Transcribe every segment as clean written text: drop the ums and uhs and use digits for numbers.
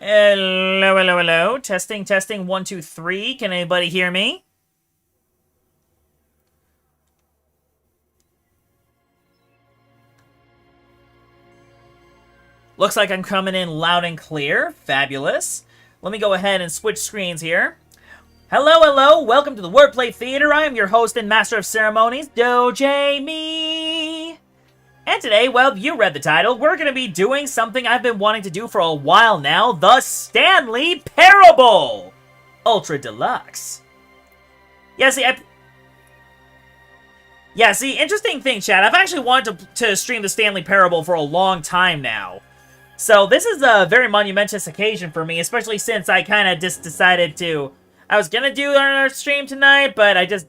Hello, hello, hello. Testing, testing, 1, 2, 3. Can anybody hear me? Looks like I'm coming in loud and clear. Fabulous. Let me go ahead and switch screens here. Hello, hello. Welcome to the Wordplay Theater. I am your host and master of ceremonies, Doje Me. And today, well, you read the title, we're going to be doing something I've been wanting to do for a while now, the Stanley Parable! Ultra Deluxe. Yeah, see, interesting thing, Chad. I've actually wanted to stream the Stanley Parable for a long time now. So this is a very monumentous occasion for me, especially since I kind of just decided to... I was going to do our stream tonight, but I just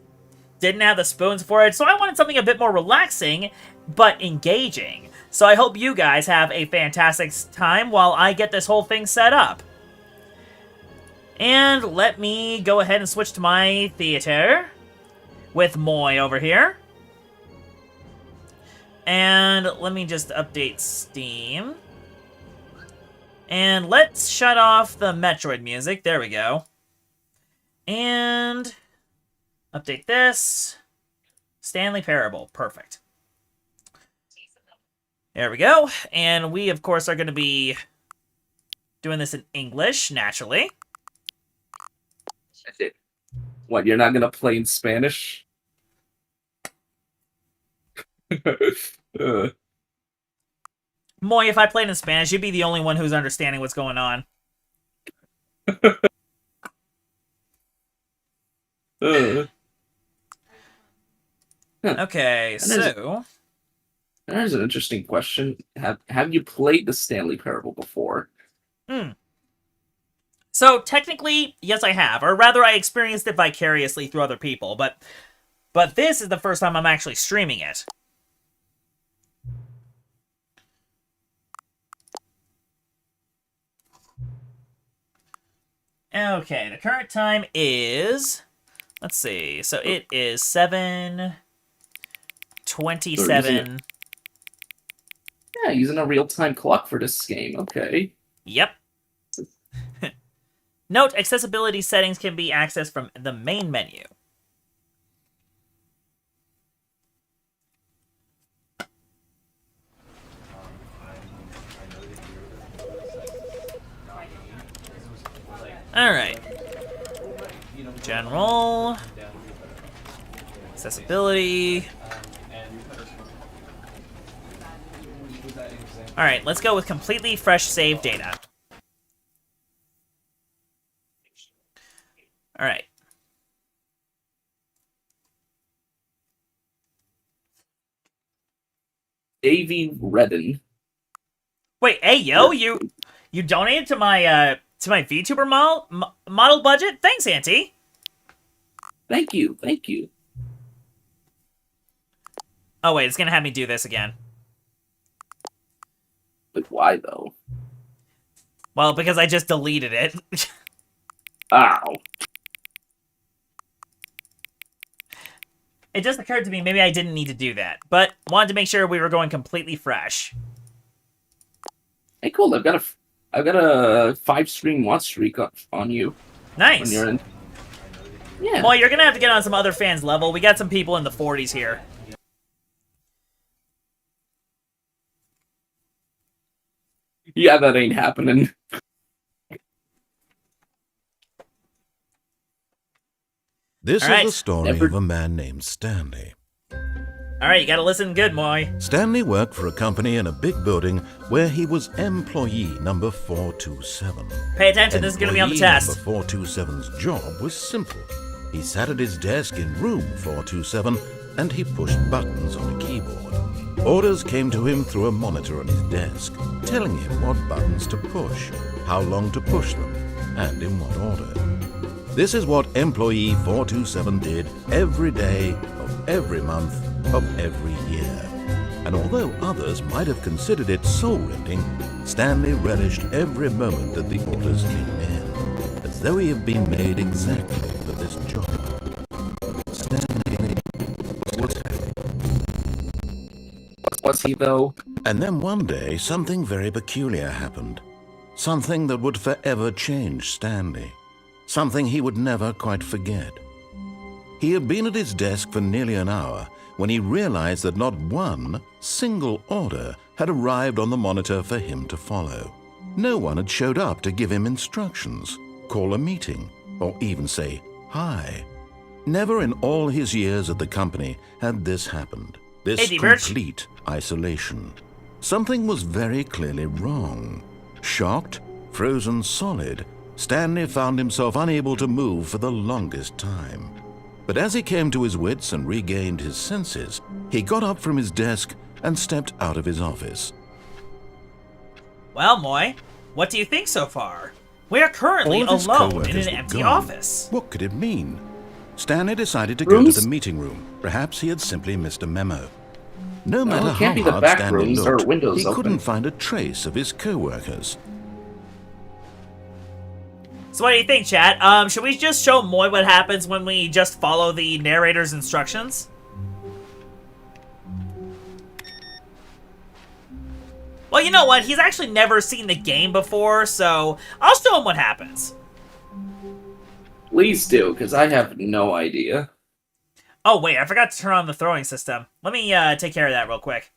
didn't have the spoons for it, so I wanted something a bit more relaxing, but engaging. So I hope you guys have a fantastic time while I get this whole thing set up. And let me go ahead and switch to my theater with Moy over here. And let me just update Steam. And let's shut off the Metroid music. There we go. And update this. Stanley Parable. Perfect. There we go. And we, of course, are going to be doing this in English, naturally. What, you're not going to play in Spanish? Moy, if I played in Spanish, you'd be the only one who's understanding what's going on. Okay, so... There's an interesting question. Have you played the Stanley Parable before? So, technically, yes I have. Or rather, I experienced it vicariously through other people. But this is the first time I'm actually streaming it. Okay, the current time is... Let's see. So, it is 7:27... Yeah, using a real-time clock for this game. Okay. Yep. Note, accessibility settings can be accessed from the main menu. Alright. General. Accessibility. Alright, let's go with completely fresh save data. Alright. A.V. Redden. Wait, hey yo, you donated to my VTuber model budget? Thanks, Auntie. Thank you, thank you. Oh wait, it's gonna have me do this again. But why though? Well, because I just deleted it. Ow. It just occurred to me maybe I didn't need to do that, but wanted to make sure we were going completely fresh. Hey, cool. I've got a 5-stream watch streak on you. Nice. When you're in. Yeah. Well, you're gonna have to get on some other fans' level. We got some people in the 40s here. Yeah, that ain't happening. This is the story of a man named Stanley. Alright, you gotta listen good, Moy. Stanley worked for a company in a big building where he was employee number 427. Pay attention, this is gonna be on the test. Number 427's job was simple. He sat at his desk in room 427 and he pushed buttons on a keyboard. Orders came to him through a monitor on his desk, telling him what buttons to push, how long to push them, and in what order. This is what employee 427 did every day of every month of every year. And although others might have considered it soul-rending, Stanley relished every moment that the orders came in, as though he had been made exactly for this job. Stanley was happy. Was he, though? And then one day, something very peculiar happened. Something that would forever change Stanley. Something he would never quite forget. He had been at his desk for nearly an hour when he realized that not one single order had arrived on the monitor for him to follow. No one had showed up to give him instructions, call a meeting, or even say hi. Never in all his years at the company had this happened. This complete isolation. Something was very clearly wrong. Shocked, frozen solid, Stanley found himself unable to move for the longest time. But as he came to his wits and regained his senses, he got up from his desk and stepped out of his office. Well, Moy, what do you think so far? We are currently alone in an empty office. What could it mean? Stanley decided to go to the meeting room. Perhaps he had simply missed a memo. No matter how hard Stanley looked, he couldn't find a trace of his co-workers. So what do you think, chat? Should we just show Moy what happens when we just follow the narrator's instructions? Well, you know what? He's actually never seen the game before, so I'll show him what happens. Please do, because I have no idea. Oh, wait, I forgot to turn on the throwing system. Let me take care of that real quick.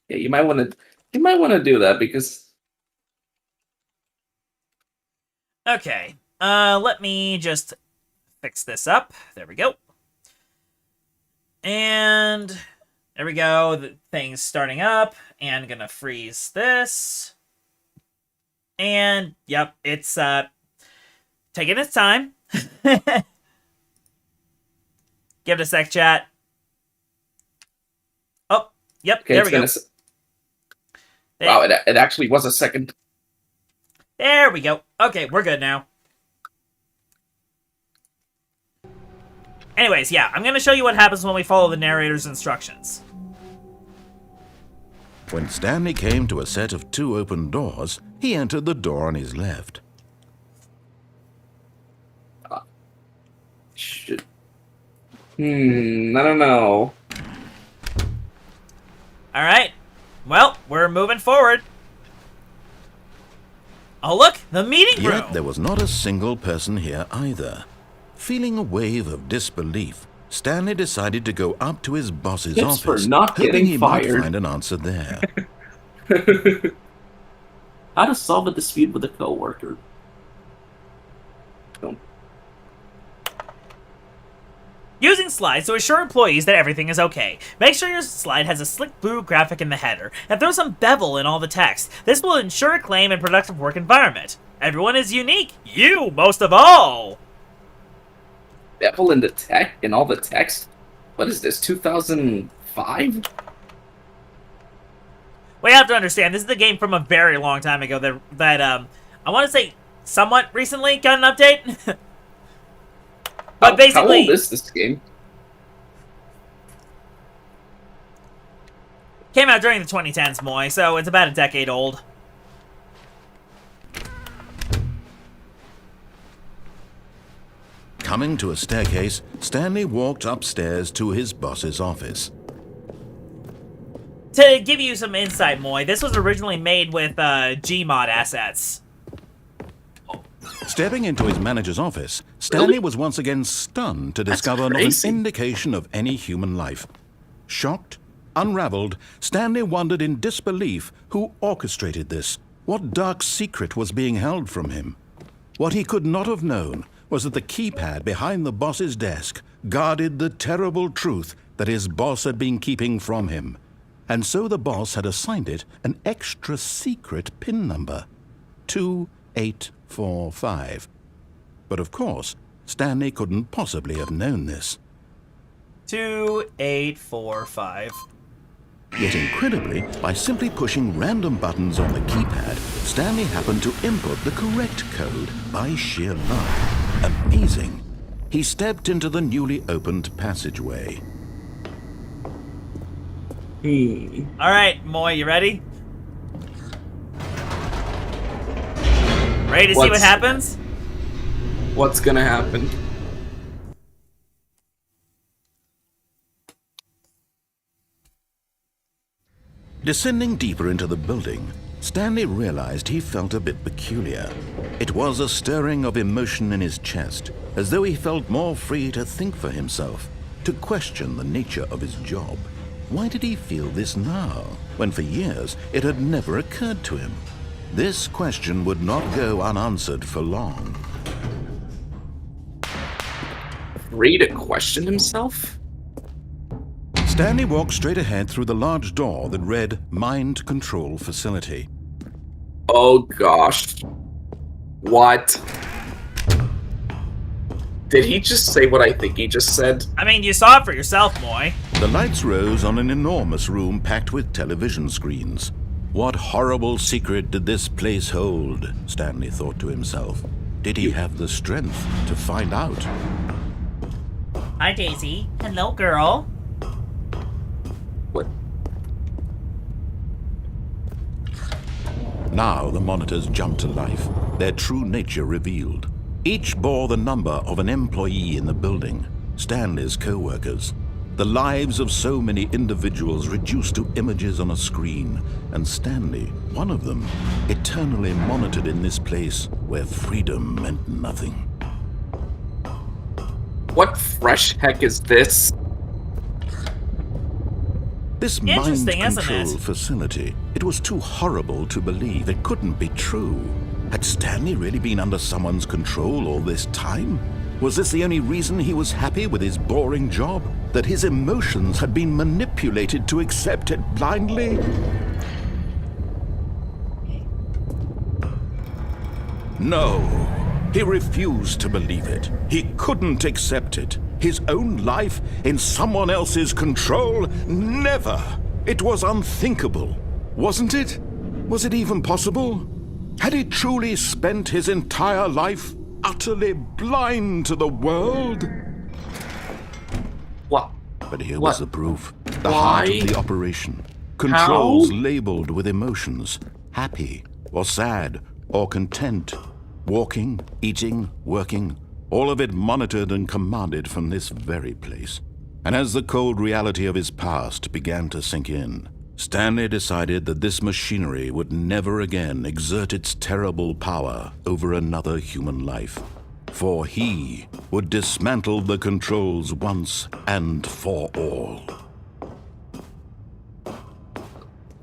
Yeah, you might want to do that because... Okay, let me just fix this up. There we go. And there we go. The thing's starting up. And gonna freeze this. And, yep, it's taking its time. Give it a sec, chat. Oh, yep, okay, there we go. Wow, it actually was a second. There we go. Okay, we're good now. Anyways, yeah, I'm going to show you what happens when we follow the narrator's instructions. When Stanley came to a set of 2 open doors, he entered the door on his left. I don't know. Alright. Well, we're moving forward. Oh, look! The meeting room! Yet there was not a single person here either. Feeling a wave of disbelief, Stanley decided to go up to his boss's office, hoping he might find an answer there. How to solve a dispute with a coworker. Using slides to assure employees that everything is okay. Make sure your slide has a slick blue graphic in the header, and throw some bevel in all the text. This will ensure a clean and productive work environment. Everyone is unique. You, most of all! Bevel in the in all the text? What is this, 2005? We have to understand, this is a game from a very long time ago that I want to say somewhat recently got an update. But basically, how old is this game? Came out during the 2010s, Moy, so it's about a decade old. Coming to a staircase, Stanley walked upstairs to his boss's office. To give you some insight, Moy, this was originally made with Gmod assets. Stepping into his manager's office, Stanley was once again stunned to discover not an indication of any human life. Shocked, unraveled, Stanley wondered in disbelief who orchestrated this. What dark secret was being held from him? What he could not have known was that the keypad behind the boss's desk guarded the terrible truth that his boss had been keeping from him. And so the boss had assigned it an extra secret PIN number, 2845. But of course, Stanley couldn't possibly have known this. 2845. Yet incredibly, by simply pushing random buttons on the keypad, Stanley happened to input the correct code by sheer luck. Amazing. He stepped into the newly opened passageway. Alright, Moy, you ready? Ready to see what happens? What's gonna happen? Descending deeper into the building, Stanley realized he felt a bit peculiar. It was a stirring of emotion in his chest, as though he felt more free to think for himself, to question the nature of his job. Why did he feel this now, when for years it had never occurred to him? This question would not go unanswered for long. Free to question himself? Stanley walked straight ahead through the large door that read Mind Control Facility. Oh gosh. What? Did he just say what I think he just said? I mean, you saw it for yourself, Moy. The lights rose on an enormous room packed with television screens. What horrible secret did this place hold? Stanley thought to himself. Did he have the strength to find out? Hi, Daisy. Hello, girl. What? Now the monitors jumped to life, their true nature revealed. Each bore the number of an employee in the building, Stanley's co-workers. The lives of so many individuals reduced to images on a screen, and Stanley, one of them, eternally monitored in this place where freedom meant nothing. What fresh heck is this? This mind Interesting, isn't control it? facility, it was too horrible to believe it couldn't be true. Had Stanley really been under someone's control all this time? Was this the only reason he was happy with his boring job? That his emotions had been manipulated to accept it blindly? No, he refused to believe it. He couldn't accept it. His own life in someone else's control? Never! It was unthinkable, wasn't it? Was it even possible? Had he truly spent his entire life utterly blind to the world? What? But here What? was the proof. The Why? heart of the operation. Controls labeled with emotions. Happy, or sad, or content. Walking, eating, working. All of it monitored and commanded from this very place. And as the cold reality of his past began to sink in, Stanley decided that this machinery would never again exert its terrible power over another human life. For he would dismantle the controls once and for all.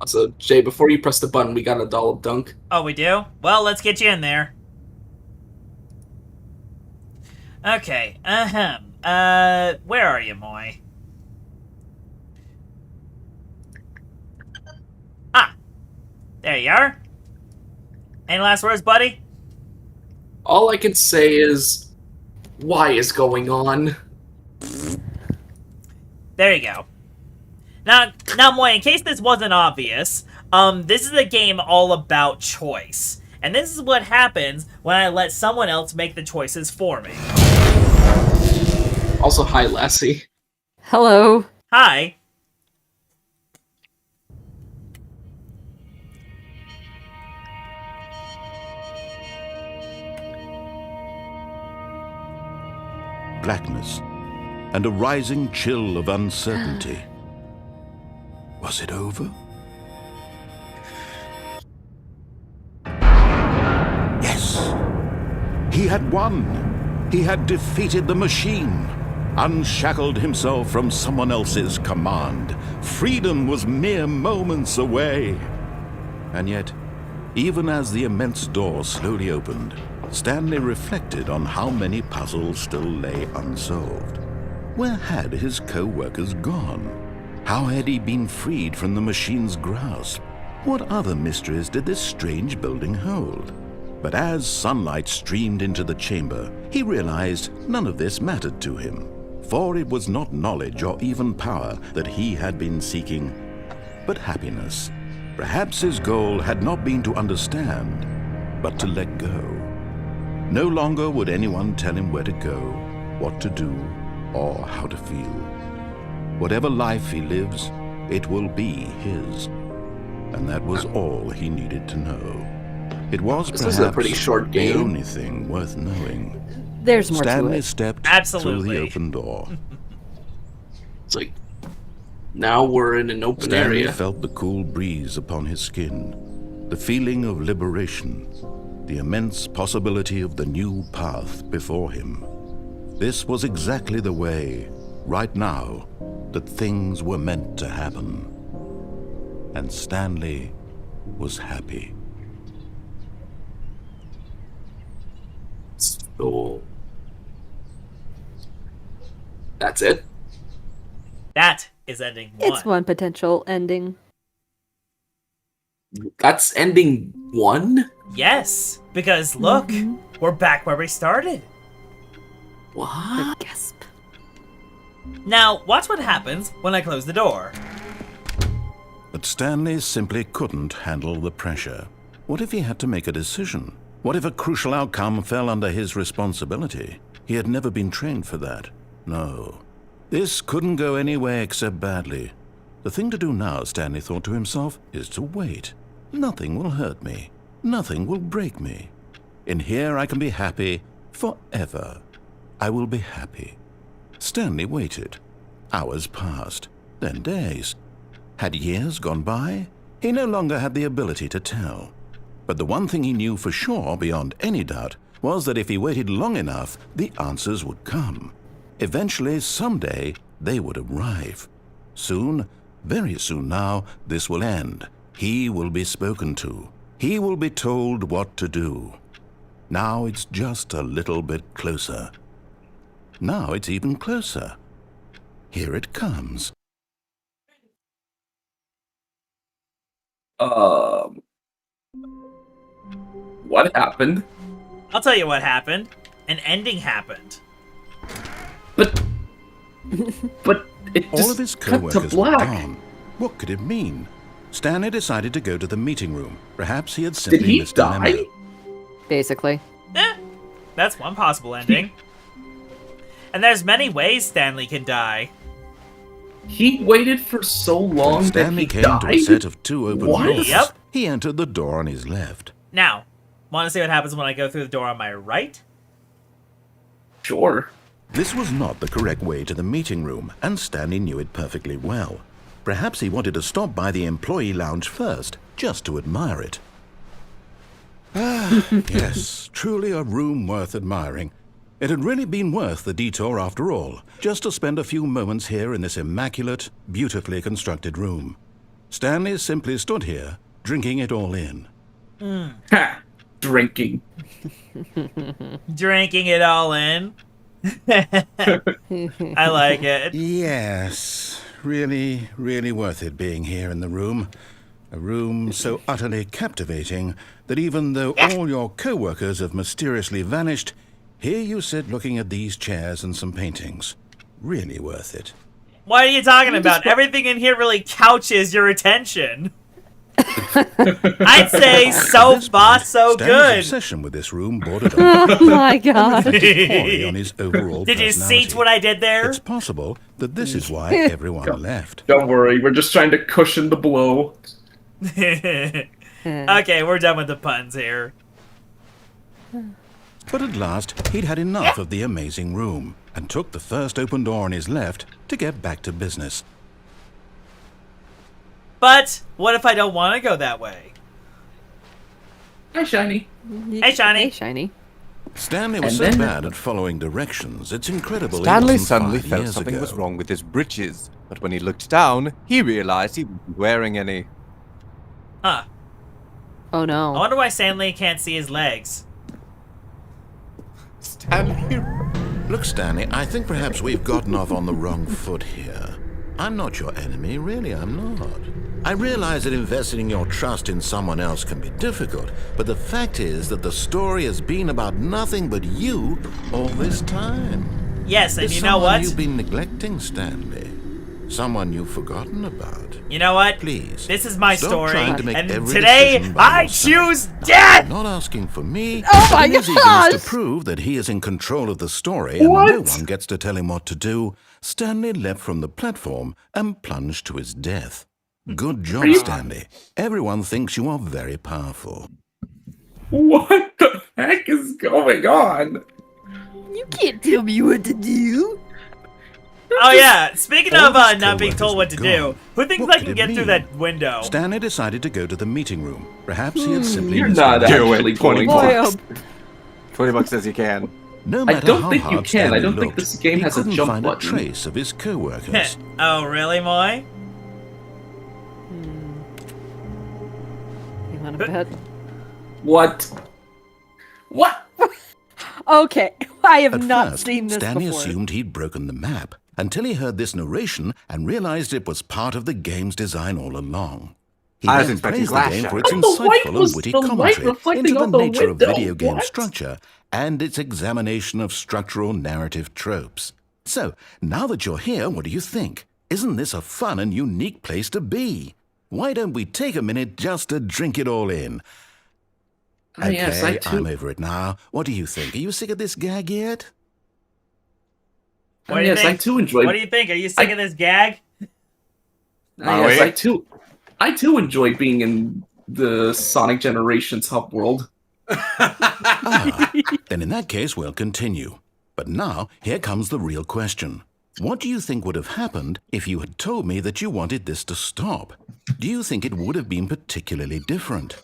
So, Jay, before you press the button, we got a dollop dunk. Oh, we do? Well, let's get you in there. Okay, where are you, Moy? Ah, there you are. Any last words, buddy? All I can say is, why is going on? There you go. Now, Moy, in case this wasn't obvious, this is a game all about choice. And this is what happens when I let someone else make the choices for me. Also, hi, Lassie. Hello. Hi. Blackness and a rising chill of uncertainty. Was it over? Yes! He had won! He had defeated the machine! Unshackled himself from someone else's command. Freedom was mere moments away. And yet, even as the immense door slowly opened, Stanley reflected on how many puzzles still lay unsolved. Where had his co-workers gone? How had he been freed from the machine's grasp? What other mysteries did this strange building hold? But as sunlight streamed into the chamber, he realized none of this mattered to him. For it was not knowledge or even power that he had been seeking, but happiness. Perhaps his goal had not been to understand, but to let go. No longer would anyone tell him where to go, what to do, or how to feel. Whatever life he lives, it will be his. And that was all he needed to know. It was This perhaps is a pretty short the game. only thing worth knowing. There's more Stanley to it. stepped Absolutely. through the open door. It's like, Now we're in an open Stanley area. felt the cool breeze upon his skin, the feeling of liberation, the immense possibility of the new path before him. This was exactly the way, right now, that things were meant to happen. And Stanley was happy. So that's it. That is ending one. It's one potential ending. That's ending 1? Yes, because look, we're back where we started. What? Gasp. Now, watch what happens when I close the door. But Stanley simply couldn't handle the pressure. What if he had to make a decision? What if a crucial outcome fell under his responsibility? He had never been trained for that. No. This couldn't go any way except badly. The thing to do now, Stanley thought to himself, is to wait. Nothing will hurt me. Nothing will break me. In here I can be happy forever. I will be happy. Stanley waited. Hours passed, then days. Had years gone by? He no longer had the ability to tell. But the one thing he knew for sure, beyond any doubt, was that if he waited long enough, the answers would come. Eventually, someday, they would arrive. Soon, very soon now, this will end. He will be spoken to. He will be told what to do. Now it's just a little bit closer. Now it's even closer. Here it comes. What happened? I'll tell you what happened. An ending happened. But it All just of his cut to co-workers were black. gone. What could it mean? Stanley decided to go to the meeting room. Perhaps he had simply Did he missed a die? memo. Basically. That's one possible ending. And there's many ways Stanley can die. He waited for so long Stanley that he came to a died? set of 2 open What? doors. Yep. He entered the door on his left. Now, want to see what happens when I go through the door on my right? Sure. This was not the correct way to the meeting room, and Stanley knew it perfectly well. Perhaps he wanted to stop by the employee lounge first, just to admire it. Yes, truly a room worth admiring. It had really been worth the detour after all, just to spend a few moments here in this immaculate, beautifully constructed room. Stanley simply stood here, drinking it all in. Ha! Drinking. Drinking it all in. I like it. Yes, really, really worth it being here in the room. A room so utterly captivating that even though all your co-workers have mysteriously vanished, here you sit looking at these chairs and some paintings. Really worth it. What are you talking about? Everything in here really couches your attention. I'd say so At this far, point, so Stanley's good. obsession with this room bordered on Oh my god. poorly on his overall Did you personality. see what I did there? It's possible that this is why everyone left. Don't worry, we're just trying to cushion the blow. Okay, we're done with the puns here. But at last, he'd had enough of the amazing room and took the first open door on his left to get back to business. But what if I don't want to go that way? Hi, Shiny. Hey, Shiny. Hey, Shiny. Stanley was And so then- bad at following directions, it's incredible Stanley he wasn't suddenly 5 felt years something ago. was wrong with his breeches, but when he looked down, he realized he wasn't wearing any. Huh. Oh I no. wonder why Stanley can't see his legs. Stanley. Look, Stanley, I think perhaps we've gotten off on the wrong foot here. I'm not your enemy, really, I'm not. I realize that investing your trust in someone else can be difficult, but the fact is that the story has been about nothing but you all this time. Yes, and There's you know someone what? you've been neglecting, Stanley. Someone you've forgotten about. You know what? Please. This is my stop story, trying to make and every today decision by I yourself. choose death! Not asking for me. Oh my in his gosh! eagerness to prove that he is in control of the story and no What? one gets to tell him what to do, Stanley leapt from the platform and plunged to his death. Good job, Stanley. Everyone thinks you are very powerful. What the heck is going on? You can't tell me what to do. Oh yeah, speaking All of of his not being told what to co-workers were do, gone. who thinks What I could can it get through mean? that window? Stanley decided to go to the meeting room. Perhaps he had simply You're missed not the Do actually it, 20 going bucks. to. 20 bucks says you can. No I matter don't how think you hard can. I Stanley don't think looked, this game he has a couldn't jump find button. a trace of his co-workers. Oh really, Moy? You want to bet? What? What? Okay, I have At not first, seen this Stanley before. assumed he'd broken the map until he heard this narration and realized it was part of the game's design all along. He I was then expecting praised the glass game for shatters. its But the light insightful was and witty the light commentary reflecting into the on the nature of window. video game What? structure and its examination of structural narrative tropes. So, now that you're here, what do you think? Isn't this a fun and unique place to be? Why don't we take a minute just to drink it all in? Okay, Yes, I too. I'm over it now. What do you think? Are you sick of this gag yet? What do you Yes, I think? too enjoy. What do you think? Are you sick of this gag? Are Yes, we? I too enjoy being in the Sonic Generations hub world. Ah, then in that case, we'll continue. But now, here comes the real question. What do you think would have happened if you had told me that you wanted this to stop? Do you think it would have been particularly different?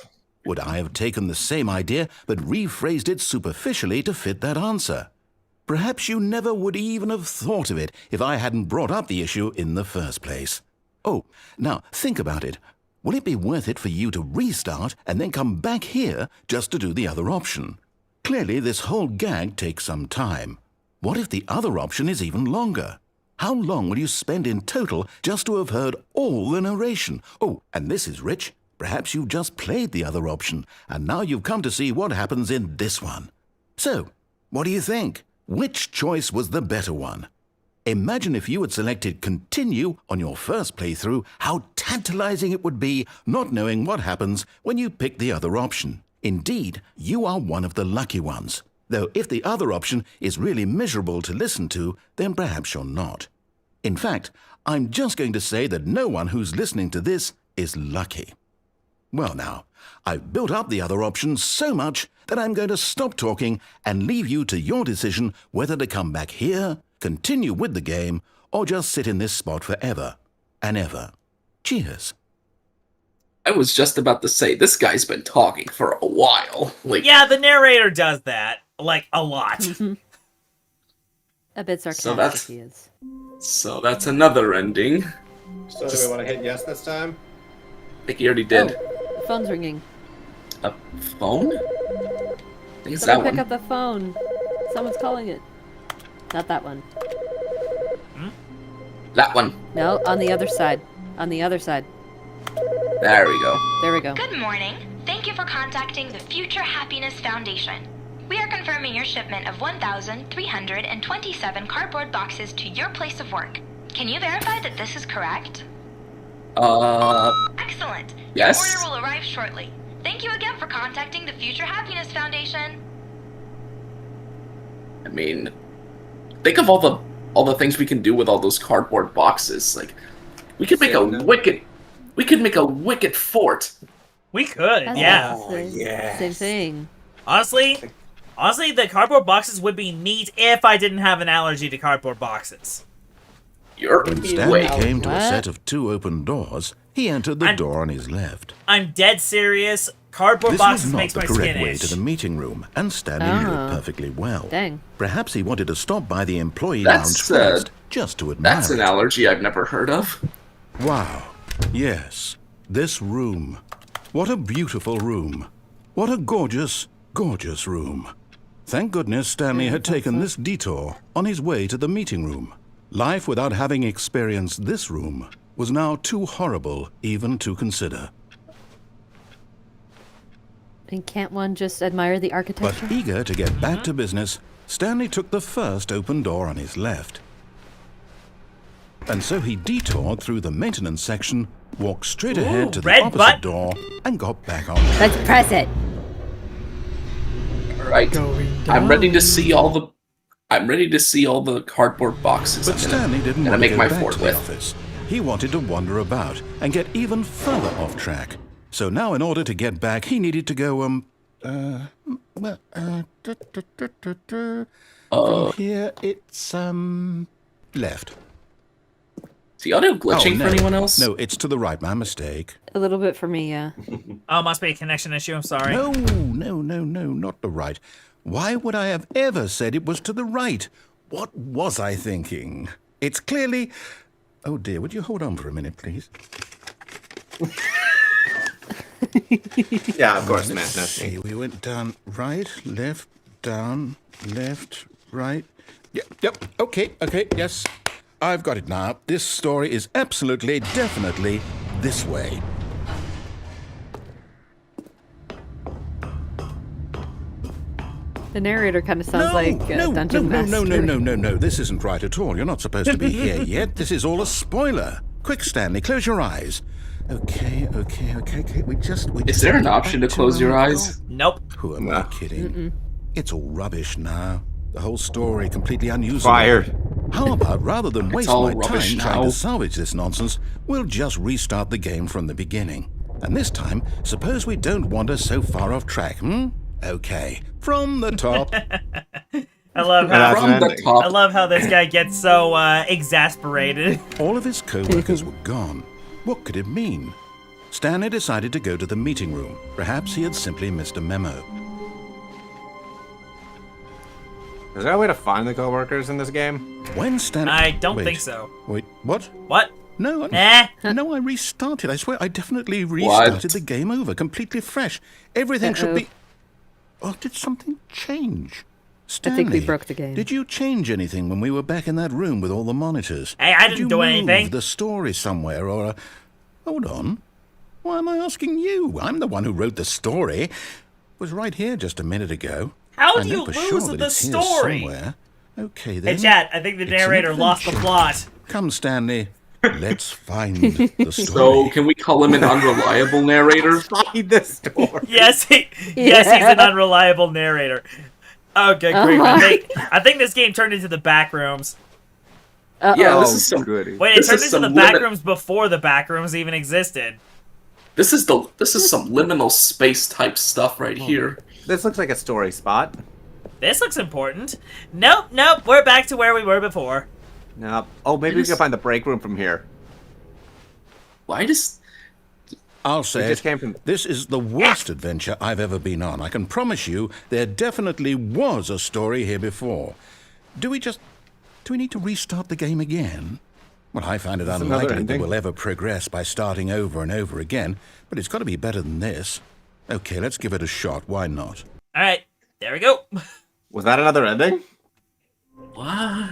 Would I have taken the same idea but rephrased it superficially to fit that answer? Perhaps you never would even have thought of it if I hadn't brought up the issue in the first place. Oh, now think about it. Will it be worth it for you to restart and then come back here just to do the other option? Clearly, this whole gag takes some time. What if the other option is even longer? How long will you spend in total just to have heard all the narration? Oh, and this is rich. Perhaps you've just played the other option, and now you've come to see what happens in this one. So, what do you think? Which choice was the better one? Imagine if you had selected continue on your first playthrough, how tantalizing it would be not knowing what happens when you pick the other option. Indeed, you are one of the lucky ones. Though if the other option is really miserable to listen to, then perhaps you're not. In fact, I'm just going to say that no one who's listening to this is lucky. Well now, I've built up the other option so much that I'm going to stop talking and leave you to your decision whether to come back here, continue with the game, or just sit in this spot forever and ever. Cheers. I was just about to say, this guy's been talking for a while. Like, Yeah, the narrator does that, like, a lot. A bit So sarcastic that's- he is. so that's another ending. So do we want to hit yes this time? I think he already did. Oh, phone's ringing. A phone? I think it's that Someone pick one. up the phone. Someone's calling it. Not that one. That one. No, on the other side. On the other side. There we go. There we go. Good morning. Thank you for contacting the Future Happiness Foundation. We are confirming your shipment of 1,327 cardboard boxes to your place of work. Can you verify that this is correct? Excellent. Yes. Your order will arrive shortly. Thank you again for contacting the Future Happiness Foundation. I mean, think of all the things we can do with all those cardboard boxes. Like, we could make a wicked fort. We could, That's yeah. the same thing. Honestly, the cardboard boxes would be neat if I didn't have an allergy to cardboard boxes. You're When Stanley wait. came to a What? set of two open doors, he entered the I'm- door on his left. I'm dead serious. Cardboard This boxes was not makes the my correct skin way itch. to the meeting room, and Stanley knew Ah. it perfectly well. Dang. Perhaps he wanted to stop by the employee That's, lounge first, just to admire That's an it. allergy I've never heard of. Wow. Yes. This room. What a beautiful room. What a gorgeous, gorgeous room. Thank goodness Stanley had taken this detour on his way to the meeting room. Life without having experienced this room was now too horrible even to consider. And can't one just admire the But architecture? eager to get back to business, Stanley took the first open door on his left. And so he detoured through the maintenance section, walked straight ahead to the red opposite button. door, and got back on. Let's press it. Alright. I'm ready to see all the cardboard boxes. But Stanley didn't gonna want to make go my back fort to the with. office. He wanted to wander about and get even further off track. So now in order to get back, he needed to go, from here it's, left. Is the audio glitching no. for anyone else? No, it's to the right. My mistake. A little bit for me, yeah. Oh, must be a connection issue. I'm sorry. No, not the right. Why would I have ever said it was to the right? What was I thinking? It's clearly... Oh dear, would you hold on for a minute, please? Yeah, of course, man. Let's see, we went down, right, left, down, left, right. Yep, okay, yes. I've got it now. This story is absolutely, definitely this way. The narrator kind of sounds like Dungeon Master. No. This isn't right at all. You're not supposed to be here yet. This is all a spoiler. Quick, Stanley, close your eyes. Okay. We just. Is there an option to close your eyes? Nope. Who am I kidding? It's all rubbish now. The whole story completely unusable. Fired. How about rather than waste all my time rubbish trying now. to salvage this nonsense, we'll just restart the game from the beginning. And this time, suppose we don't wander so far off track, Okay, from the top. I love how That's an From the ending. I top. love how this guy gets so exasperated. All of his co-workers were gone. What could it mean? Stanley decided to go to the meeting room. Perhaps he had simply missed a memo. Is there a way to find the coworkers in this game? When Stanley... I don't Wait. think so. Wait, what? What? No, no, I restarted. I swear, I definitely restarted the game over, completely fresh. Everything should be... Oh, did something change? Stanley, think we broke the game. Did you change anything when we were back in that room with all the monitors? Hey, I Did didn't you do move anything. the story somewhere, or... Hold on. Why am I asking you? I'm the one who wrote the story. It was right here just a minute ago. How I do know you for lose sure that the it's here story? somewhere. Okay, then. Hey, chat, I think the It's an narrator lost the adventure. plot. Come, Stanley. Let's find the story. So, can we call him an unreliable narrator? Find the story. Yes, yes, he's an unreliable narrator. Okay, great. I think this game turned into the back rooms. Yeah, this Oh, is some. goody. Wait, it This turned is into the some back limit- rooms before the back rooms even existed. This is some liminal space type stuff right here. This looks like a story spot. This looks important. Nope, we're back to where we were before. No. Oh, maybe we can find the break room from here. Why does? I'll say We just it. came from- This is the worst adventure I've ever been on. I can promise you there definitely was a story here before. Do we need to restart the game again? Well, I find it another unlikely that ending. we'll ever progress by starting over and over again, but it's got to be better than this. Okay, let's give it a shot. Why not? All right, there we go. Was that another ending? What?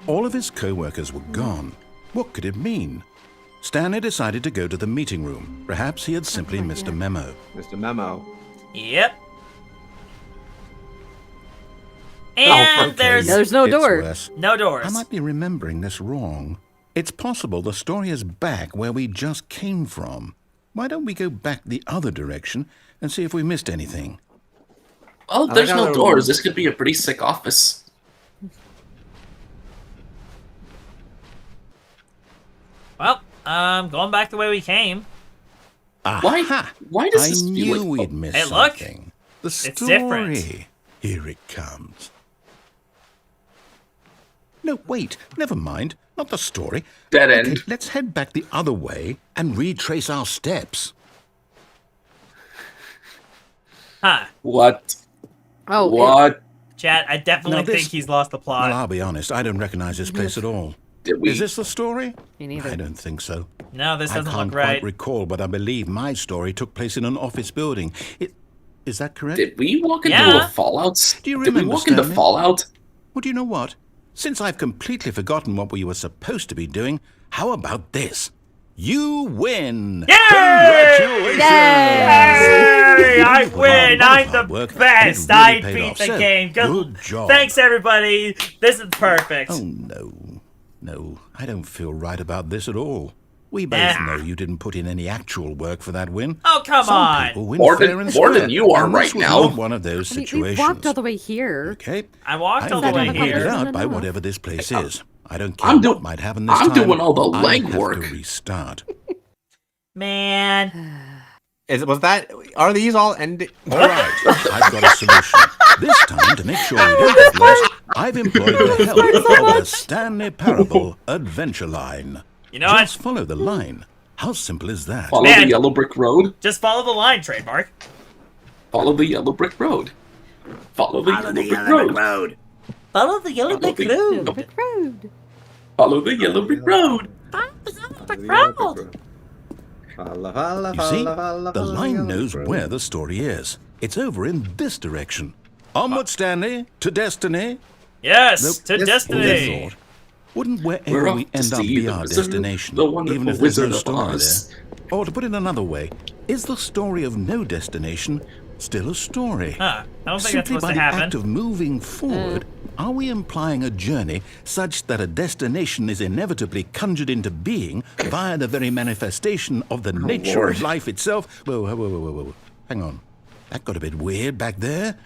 All of his co-workers were gone. What could it mean? Stanley decided to go to the meeting room. Perhaps he had simply missed a memo. Mr. Memo. Yep. And Okay, There's no it's door. worse. no doors. I might be remembering this wrong. It's possible the story is back where we just came from. Why don't we go back the other direction and see if we missed anything? Well, there's like how no they're- doors. This could be a pretty sick office. Well, going back the way we came. Why? Aha! Why does I this knew feel like? we'd missed Hey, look. something. The story. different. Here it comes. No, wait. Never mind. Not the story. Dead Okay, end. let's head back the other way and retrace our steps. Huh. What? Oh, What? Chat, I definitely Now this- think he's lost the plot. Well, I'll be honest. I don't recognize this place at all. Did we? Is this the story? Me neither. I don't think so. No, this I doesn't can't look right. quite recall, but I believe my story took place in an office building. Is that correct? Did we walk into Yeah. a Fallout? Do you Did we remember, walk into Stanley? Fallout? Well, do you know what? Since I've completely forgotten what we were supposed to be doing, how about this? You win! Yay! Congratulations! Hey, I win! I'm Hard the work. best! It really I paid beat off. the So, game. good job. Thanks, everybody. This is perfect. Oh, no, I don't feel right about this at all. We both Ah. know you didn't put in any actual work for that win. Oh, come Some on. people win More fair than- and more than square, you are and this right was now. not one of those I mean, we situations. walked all the way here. Okay. I walked all I'm the way getting weirded here. out by enough. whatever this place is. I don't care I'm what might happen this I'm time. doing all the I have legwork. to restart. Man. Are these all ending? All right, I've got a solution. This time, to make sure we don't get lost, I've employed the help of the Stanley Parable adventure line. You know Just what? follow the line. How simple is that? Follow Man. the yellow brick road. Just follow the line, Trademark. Follow the yellow brick road. Follow the yellow brick road. Follow the yellow Follow brick the- road. Big road. Follow the yellow brick road. You see, the line knows where the story is. It's over in this direction. Onward, Stanley, to destiny. Yes, Nope. to Yes, destiny. thought. Wouldn't We're wherever off we to end up see be the our wizard, destination, the wonderful even if there's no Wizard of story Oz. there? Or to put it another way, is the story of no destination still a story? Huh. I don't think that's Simply supposed by to the happen. act of moving forward, are we implying a journey such that a destination is inevitably conjured into being via the very manifestation of the nature Lord. of life itself? Whoa. Hang on. That got a bit weird back there.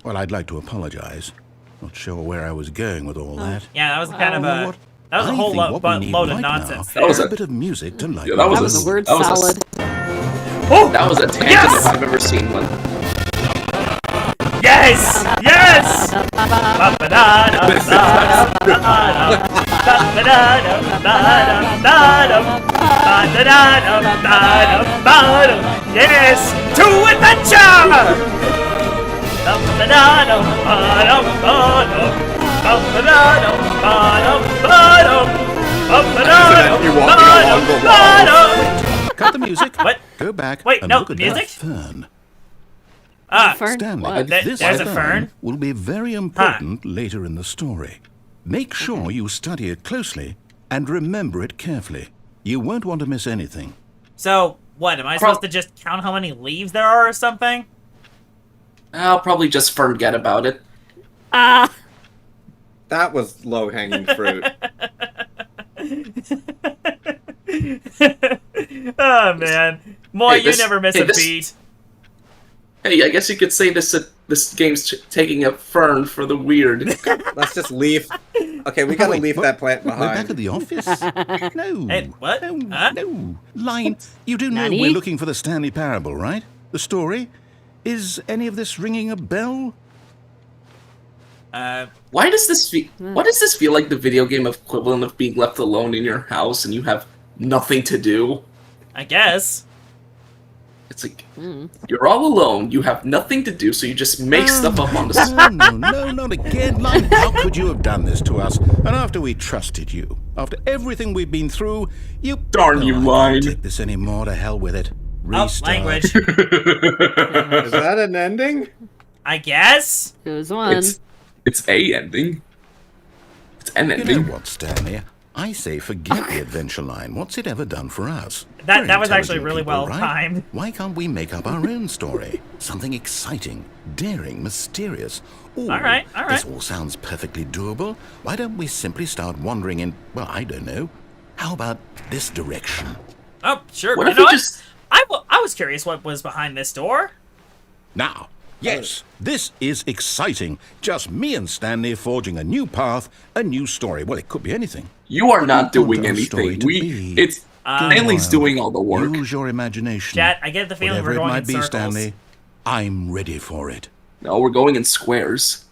Well, I'd like to apologize. Not sure where I was going with all that. Yeah, that was kind of You know a what? that was a I whole think load what we need of right nonsense. now That was is a- a bit of music to lighten Yeah, that was That a- was a word that was a- salad. Oh, That was a tangent Yes! if I've ever seen one. yes, yes. Yes, to adventure. Cut the music. What? Go back Wait, and no, look at music? that fern. Fern? Stanley, What? this There's a fern fern? will be very important later in the story. Make sure you study it closely and remember it carefully. You won't want to miss anything. So, what, am I supposed to just count how many leaves there are or something? I'll probably just forget about it. Ah! That was low-hanging fruit. Oh, man. Boy, Hey, this- you never miss hey, a this- beat. Hey, I guess you could say this game's taking a fern for the weird. Let's just leave. Okay, we gotta Wait, leave what? that plant We're back behind. at the office? No. Hey, what? No, Huh? no. Line, you do know Nani? we're looking for the Stanley Parable, right? The story? Is any of this ringing a bell? Why does this feel like the video game equivalent of being left alone in your house and you have nothing to do? I guess. It's like you're all alone, you have nothing to do, so you just make stuff up on the spot. No, not again. Line, how could you have done this to us? And after we trusted you, after everything we've been through, you... Darn you, I can't Line. take this anymore, to hell with it. Oh, Restart. language. Is that an ending? I guess? It was one. It's a ending. It's an You ending. know what, Stanley? I say forget the adventure line. What's it ever done for us? That We're was actually intelligent really people, well right? timed. Why can't we make up our own story? Something exciting, daring, mysterious. Ooh, All right. This all sounds perfectly doable. Why don't we simply start wandering in, well, I don't know. How about this direction? Oh, sure. What You if know we what? just I was curious what was behind this door. Now, yes, this is exciting. Just me and Stanley forging a new path, a new story. Well, it could be anything. You are not What doing our story anything. to be. It's Stanley's Wild. doing all the work. Use your imagination. Chat, I get the feeling Whatever we're it going might in be, circles. Stanley, I'm ready for it. No, we're going in squares.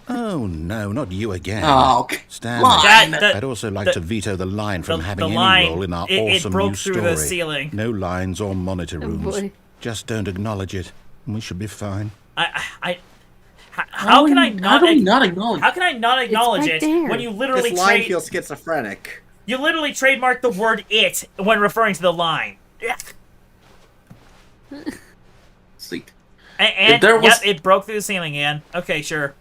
Oh, no, not you again. Oh, Stanley, Line. Chat, I'd also like to veto the line from the having any line, role in our it awesome broke new through story. the ceiling. No lines or monitor rooms. boy. Just don't acknowledge it, and we should be fine. How can I How do we not acknowledge? How can I not acknowledge right it there. when you literally This line trade feels schizophrenic. you literally trademark the word "it" when referring to the line? It's like, And If there was- yep, it broke through the ceiling again. Okay, sure.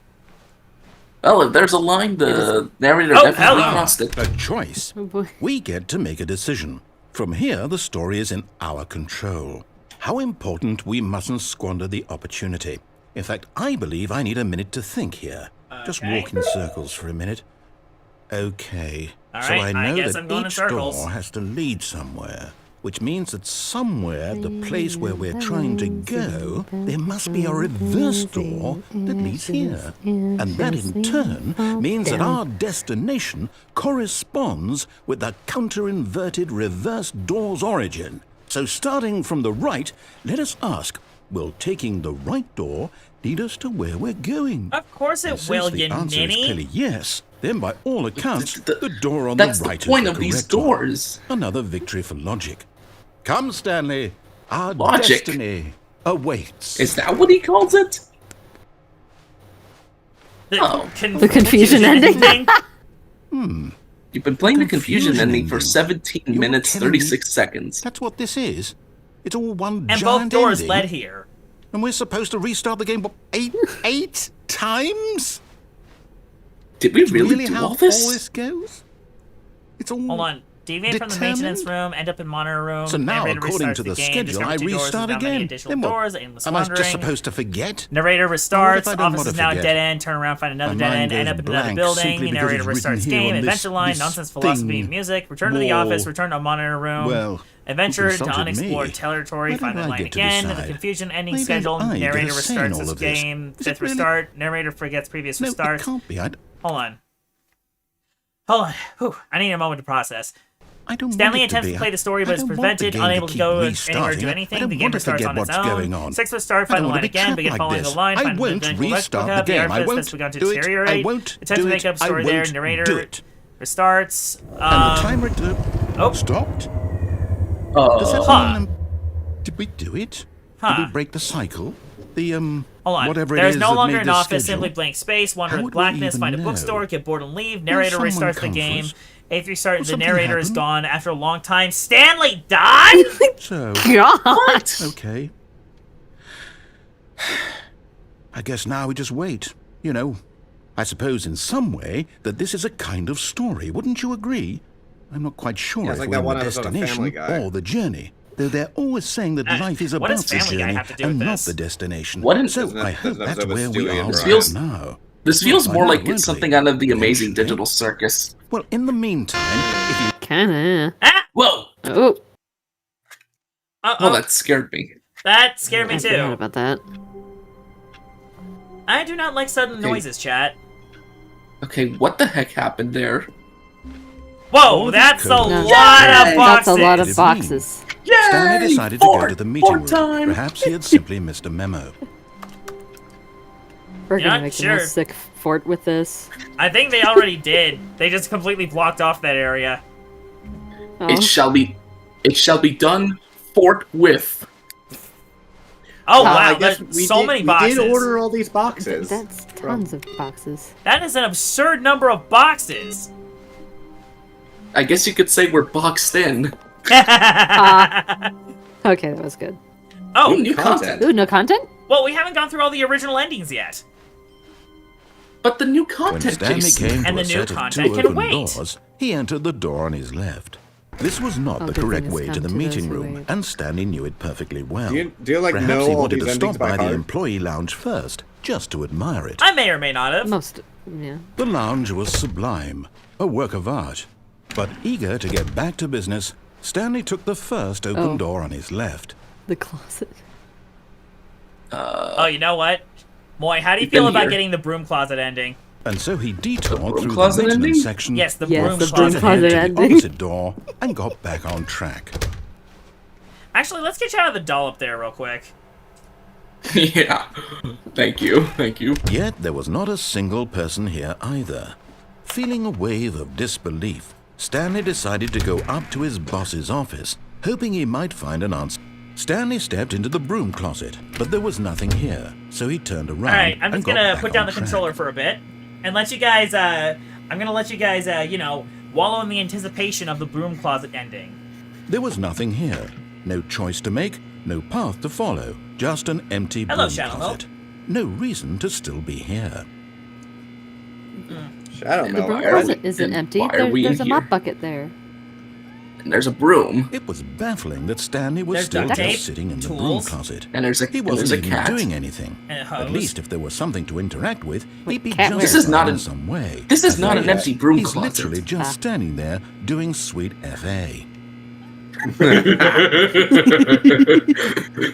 well, if there's a line, the narrator Oh, definitely hell. crossed it. A choice. Oh boy. We get to make a decision. From here, the story is in our control. How important, we mustn't squander the opportunity. In fact, I believe I need a minute to think here. Just Okay. walk in circles for a minute. Okay. All So right, I I know guess that I'm going in each circles. door has to lead somewhere, which means that somewhere, the place where we're trying to go, there must be a reverse door that leads here. And that in turn means that our destination corresponds with the counter-inverted reverse door's origin. So starting from the right, let us ask, Will taking the right door lead us to where we're going? Of course And it since will, the you answer is ninny. clearly yes, then by all accounts, The- the door on That's the the right point is of the these correct one. doors. Another victory for logic. Come, Stanley. Our Logic. destiny awaits. Is that what he calls it? The, The confusion ending? You've been playing the confusion Confusion ending for ending. 17 You're minutes, telling me 36 seconds. That's what this is. It's all one And both giant doors ending. led here. And we're supposed to restart the game what, eight times? Did we really do how all this? all this goes? It's all Hold on. Deviate from the maintenance room, end up in monitor room. So now, narrator according restarts to the game, schedule, I discover 2 doors, restart without many again. additional Then what? doors, aimless Am I just wandering. supposed to forget? Narrator What restarts, if I don't office want is to now a forget? dead end, turn around, find another My dead mind end, end goes up in another blank building, simply because narrator it's written restarts here game, on adventure line, this nonsense philosophy, thing. music, return to the office, Wall. return to monitor room, Well, adventure who to consulted unexplored me? territory, Why find don't the I line get to again, the decide? confusion ending Why don't schedule, I get a narrator say in restarts all this of this? game, Is it fifth really? restart, narrator forgets previous No, it restarts. can't be. Hold on. Hold on. Whew. I need a moment to process. I don't Stanley want it attempts be. to play the story, I but is don't want the prevented, game unable to keep go anywhere or restarting. do I anything. don't The game want to restarts forget on its what's own. going on. Sixth restart, I find don't the want line to be again, trapped begin like following this. the line, I find the won't eventual restart replica, the game. I artifice won't that's begun to do it. deteriorate. I won't Attempt to do make it. up story I there, won't narrator do it. restarts. And the timer Oh. stopped. Does that Huh. mean, did we do it? Huh. Did we break the cycle? The Hold on. whatever it There's is no that longer made an this office, schedule? simply blank space. Wander How in the would we blackness, even find a know? bookstore, get bored and leave. Narrator someone restarts the come game. first? Eighth restart, Will the something narrator is happen? gone after a long time. Stanley died? So, God. okay. I guess now we just wait. You know, I suppose in some way that this is a kind of story. Wouldn't you agree? I'm not quite sure Yeah, it's if like we're that in one the episode of destination Family Guy. or the journey. Though they're always saying that life is what about does the Family Guy journey have to do and with not this? the destination. What in- so Isn't that- I hope isn't that that's episode where with we Stewie are and right Brian? now. This feels We'll more find like out, won't it's we? something out of the Amazing Eventually. Digital Circus. Well, in the meantime, if you Kinda. Ah! Whoa! Oh, Oh, that scared me. That scared me I forgot too. about that. I do not like sudden Okay. noises, chat. Okay, what the heck happened there? Whoa, Oh, that's a cool. lot Yay! of That's boxes. a lot Did of it boxes. Stanley decided to go to the meeting Fort room. time! Perhaps he had simply missed a memo. We're You're gonna not make the sure. most sick fort with this. I think they already did. They just completely blocked off that area. Oh, It shall be done forthwith. Oh Well, wow, I guess there's so many We boxes. did order all these boxes. that's tons of boxes. That is an absurd number of boxes. I guess you could say we're boxed in. Okay, that was good. Oh, Ooh, new content. Ooh, no content? well, we haven't gone through all the original endings yet. But the new When content, Stanley Jason. came And to the a new set of content two can open wait. doors, he entered the door on his left. This was not Oh, the good correct thing it's way to come the to meeting those who room, wait. and Stanley knew it perfectly well. Do you like Perhaps know he all wanted these to endings stop by by the heart? employee lounge first, just to admire it. I may or may not have. Most, yeah. The lounge was sublime, a work of art. But eager to get back to business, Stanley took the first open Oh. door on his left. The closet. Oh, you know what? Moy, how do you You've been feel about here. getting the broom closet ending? And so he detoured broom through the closet maintenance ending? section, Yes, the Yes, broom the walked broom closet. ahead closet to the ending. opposite door, and got back on track. Actually, let's get you out of the dollop there real quick. Yeah. Thank you. Yet there was not a single person here either. Feeling a wave of disbelief, Stanley decided to go up to his boss's office, hoping he might find an answer. Stanley stepped into the broom closet, but there was nothing here, so he turned around. Alright, I'm and just got gonna back put down on the track. controller for a bit and let you guys, I'm gonna let you guys, wallow in the anticipation of the broom closet ending. There was nothing here. No choice to make, no path to follow, just an empty Hello, broom Shadow closet. No reason to still be here. Shadow The Mel. broom why are closet we- isn't and empty. why are we There's a in mop here? bucket there. And there's a broom. It was baffling that Stanley was There's still duct just tape, sitting in the broom tools, closet. And there's a He and there's wasn't a even cat. doing anything. And a hose. At least if there was something to interact with, he'd be cat justified This is not in an- some way. This is At not an least, empty broom he's closet. literally just standing there doing sweet FA.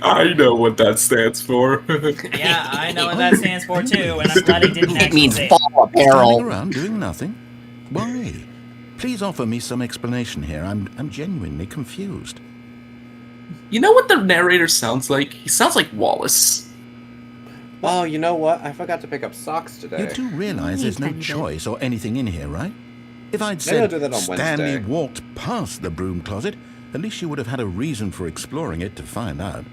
I know what that stands for. Yeah, I know what that stands for too, and I'm glad he didn't actually say. Standing around doing nothing? Why? Please offer me some explanation here. I'm genuinely confused. You know what the narrator sounds like? He sounds like Wallace. Oh, you know what? I forgot to pick up socks today. You do realize there's no Tiny bit. choice or anything in here, right? If I'd Maybe I'll said do that on Stanley Wednesday. walked past the broom closet, at least you would have had a reason for exploring it to find out.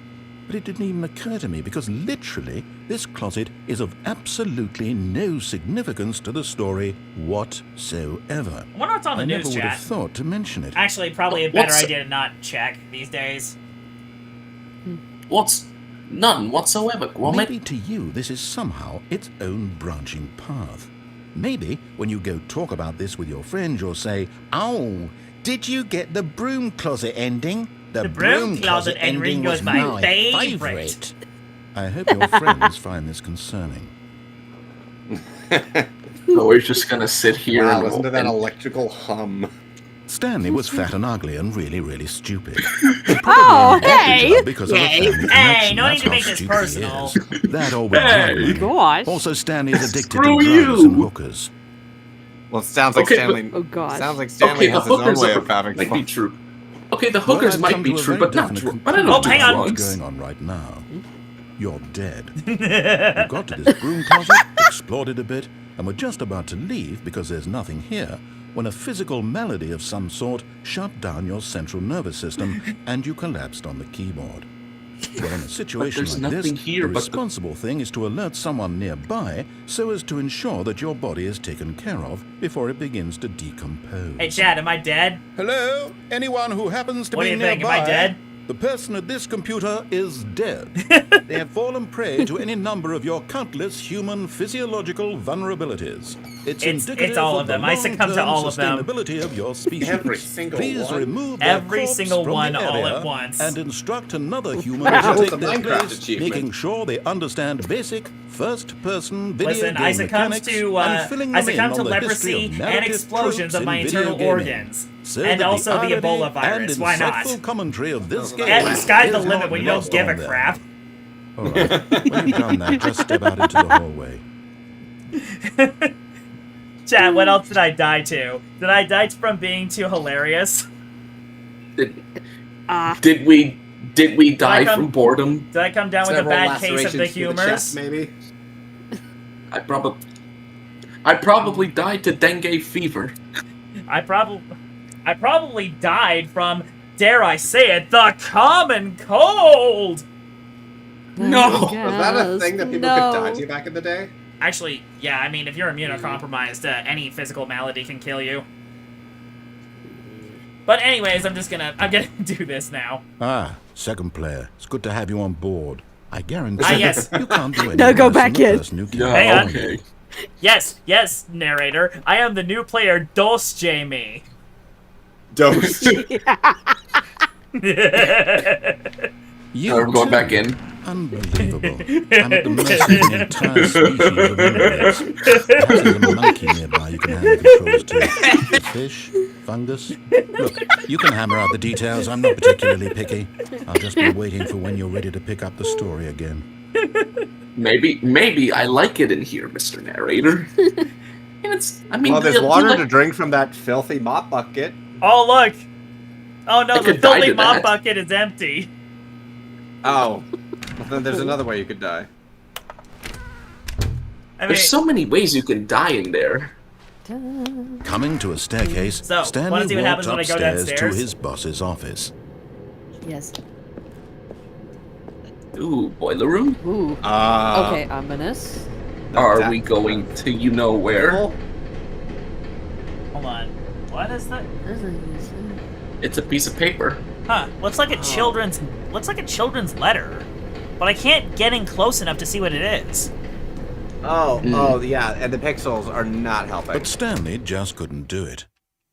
But it didn't even occur to me because literally this closet is of absolutely no significance to the story whatsoever. I wonder what's on the I news, never would have chat. thought to mention it. Actually, probably a better What's- idea to not check these days. What's none whatsoever, Gromit? Maybe to you this is somehow its own branching path. Maybe when you go talk about this with your friends, you'll say, "Oh, did you get the broom closet ending? The broom closet ending was my favorite." I hope your friends find this concerning. So we're just gonna sit here Wow, and... listen to that and- electrical hum. Stanley was fat and ugly and really, really stupid. Oh, hey! Because of a family Hey, connection. no need That's to how make this stupid he personal. is. That or with drug money. Gosh. Also, Stanley is addicted Screw to drugs you. and hookers. Well, it sounds like Okay, Stanley. Oh, God. Sounds like Stanley Okay, the has his own hookers way of having might be fun. true. Okay, the hookers I've might come be to a true, very but not definite true. But I don't Oh, do hang on. What's drugs. going on right now? You're dead. You got to this broom closet, explored it a bit, and were just about to leave because there's nothing here, when a physical malady of some sort shut down your central nervous system and you collapsed on the keyboard. Well, in a situation there's like this, nothing here the but the- responsible thing is to alert someone nearby so as to ensure that your body is taken care of before it begins to decompose. Hey, Chad, am I dead? Hello? Anyone who happens to What be do you think? Am nearby? I dead? The person at this computer is dead. They have fallen prey to any number of your countless human physiological vulnerabilities. It's all of them. I succumb to all of them. Sustainability of your species. Every single Please one? remove their Every corpse single from one the all area at once. and instruct another human Wow, to it's take a their Minecraft place, achievement. making sure they understand basic first-person video Listen, game I succumbed mechanics to and filling I them in succumbed to on the history leprosy of and narrative explosions tropes of in my video internal gaming. organs, So and that also the irony Ebola virus. and Why not? insightful commentary of this game And sky's the is limit not when you don't lost give a on them. crap. All right, when you've done that, just step out into the hallway. Chad, what else did I die to? Did I die from being too hilarious? Did we die come- from boardom? Did I come down with a Several bad case of the lacerations through humors? chest, maybe. I probably died to dengue fever. I probably died from, dare I say it, the common cold! No! Was that a thing that people No. could die to back in the day? Actually, yeah, I mean, if you're immunocompromised, any physical malady can kill you. But anyways, I'm gonna do this now. Ah, second player. It's good to have you on board. I guarantee yes. you can't do any No, go worse than back the in. person who Yeah, Hang on. okay. Yes, narrator. I am the new player, Dos Jamie. Dose. You We're going too? back in. Unbelievable. I'm at the mercy of an entire species of invalids. Perhaps there's a monkey nearby you can hand the controls to. Fish? Fungus? Look, you can hammer out the details. I'm not particularly picky. I'll just be waiting for when you're ready to pick up the story again. Maybe I like it in here, Mr. Narrator. And Well, there's you water like- to drink from that filthy mop bucket. Oh, look! Oh no, I the could die filthy to mop that. bucket is empty. Oh. Well, then there's another way you could die. I mean, There's so many ways you can die in there. Coming to a staircase, So, wanna Stanley see what happens walked when I go upstairs to downstairs? his boss's office. Yes. Ooh, boiler room? Ooh. Uh, Okay, ominous. Are we going to you know where? hold on. What is that? It's a piece of paper. Huh? Looks like a children's letter, but I can't get in close enough to see what it is. Oh, yeah, and the pixels are not helping. But Stanley just couldn't do it.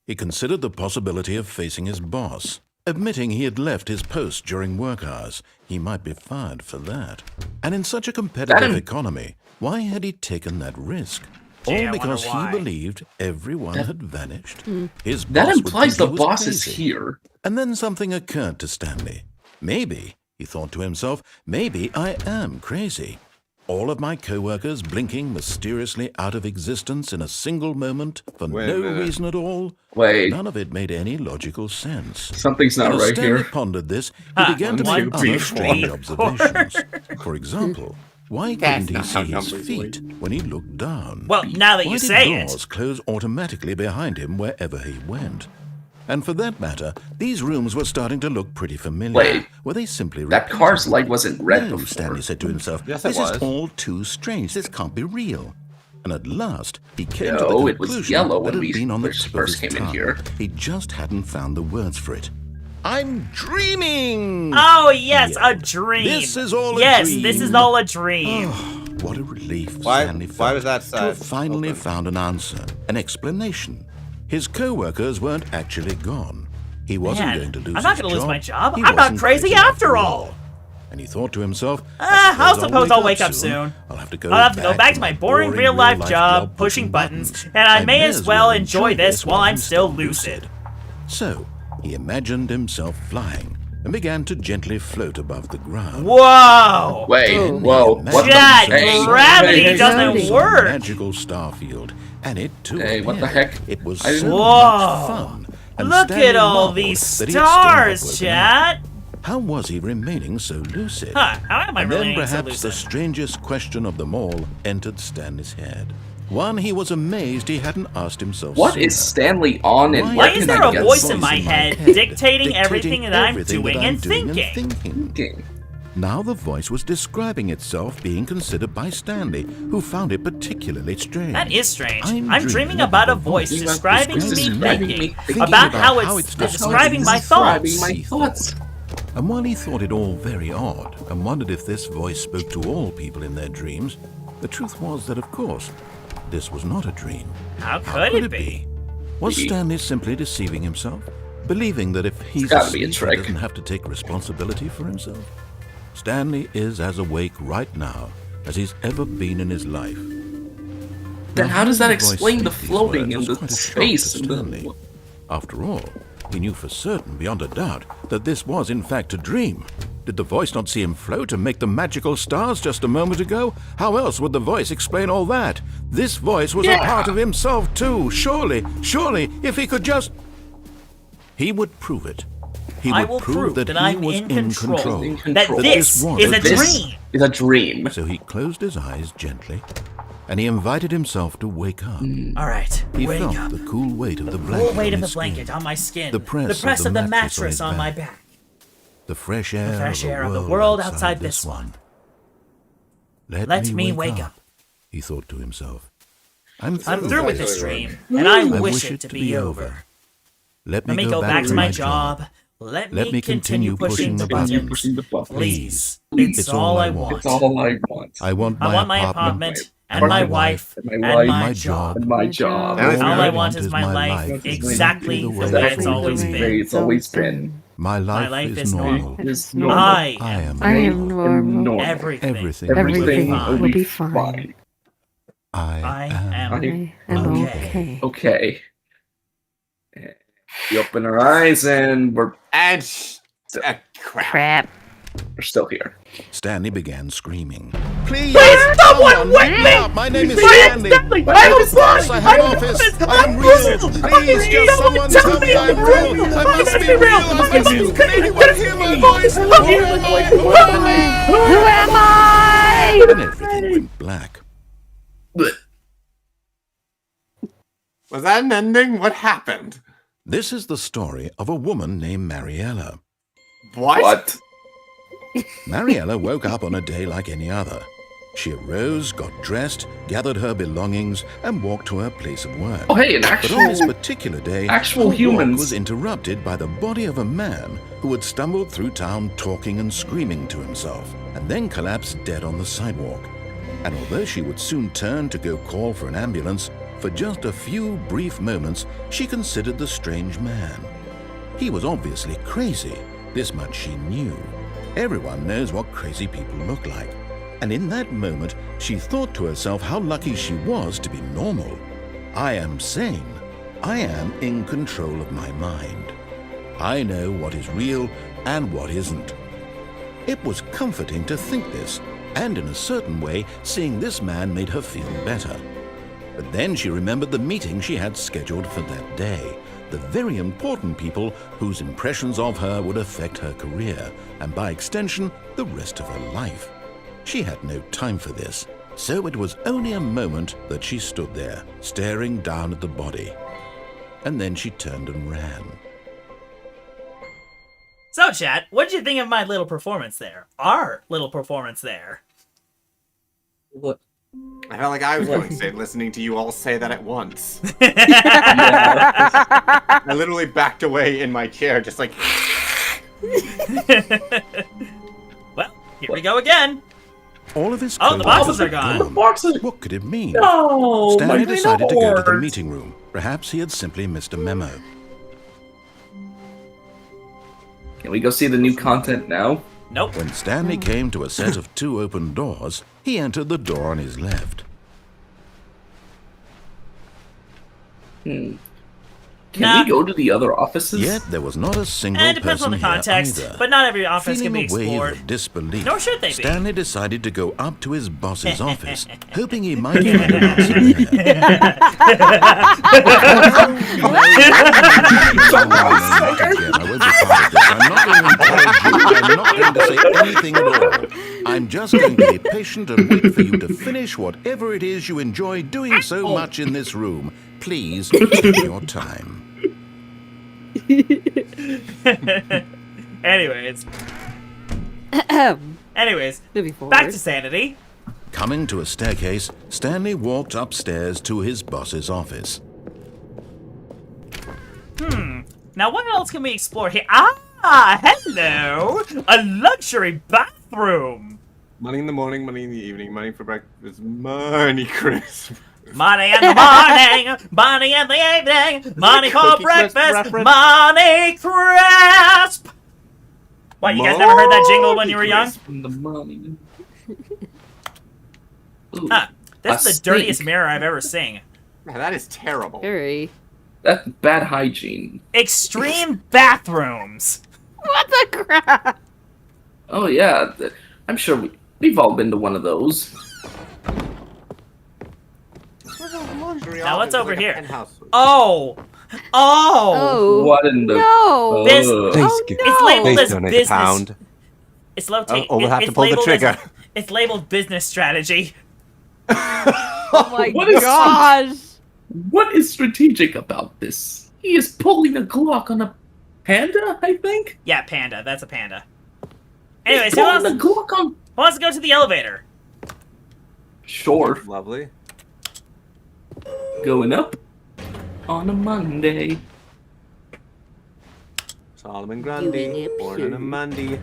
He considered the possibility of facing his boss. Admitting he had left his post during work hours, he might be fired for that. And in such a competitive economy, why had he taken that risk? Gee, I All wonder because he why. believed everyone had vanished. His That boss would implies the think he was boss is crazy. here. And then something occurred to Stanley. Maybe, he thought to himself, maybe I am crazy. all of my co-workers blinking mysteriously out of existence in a single moment for Wait a no minute. reason at all? Wait, None of it made any logical sense. something's not And as right Stanley here. pondered this, he began to one, make two, other three, strange four. observations. For example, why That's couldn't he not how see his numbers feet when he looked down? Well, now that Why you did say doors it. close automatically behind him wherever he went? And for that matter, these rooms were starting to look pretty familiar. Wait, were they simply that repeated? car's light wasn't red No, before. Stanley said to himself, Yes, it this was. is all too strange. This can't be real. And at last, he came to the No, conclusion it was yellow that when it had we been on the first tip of his came in tongue. here. He just hadn't found the words for it. I'm dreaming! Oh, yes, a yelled. dream. This is all a Yes, dream. this is all a dream. What a relief Why- Stanley why felt was that to have side finally open? found an answer, an explanation. His co-workers weren't actually gone. He wasn't Man, going to lose I'm not his gonna lose job. my job. He I'm not wasn't crazy after all. And he thought to himself, I suppose I'll wake up soon. I'll have to go back to my boring real-life job, pushing buttons, and I may as well enjoy this while I'm still lucid. So, he imagined himself flying and began to gently float above the ground. Whoa! Wait, Then he whoa, imagined what the Chad, himself gravity hey, doesn't in some work. magical star field, and it too. Hey, what the appeared. heck? It was I so didn't- much Whoa. fun. And Look Stanley at all marveled these that he had still not stars, woken up. Chad. How was he remaining so lucid? Huh, how am I And then remaining so perhaps the lucid? strangest question of them all entered Stanley's head. One he was amazed he hadn't asked himself What sooner. is Stanley on and Why Why where is can there I a get voice some in my head dictating everything that I'm doing and thinking? thinking? Now the voice was describing itself being considered by Stanley, who found it particularly strange. That is strange. I'm I'm dreaming dreaming about a of a voice voice describing me describing me thinking thinking about about how how it's it's describing my describing thoughts. my thoughts. And while he thought it all very odd and wondered if this voice spoke to all people in their dreams, the truth was that, of course, this was not a dream. How could it be? Was Stanley simply deceiving himself? Believing that if he's gotta be a asleep, he trick. doesn't have to take responsibility for himself? Stanley is as awake right now as he's ever been in his life. Then how does that the voice explain the speak these floating words and was the quite a shock space to and Stanley. the... After all, he knew for certain, beyond a doubt, that this was in fact a dream. Did the voice not see him float and make the magical stars just a moment ago? How else would the voice explain all that? This voice was a part of himself too. Surely, if he could just... He would prove it. He I would will prove that he I'm was in control. In That control. this was is a This dream. is a dream. So he closed his eyes gently, and he invited himself to wake up. All right, He wake felt up. the cool weight of the blanket Full weight on of the his blanket skin, on my skin. the press of the mattress on my back. the fresh air, of the world outside this one. Let me wake up. He thought to himself. I'm through with this Exactly dream, and I I wish it to be over. Let Let me go back to my job. Let me continue pushing the Continue buttons. pushing the buttons. Please. It's all I want. It's all I want. I want I want my apartment, and my wife, and and my my job. job. And my job. All All I All want is my life exactly the way Exactly it's always the way been. it's always been. My life, life is is normal. It's I I am I am normal. everything. Everything Everything Everything will be fine. I am I am okay. okay. Okay. We open our eyes and we're Crap. still here. Stanley began screaming. Please, someone wake me! up! My name is Please, Stanley. Stanley, I I'm have a boss. boss. I have I'm an an office. office. I am I'm real. real. Please, just someone tell me I'm real. I must be real. I must be. Can anyone hear my voice? Who am I? Who am I? Who am I? And everything went black. Was that an ending? What happened? This is the story of a woman named Mariella. What? Mariella woke up on a day like any other. She arose, got dressed, gathered her belongings, and walked to her place of work. Oh, hey, an But on this actual... particular day, actual her walk humans. was interrupted by the body of a man who had stumbled through town talking and screaming to himself, and then collapsed dead on the sidewalk. And although she would soon turn to go call for an ambulance, for just a few brief moments she considered the strange man. He was obviously crazy, this much she knew. Everyone knows what crazy people look like. And in that moment, she thought to herself how lucky she was to be normal. I am sane. I am in control of my mind. I know what is real and what isn't. It was comforting to think this, And in a certain way, seeing this man made her feel better. But then she remembered the meeting she had scheduled for that day. The very important people whose impressions of her would affect her career, and by extension, the rest of her life. She had no time for this, so it was only a moment that she stood there, staring down at the body. And then she turned and ran. So, chat, what did you think of my little performance there? Our little performance there. What? I felt like I was going to say, listening to you all say that at once. Yeah. I literally backed away in my chair, just like. Well, here we go again. All of his Oh, the clothes boxes were are gone. The boxes. What could it mean? No, Stanley my decided to go to the lord. meeting room. Perhaps he had simply missed a memo. Can we go see the new content now? Nope. When Stanley came to a set of 2 open doors, he entered the door on his left. Can Nah. we go to the other offices? Yet there was not a single And it depends on person the context, here either. but not every office Feeling can be a wave explored. of disbelief, Nor should they be. Stanley decided to go up to his boss's office, hoping he might find an answer there. I won't be part of this. I'm not going to encourage you. I'm not going to say anything at all. I'm just going to be patient and wait for you to finish whatever it is you enjoy doing so much in this room. Please take your time. Anyways, Moving forward. back to sanity. Coming to a staircase, Stanley walked upstairs to his boss's office. Now, what else can we explore here? Ah, hello! A luxury bathroom! Money in the morning, money in the evening, money for breakfast, money crisp. Money in the morning, money in the evening, money for Cookie crisp breakfast, reference. money crisp! What, you guys never heard that jingle when you were young? From the money. Ooh, Huh. This a is the dirtiest stink. mirror I've ever seen. Man, that is terrible. Very. That's bad hygiene. Extreme bathrooms! What the crap? Oh yeah, I'm sure we've all been to one of those. Now, what's over here? Penthouse. Oh! Oh. What in the? No. This- Ugh. Oh, It's no. labeled Please as donate business. a pound. It's labeled. Oh, we'll have to pull the labeled trigger. It's labeled business strategy. Oh my What is- gosh. What is strategic about this? He is pulling a Glock on a panda, I think. Yeah, panda. That's a panda. Anyways, He's who pulling wants, a Glock on. who wants to go to the elevator? Sure, Lovely. going up on a Monday. Solomon Grundy, born on a Monday.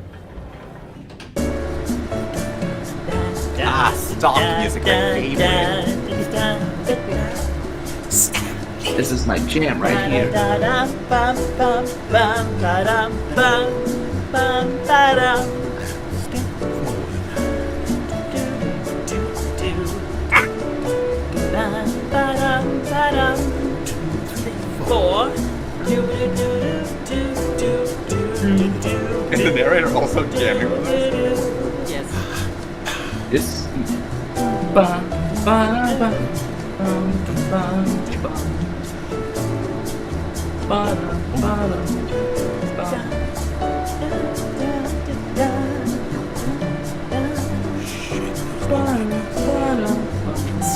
Ah, stop music, my favorite. This is my jam right here. Is the narrator also jamming with us? Yes. This. Ba, ba, ba, ba, ba, ba. Ba, ba, ba.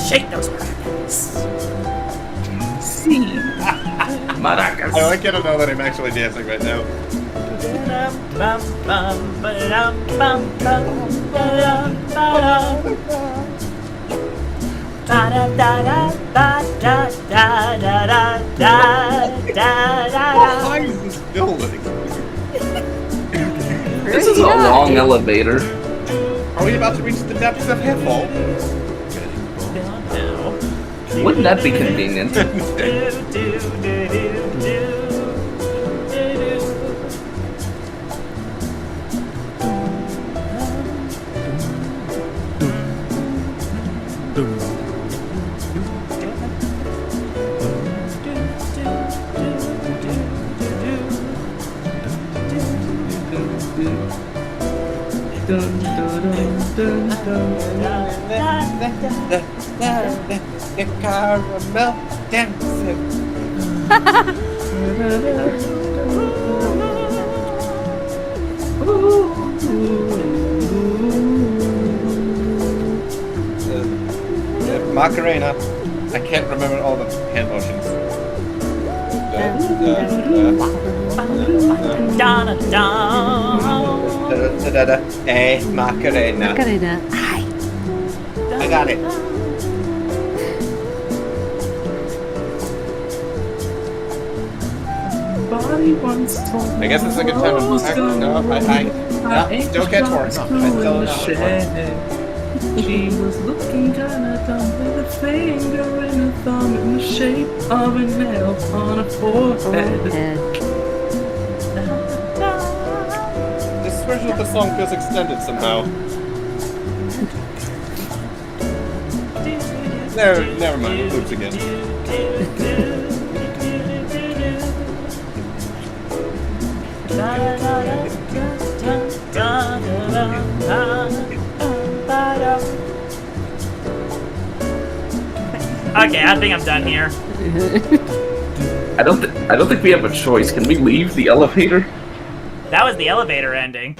Shake those crackers. See. Maracas. I like you to know that I'm actually dancing right now. How high is this building? This is a long elevator. Are we about to reach the depths of Hiffle? Wouldn't that be convenient? Dun, dun, dun. The caramel dancing. Macarena. I can't remember all the hand motions. Hey, Macarena. Macarena. I got it. I guess it's a good time to no, don't get torn. I still don't know. She was looking kinda dumb with a finger and a thumb in the shape of a nail on a forehead. This version of the song feels extended somehow. Never mind, it loops again. Okay, I think I'm done here. I don't think we have a choice. Can we leave the elevator? That was the elevator ending.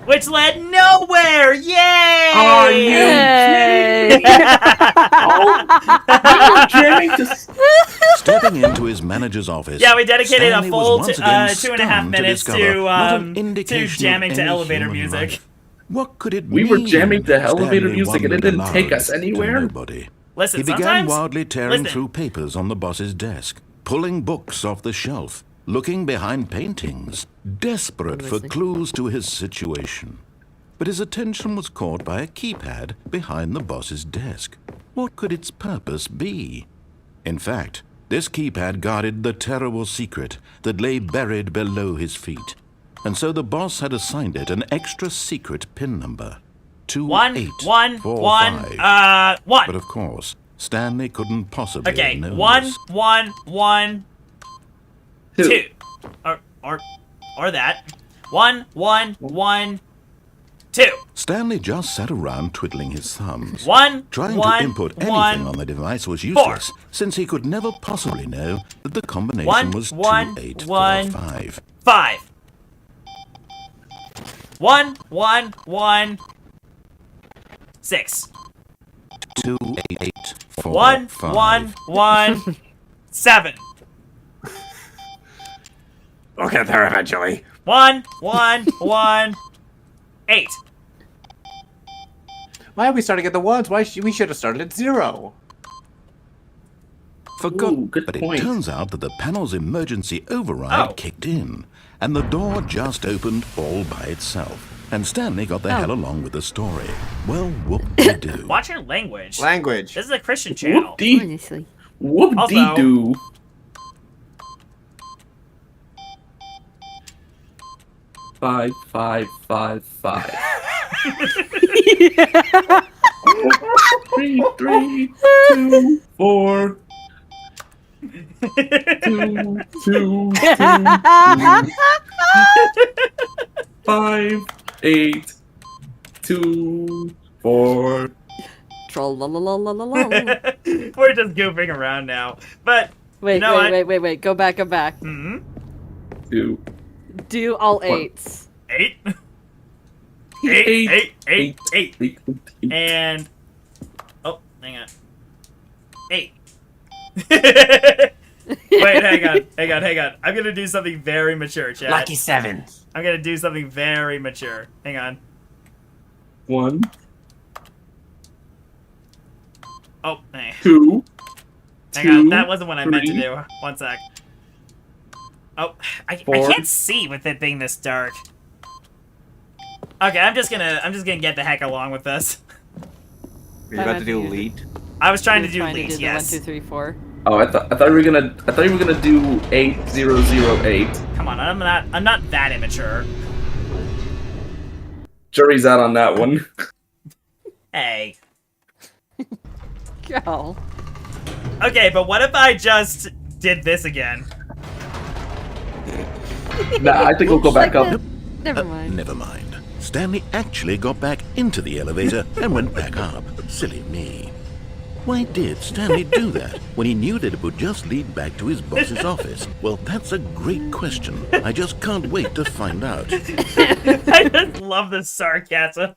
Which led nowhere! Yay! Are you Yay! Stepping into his manager's office, Yeah, we dedicated Stanley a full was once again 2.5 minutes stunned to, not an to indication jamming of to any elevator human music. life. What could it We mean? were jamming to elevator Stanley music and it wondered didn't aloud take us to anywhere? nobody. Listen, He began sometimes... wildly tearing listen. through papers on the boss's desk, pulling books off the shelf, looking behind paintings, desperate for Listening. clues to his situation. But his attention was caught by a keypad behind the boss's desk. What could its purpose be? In fact, this keypad guarded the terrible secret that lay buried below his feet. And so the boss had assigned it an extra secret PIN number. 1. But of course, Stanley couldn't possibly Okay, have known 1, this. 1, 2. Or that. 1, 2. Stanley just sat around twiddling his thumbs. 1, Trying 1, to input 1, anything on the device was useless, since he could never possibly know that the combination was 2845. 5. 1, 6. 2845. 7. We'll get there eventually. 1, 8. Why are we starting at the ones? We should have started at 0. Forgot, Ooh, good but point. it turns out that the panel's emergency override Oh. kicked in, and the door just opened all by itself. And Stanley got the hell along with the story. Well, whoop-de-doo. Watch your language. Language. This is a Christian channel. Whoop-dee. Honestly. Whoop-dee-doo. Five, 3, 2, 4. 2, 5, 8, 2, 4. Troll-la-la-la-la-la-la. We're just goofing around now. But, Wait, you know what? wait. Go back. 2, Do all 8s. 8. 8. And... Oh, hang on. 8. Wait, hang on. I'm gonna do something very mature, chat. Lucky 7. I'm gonna do something very mature. Hang on. 1, Oh, hey. 2. Hang on. That wasn't what I meant to do. One sec. Oh, I 4. can't see with it being this dark. Okay, I'm just gonna get the heck along with this. You're about to do lead. I was trying to do Trying leads, the yes. 1, 2, 3, 4. Oh, I thought you were gonna do 8008. Come on, I'm not that immature. Jury's out on that one. Hey. Go. Okay, but what if I just did this again? Nah, I think we'll go back up. Never mind. Never mind. Stanley actually got back into the elevator and went back up. Silly me. Why did Stanley do that when he knew that it would just lead back to his boss's office? Well, that's a great question. I just can't wait to find out. I just love this sarcasm.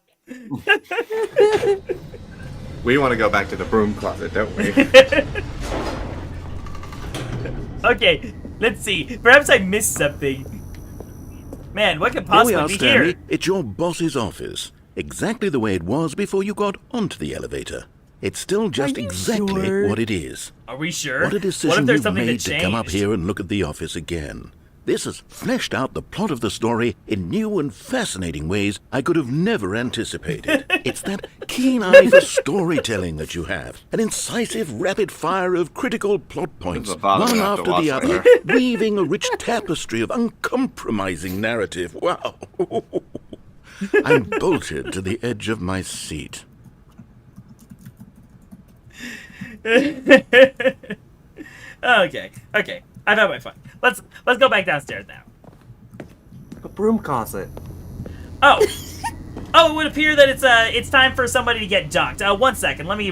We want to go back to the broom closet, don't we? Okay, let's see. Perhaps I missed something. Man, what could Here we possibly are, be Stanley. here? It's your boss's office. Exactly the way it was before you got onto the elevator. It's still just exactly sure? what it is. Are we sure? What a What decision if there's you've something made that to come up changed? here and look at the office again. This has fleshed out the plot of the story in new and fascinating ways I could have never anticipated. It's that keen eye for storytelling that you have. An incisive rapid fire of critical plot points, This is a bottom one I have to after watch the other, later. weaving a rich tapestry of uncompromising narrative. Wow. I'm bolted to the edge of my seat. Okay. I've had my fun. Let's go back downstairs now. A broom closet. Oh, it would appear that it's time for somebody to get dunked. 1 second. Let me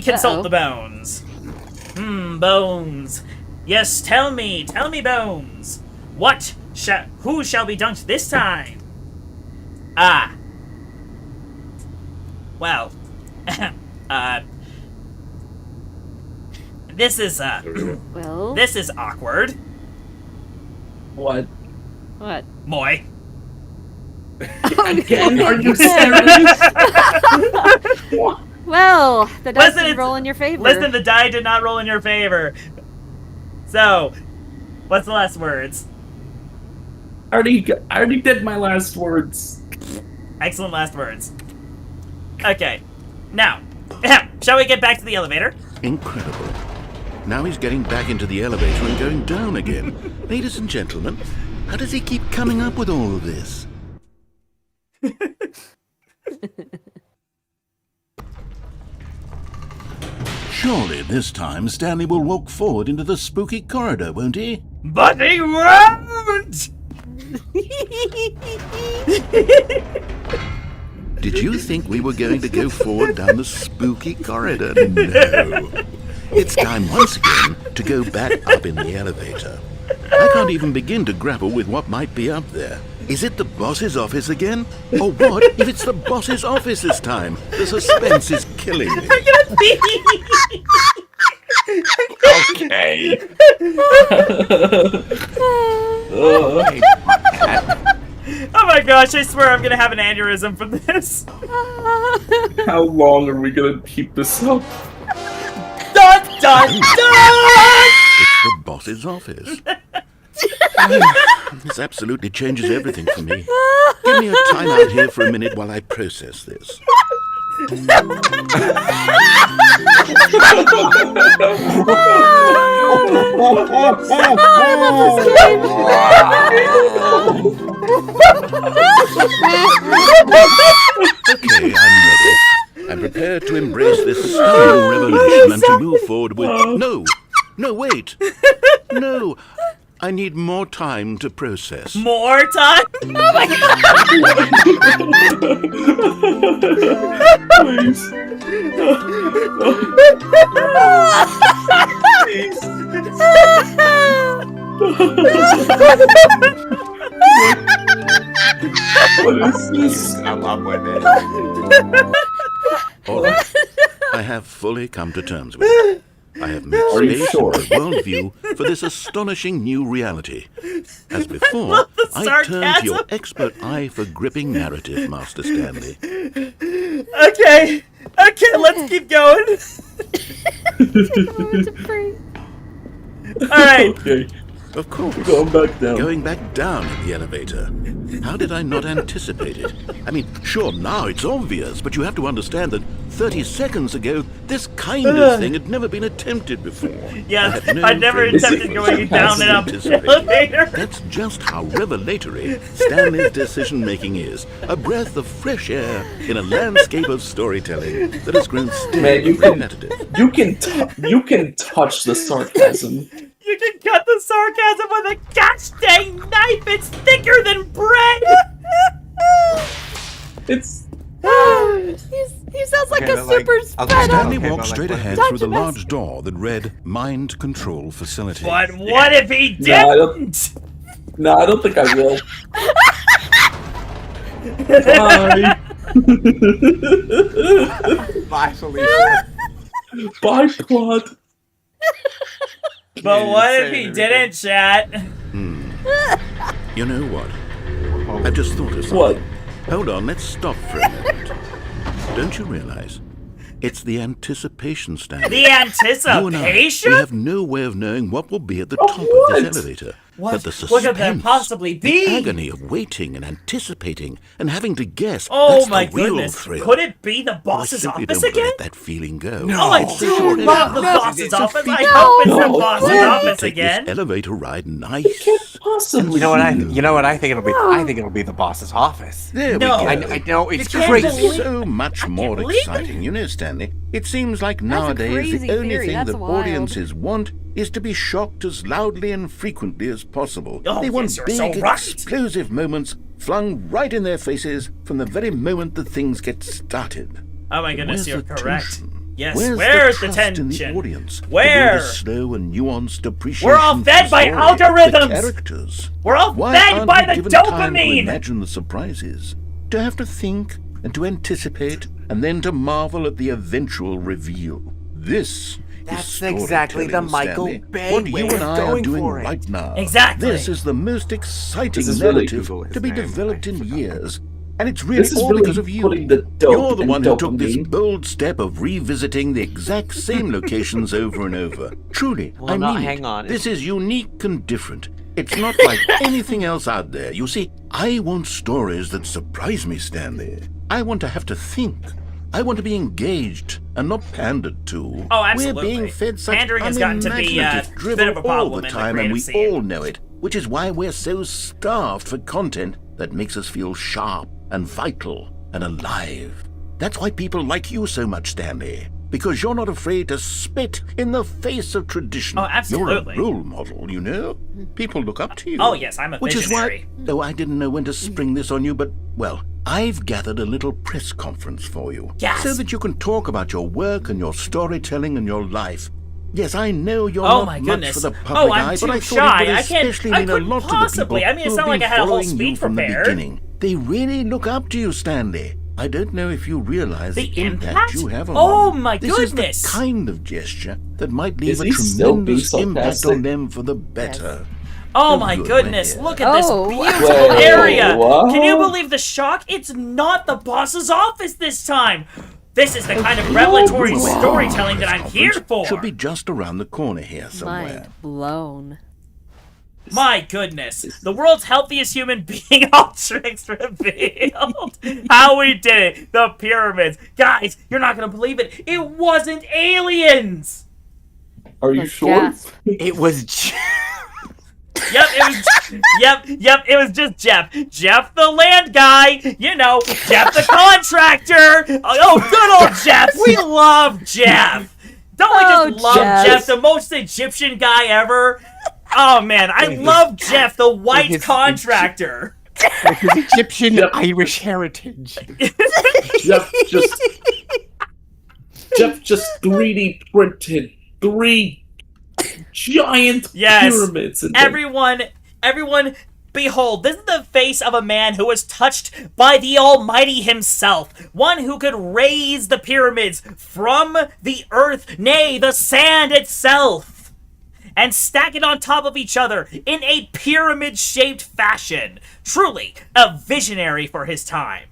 consult Uh-oh. the bones. Bones. Yes, tell me, Bones. Who shall be dunked this time? Well, this is Well, this is awkward, What? what? boy. Again? Are you serious? Well, the dice Listen, didn't it's- roll in your favor. Listen, the die did not roll in your favor. So, what's the last words? I already did my last words. Excellent last words. Okay, now, shall we get back to the elevator? Incredible. Now he's getting back into the elevator and going down again. Ladies and gentlemen, how does he keep coming up with all of this? Surely this time Stanley will walk forward into the spooky corridor, won't he? But he won't! Did you think we were going to go forward down the spooky corridor? No. It's time once again to go back up in the elevator. I can't even begin to grapple with what might be up there. Is it the boss's office again? Or what if it's the boss's office this time? The suspense is killing me. Okay. Oh my gosh, I swear I'm gonna have an aneurysm from this. How long are we gonna keep this up? Dun, dun, dun! It's the boss's office. This absolutely changes everything for me. Give me a time out here for a minute while I process this. Okay, I'm ready. I'm prepared to embrace this stunning revelation and to move forward with... No, wait. No, I need more time to process. More time? Oh my Please. What is this? I'm up with it. All right. I have fully come to terms with it. I have made Are you space sure? in my worldview for this astonishing new reality. As before, the I turn to your sarcasm. expert eye for gripping narrative, Master Stanley. Okay, let's keep going. Alright, Okay, Of course. going back down. Going back down in the elevator. How did I not anticipate it? I mean, sure, now it's obvious, but you have to understand that 30 seconds ago, this kind of thing had never been attempted before. yeah, I had no I've never frame of attempted going down and up the anticipated. elevator. That's just how revelatory Stanley's decision-making is. A breath of fresh air in a landscape of storytelling that has grown stale Man, you and can- repetitive. You can touch the sarcasm. You can cut the sarcasm with a gosh dang knife. It's thicker than bread. It's He sounds like Okay, a but, like, super I'll sped up. Stanley Okay, walked but, straight like, ahead Dr. through the Best. large door that read Mind Control Facility. But what if he No, I don't- didn't? No, I don't think I will. Bye. Bye, Felicia. Bye, Claude. But Yeah, what you if say he it, didn't, chat? You know what? I've just thought of something. What? Hold on, let's stop for a minute. Don't you realize? It's the anticipation stand. The You and I, anticipation? we have no way of knowing what will be at the Of top of what? this elevator. What? But the What could there suspense, possibly be? the agony of waiting and anticipating and having to guess. Oh that's my the real goodness. thrill. Could it be the I boss's simply office don't again? let that feeling go. Oh, I It's do so love the different. boss's It's a office. I feature. hope it's the No, boss's no. office Take again. this elevator ride nice. Possibly. You know what I think it'll be? I think it'll be the boss's office. There No. we I go. know it's You can't crazy. believe- So much more believe it. exciting, you know, Stanley. It seems like a nowadays crazy the only theory, thing that's that wild. audiences want is to be shocked as loudly and frequently as possible. Oh, they want yes, you're big, so right. explosive moments flung right in their faces from the very moment that things get started. Oh my goodness, Where's you're the correct. tension? Yes, Where's where's the the trust in the tension? audience? Where? The slow and nuanced appreciation. We're all for fed the by story, algorithms. The characters. We're all Why fed aren't by we the given time to dopamine. imagine the surprises, to have to think and to anticipate, and then to marvel at the eventual reveal. This That's is exactly the storytelling, Michael Stanley. Bay What way you and of I are going doing for it. right now. Exactly. This is the most exciting This is really narrative Google his to be name. developed I in forgot. years. And it's really This is all really because of you. putting the dope You're the in one who took this dopamine. bold step of revisiting the exact same locations over and over. Truly, Well, I now, mean hang it. on. This is unique and different. It's not like anything else out there. You see, I want stories that surprise me, Stanley. I want to have to think. I want to be engaged and not pandered to. Oh, absolutely. We're being fed such Pandering has gotten to be, unimaginative a drivel bit of a problem all in the the time, and we creative scene. all know it, which is why we're so starved for content that makes us feel sharp and vital and alive. That's why people like you so much, Stanley. Because you're not afraid to spit in the face of tradition. Oh, absolutely. You're a role model, you know? People look up to you. Oh, yes, I'm a Which visionary. is why, though I didn't know when to spring this on you, but, well, I've gathered a little press conference for you. Yes. So that you can talk about your work and your storytelling and your life. Yes, I know you're Oh not my much goodness. for the public Oh, I'm eye, too but I thought shy. it would I can't- especially I mean a couldn't lot possibly. to the I mean, it people sounded who've like I been had a whole following speech you from prepared. the beginning. They really look up to you, Stanley. I don't know if you realize The impact impact? you have on Oh them. my This goodness. is the kind of gesture that might leave Is a he still being tremendous impact sarcastic? on them for the better. Oh Oh, my good, goodness, yeah. look at this Oh, beautiful wow. area! What? Can you believe the shock? It's not the boss's office this time! This is the kind of revelatory Wow. storytelling that I'm Press here conference for! Should be just around the corner here somewhere. Mind blown. My goodness, the world's healthiest human being all tricks revealed! How we did it! The pyramids! Guys, you're not gonna believe it! It wasn't aliens! Are you Let's sure? gasp. It was. Yep, it was. It was just Jeff. Jeff, the land guy. You know, Jeff, the contractor. Oh, good old Jeff. We love Jeff. Don't we just Oh, love Jeff. Jeff, the most Egyptian guy ever? Oh man, I love Jeff, the white his- contractor. With his Egyptian Yep. Irish heritage. Jeff just 3D printed 3 giant Yes. pyramids. In there. Everyone, behold, this is the face of a man who was touched by the Almighty himself. One who could raise the pyramids from the earth, nay, the sand itself, and stack it on top of each other in a pyramid-shaped fashion. Truly, a visionary for his time.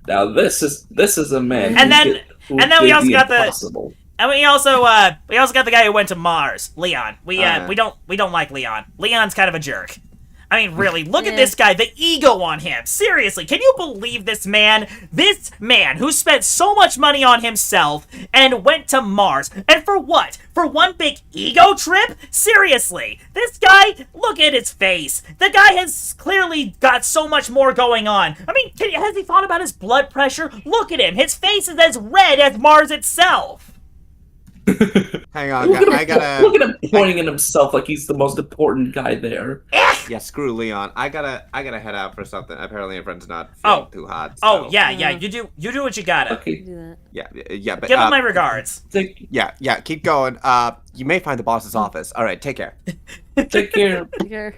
Now this is a man. And who then- did- who and then we did also the got the- impossible. And we also got the guy who went to Mars, Leon. We don't like Leon. Leon's kind of a jerk. I mean, really, look at Yeah. this guy, the ego on him. Seriously, can you believe this man? This man who spent so much money on himself and went to Mars. And for what? For one big ego trip? Seriously, this guy, look at his face. The guy has clearly got so much more going on. I mean, has he thought about his blood pressure? Look at him. His face is as red as Mars itself. Hang on, Look at him, I gotta. look at him pointing at himself like he's the most important guy there. Yeah, screw Leon. I gotta head out for something. Apparently, my friend's not feeling too hot. So. Oh, yeah. You do what you gotta. Okay. Do that. Yeah, but Give him my regards. yeah. Keep going. You may find the boss's office. All right, take care. Take care. Here.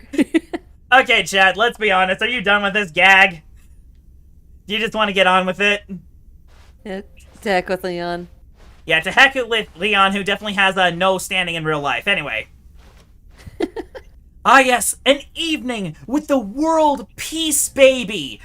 Okay, Chad, let's be honest. Are you done with this gag? Do you just want to get on with it? Yeah, to heck with Leon. Yeah, to heck with Leon, who definitely has no standing in real life. Anyway. Ah, yes, an evening with the world peace baby.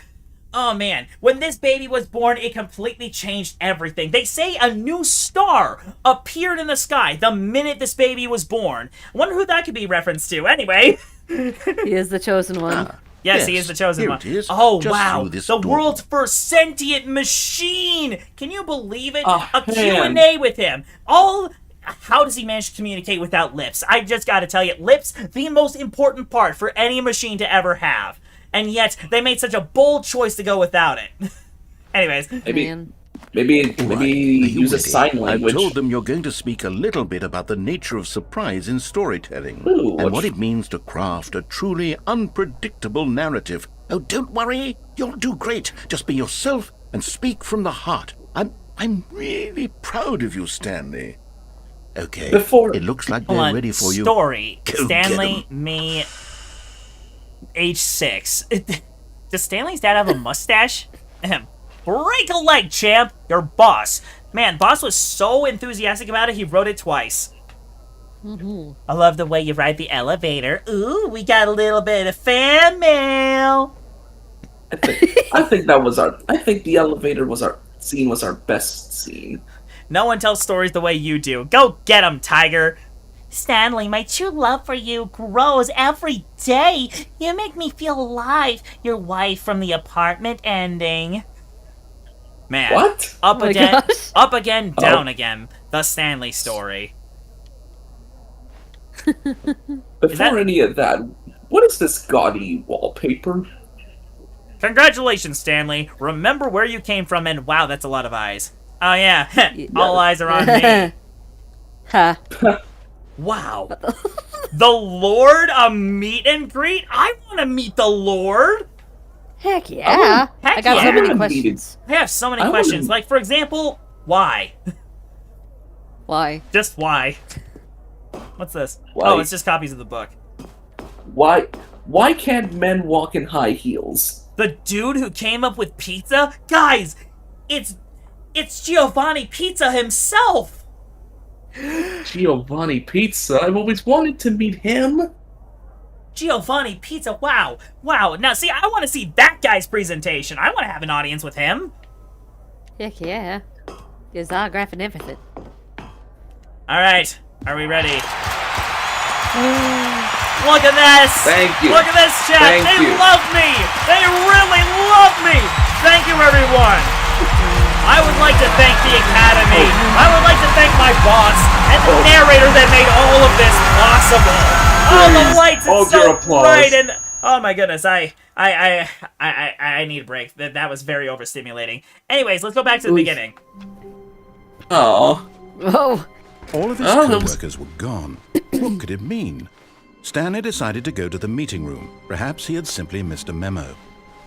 Oh, man. When this baby was born, it completely changed everything. They say a new star appeared in the sky the minute this baby was born. I wonder who that could be referenced to. Anyway. He is the chosen one. Yes, he is the chosen here one. it is, Oh, just wow. through this The door. world's first sentient machine. Can you believe it? A A hand. Q&A with him. How does he manage to communicate without lips? I just gotta tell you, lips, the most important part for any machine to ever have. And yet, they made such a bold choice to go without it. Anyways. Man. Maybe Right. Are use you a sign ready? language. I've told them you're going to speak a little bit about the nature of surprise in storytelling Ooh, and what it means to craft a truly unpredictable narrative. Oh, don't worry. You'll do great. Just be yourself and speak from the heart. I'm really proud of you, Stanley. Okay, Before- it looks like Hold they're on. ready for you. Story. Go Stanley, get 'em. me, age 6. Does Stanley's dad have a mustache? Ahem. Break a leg, champ! Your boss. Man, boss was so enthusiastic about it, he wrote it twice. I love the way you ride the elevator. Ooh, we got a little bit of fan mail. I think that was our. I think the elevator was our best scene. No one tells stories the way you do. Go get 'em, Tiger. Stanley, my true love for you grows every day. You make me feel alive. Your wife from the apartment ending. Man. What? Up Oh my again, gosh. up again, down Oh. again. The Stanley story. Before that- any of that, what is this gaudy wallpaper? Congratulations, Stanley. Remember where you came from, and wow, that's a lot of eyes. Oh yeah, all eyes are on me. Ha. Wow. The Lord, a meet and greet? I want to meet the Lord. Heck yeah. heck I got yeah. so many I questions. I have so many I questions. wouldn't- Like, for example, why? Why? Just why? What's this? Why? Oh, it's just copies of the book. Why can't men walk in high heels? The dude who came up with pizza? Guys, it's Giovanni Pizza himself! Giovanni Pizza. I've always wanted to meet him. Giovanni Pizza, wow. Wow, now see, I want to see that guy's presentation. I want to have an audience with him. Heck yeah. His autograph and everything. Alright, are we ready? Look at this! Thank you. Look at this, chat! Thank They you. love me! They really love me! Thank you, everyone! I would like to thank the Academy. I would like to thank my boss and the narrator that made all of this possible. Oh, the lights! Hold It's so your applause. bright and oh my goodness, I need a break. That was very overstimulating. Anyways, let's go back to the beginning. Oh, Oh. All of his Oh, that was- co-workers were gone. What could it mean? Stanley decided to go to the meeting room. Perhaps he had simply missed a memo.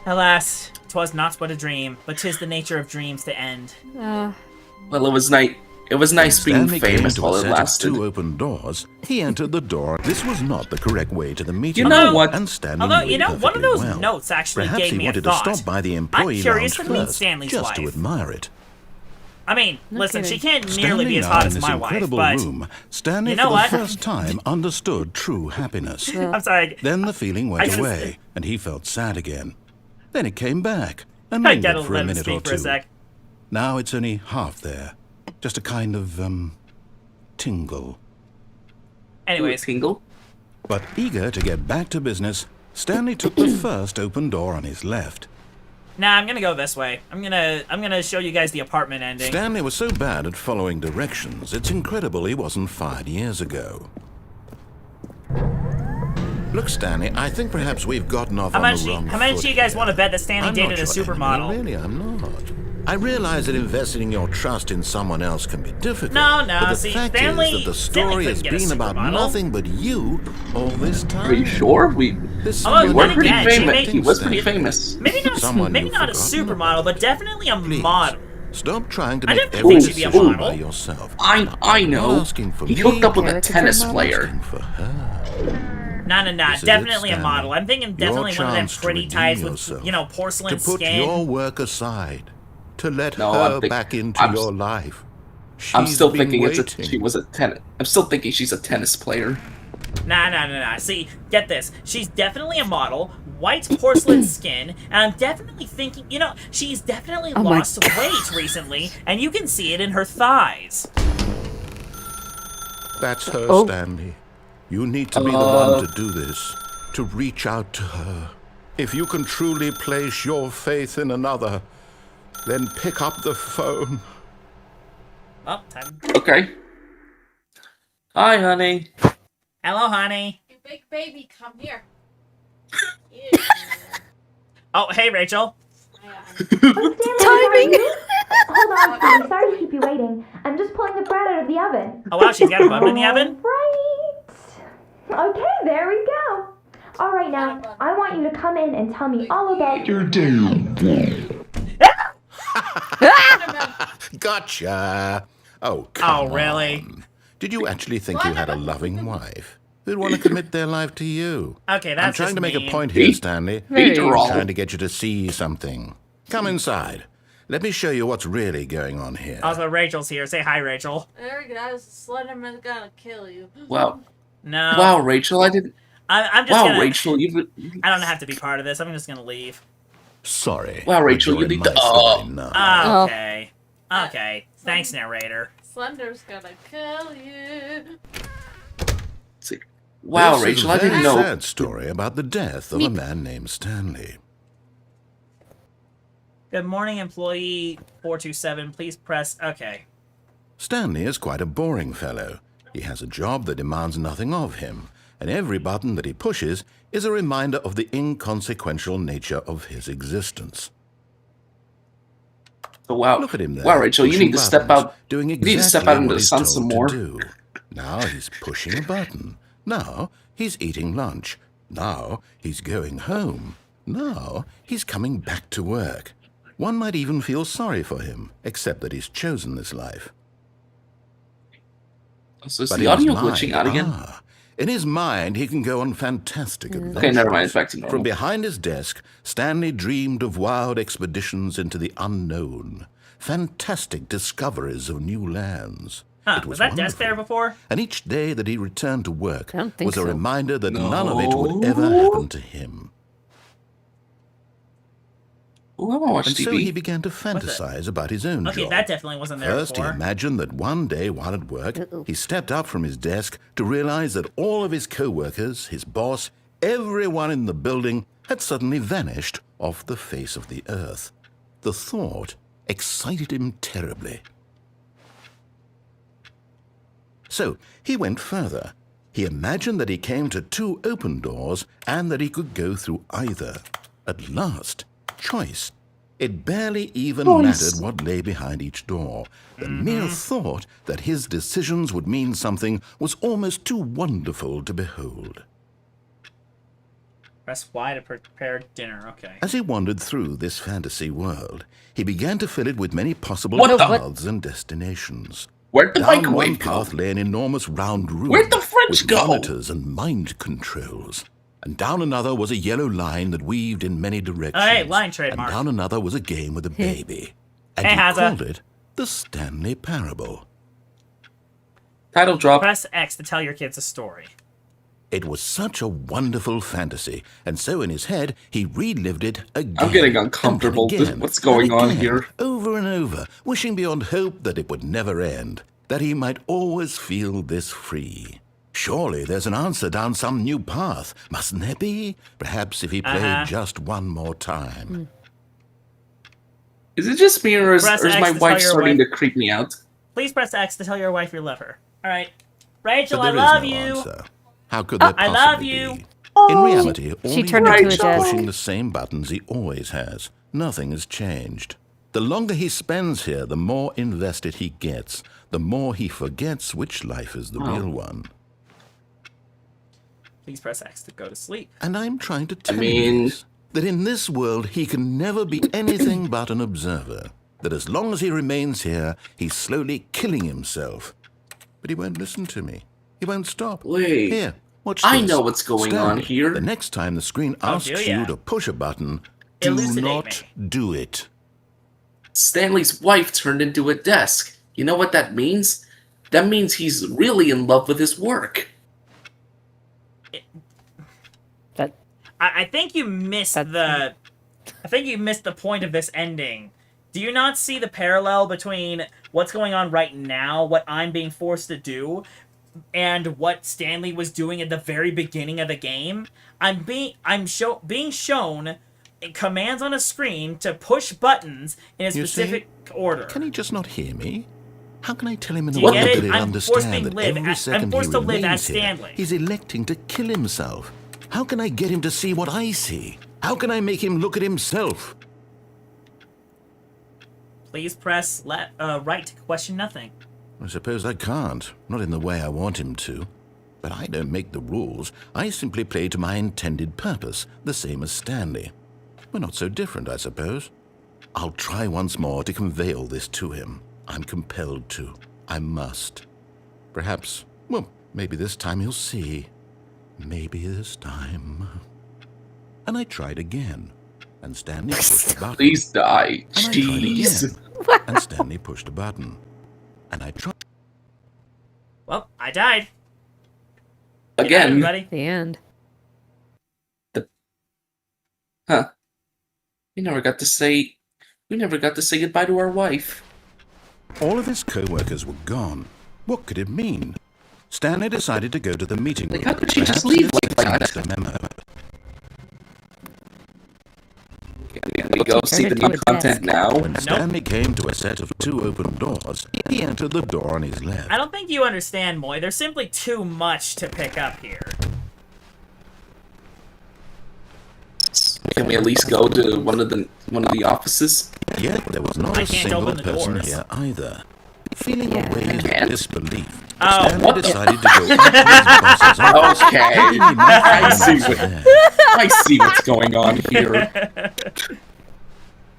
Alas, 'twas not but a dream, but 'tis the nature of dreams to end. well, it was nice. It was nice being Stanley came famous to while a it set of lasted. 2 open doors. He entered the door. This was not the correct way to the meeting You know room, what? and Stanley Although, knew you it know, one of perfectly those well. notes actually Perhaps gave he me a wanted thought. to stop by the employee curious lounge to meet first, Stanley's just to wife. admire it. I mean, listen, she kidding. can't nearly be Standing as now hot in as this my wife, incredible but room, Stanley You know for what? the first time understood true happiness. I'm sorry. Then the feeling I went just- away, and he felt sad again. Then it came back, and I lingered gotta for let a him minute or speak for a two. sec. Now it's only half there. Just a kind of, tingle. Anyways, Tingle. But eager to get back to business, Stanley took the first open door on his left. nah, I'm gonna go this way. I'm gonna show you guys the apartment ending. Stanley was so bad at following directions, it's incredible he wasn't fired years ago. Look, Stanley, I think perhaps we've gotten off How on much? the wrong How much foot do you guys here. want to bet that Stanley I'm dated not a your supermodel? enemy, really, I'm not. I realize that investing your trust in someone else can be difficult. No, but the see, fact Stanley, is that the Stanley story has couldn't get a been about supermodel. nothing but you all this time. Are you sure? We Although, were then pretty again, famous. He was pretty famous. Maybe not Someone a you've forgotten supermodel, about. but definitely a Please, model. stop trying to I make definitely every think she'd be a decision model. by yourself. I know. Not asking for He me, hooked up with a Caricature tennis model? player. asking for her. Nah, This is definitely it, a model. Stanley. I'm thinking Your definitely one of them chance to pretty redeem types with, yourself. you know, porcelain To put skin. your work aside. To let No, her back into your life. I'm She's still been thinking waiting. she was a tennis. I'm still thinking she's a tennis player. Nah. See, get this. She's definitely a model, white porcelain skin, and I'm definitely thinking, you know, she's definitely Oh my lost weight recently, and you can see it in her thighs. That's her, Oh. Stanley. You need to be the one to do this. To reach out to her. If you can truly place your faith in another, then pick up the phone. Oh, time. Okay. Hi, honey. Hello, honey. You big baby, come here. Oh, hey, Rachel. Timing! Hold on, I'm sorry to keep you waiting. I'm just pulling the bread out of the oven. Oh, wow, she's got a bun in the oven? Right. Okay, there we go. All right, now, I want you to come in and tell me all about your Gotcha. Oh, come really? on. Did you actually think you had a loving wife who'd want to commit their life to you? Okay, that's I'm trying just to make mean. a point here, Stanley. Very I'm wrong. trying to get you to see something. Come inside. Let me show you what's really going on here. Also, Rachel's here. Say hi, Rachel. There we go. Slenderman's gonna kill you. Wow. No. Wow, Rachel, I didn't. I'm just Wow, gonna... Rachel, you. I don't have to be part of this. I'm just gonna leave. Sorry. Wow, Rachel, but you you're in need to. my story now. Oh. Okay. Okay. Thanks, narrator. Slender's gonna kill you. Wow, This Rachel, is I a very didn't know. sad story about the death of a man named Stanley. Good morning, employee 427. Please press... Okay. Stanley is quite a boring fellow. He has a job that demands nothing of him, and every button that he pushes is a reminder of the inconsequential nature of his existence. So, wow. Look at him there. Wow, Rachel, you pushing need to step buttons, out. Doing You exactly need to step out into what the he's sun told some to more. do. Now he's pushing a button. Now he's eating lunch. Now he's going home. Now he's coming back to work. One might even feel sorry for him, except that he's chosen this life. So is But the in his audio mind, glitching out again? In his mind, he can go on fantastic adventures. Okay, never mind. It's back to normal. From behind his desk, Stanley dreamed of wild expeditions into the unknown, fantastic discoveries of new lands. Huh, It was that desk there wonderful. before? And each day that he returned to work I don't think was a so. reminder that No. none of it would ever happen to him. Ooh, I want to watch And TV. so he began to fantasize about his own Okay, job. that definitely wasn't there First, he before. imagined that one day while at work, he stepped up from his desk to realize that all of his co-workers, his boss, everyone in the building had suddenly vanished off the face of the earth. The thought excited him terribly. So he went further. He imagined that he came to two open doors and that he could go through either. At last, choice. It barely even mattered what lay behind each door. The mere thought that his decisions would mean something was almost too wonderful to behold. Press Y to prepare dinner. Okay. As he wandered through this fantasy world, he began to fill it with many possible What the- paths and destinations. Where'd the Down one microwave go? path lay an enormous round room Where'd the French with go? monitors and mind controls. And down another was a yellow line that weaved in many directions. Oh, hey, line trademark. And down another was a game with a baby. And Hey, he Hazza. called it the Stanley Parable. Title drop. Press X to tell your kids a story. It was such a wonderful fantasy, and so in his head he relived it again. I'm getting uncomfortable. and again, What's going and on again, here? Over and over, wishing beyond hope that it would never end, that he might always feel this free. Surely there's an answer down some new path, mustn't there be? Perhaps if he played just one more time. Is it just me, or is Press my X to tell wife your starting wife- to creep me out? Please press X to tell your wife you love her. All right. Rachel, But I there is love no you. answer. How could there I possibly love you. be? In reality, all She he's turned doing into is a desk. pushing the same buttons he always has. Nothing has changed. The longer he spends here, the more invested he gets, the more he forgets which life is the real one. Please press X to go to sleep. And I'm trying to tell him this, that in this world he can never be anything but an observer, that as long as he remains here, he's slowly killing himself. But he won't listen to me. He won't stop. Wait. Here, watch this. I know what's going on here. The next time the screen asks you to push a button, do not do it. Stanley's wife turned into a desk. You know what that means? That means he's really in love with his work. I think you missed the... I think you missed the point of this ending. Do you not see the parallel between what's going on right now, what I'm being forced to do, and what Stanley was doing at the very beginning of the game? I'm being shown commands on a screen to push buttons in a specific order. Can he just not hear me? How can I tell him in a way that he'll understand that every second he remains here, he's electing to kill himself? How can I get him to see what I see? How can I make him look at himself? Please press right to question nothing. I suppose I can't. Not in the way I want him to. But I don't make the rules. I simply play to my intended purpose, the same as Stanley. We're not so different, I suppose. I'll try once more to convey all this to him. I'm compelled to. I must. Perhaps, well, maybe this time he'll see. Maybe this time. And I tried again. And Stanley pushed a button. Please die. And Jeez. And Stanley pushed a button. And I tried. Well, I died. Again. Everybody. The end. Huh. We never got to say goodbye to our wife. All of his co-workers were gone. What could it mean? Stanley decided to go to the meeting room. How could she just leave like that? A memo. Can we go see the new content now? When Stanley came to a set of 2 open doors, he entered the door on his left. I don't think you understand, Moy. There's simply too much to pick up here. Can we at least go to one of the offices? Yet there was not a single person here either. Feeling a wave of disbelief, Stanley decided to go up to his boss's office. Okay, I see what's going on here.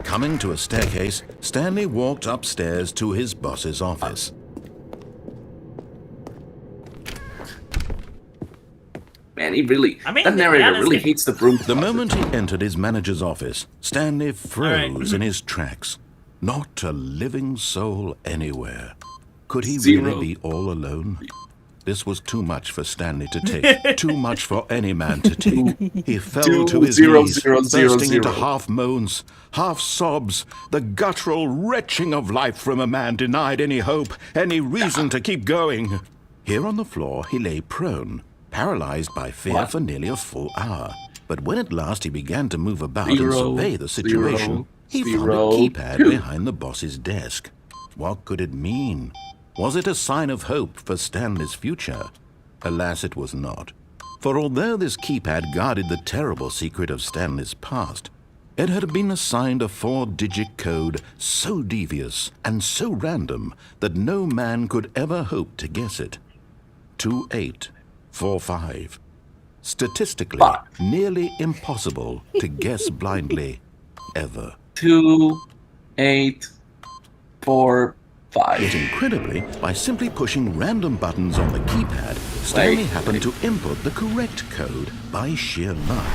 Coming to a staircase, Stanley walked upstairs to his boss's office. Man, that narrator really hates the broom. The moment he entered his manager's office, Stanley froze in his tracks. Not a living soul anywhere. Could he really be all alone? This was too much for Stanley to take. Too much for any man to take. He fell to his knees, bursting into half moans, half sobs, the guttural retching of life from a man denied any hope, any reason to keep going. Here on the floor, he lay prone, paralyzed by fear for nearly a full hour. But when at last he began to move about and survey the situation, he found a keypad behind the boss's desk. What could it mean? Was it a sign of hope for Stanley's future? Alas, it was not. For although this keypad guarded the terrible secret of Stanley's past, it had been assigned a 4-digit code so devious and so random that no man could ever hope to guess it. 2845. Statistically, nearly impossible to guess blindly, ever. 2845. Yet incredibly, by simply pushing random buttons on the keypad, Stanley happened to input the correct code by sheer luck.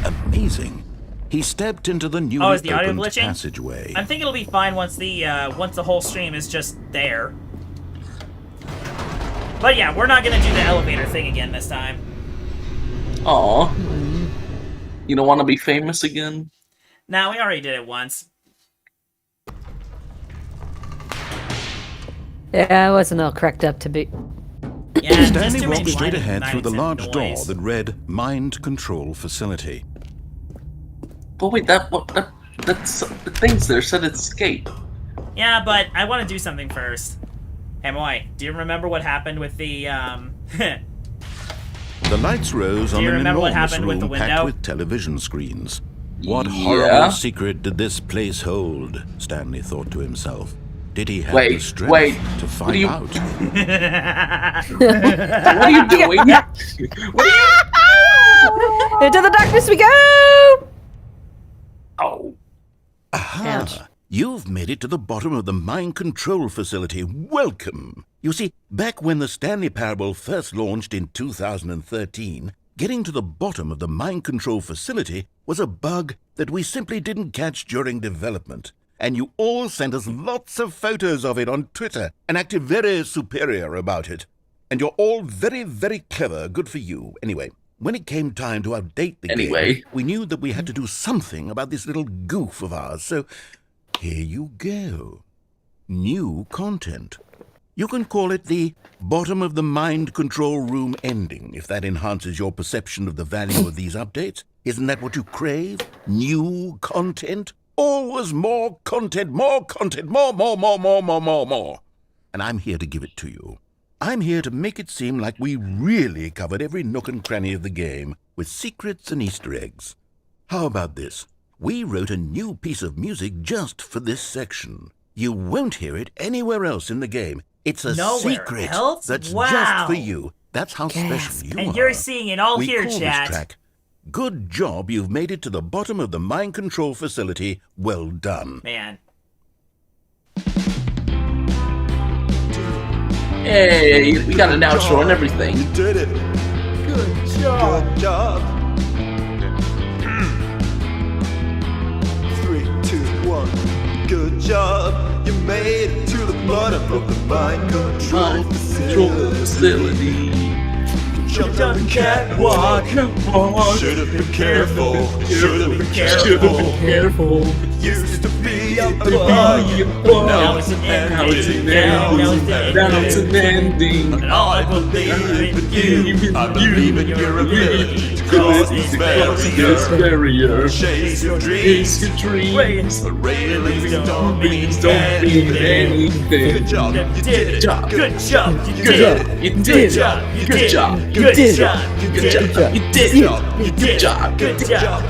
Amazing. He stepped into the newly opened passageway. I think it'll be fine once the whole stream is just there. But yeah, we're not gonna do the elevator thing again this time. Aw. You don't want to be famous again? Nah, we already did it once. Yeah, I wasn't all cracked up to be. Yeah, Stanley walked straight ahead through the large door that read Mind Control Facility. But wait, that's the things there said escape. Yeah, but I want to do something first. Hey, Moy, do you remember what happened with the, The lights rose on an enormous room with packed with television screens. What horrible secret did this place hold? Stanley thought to himself. Did he have the strength to find out? What are you doing? What are you? Into the darkness we go! Oh. Aha! Ouch. You've made it to the bottom of the mind control facility. Welcome! You see, back when the Stanley Parable first launched in 2013, getting to the bottom of the mind control facility was a bug that we simply didn't catch during development. And you all sent us lots of photos of it on Twitter and acted very superior about it. And you're all very, very clever. Good for you. Anyway, when it came time to update the game, we knew that we had to do something about this little goof of ours. So here you go. New content. You can call it the bottom of the mind control room ending, if that enhances your perception of the value of these updates. Isn't that what you crave? New content? Always more content, more, more. And I'm here to give it to you. I'm here to make it seem like we really covered every nook and cranny of the game with secrets and Easter eggs. How about this? We wrote a new piece of music just for this section. You won't hear it anywhere else in the game. It's a secret that's just for you. That's how special you are. And you're seeing it all here, chat. chat. This track, Good job, you've made it to the bottom of the mind control facility. Well done. Man. Hey, we got an outro and everything. You did it. Good job. Good job. 3, 2, 1. Good job. You made it to the bottom of the mind control facility. Jumped on the catwalk. Should have been careful. Should have been careful. Used to be a bug. Now it's an ending. Now it's an ending. And all I believe in you. I believe in your ability to cross these barriers. Chase your dreams. But really don't mean anything. Good job. You did it. Good job. You did it. You did it. Good job. Good job. Good job. You did it. Good job. Good job.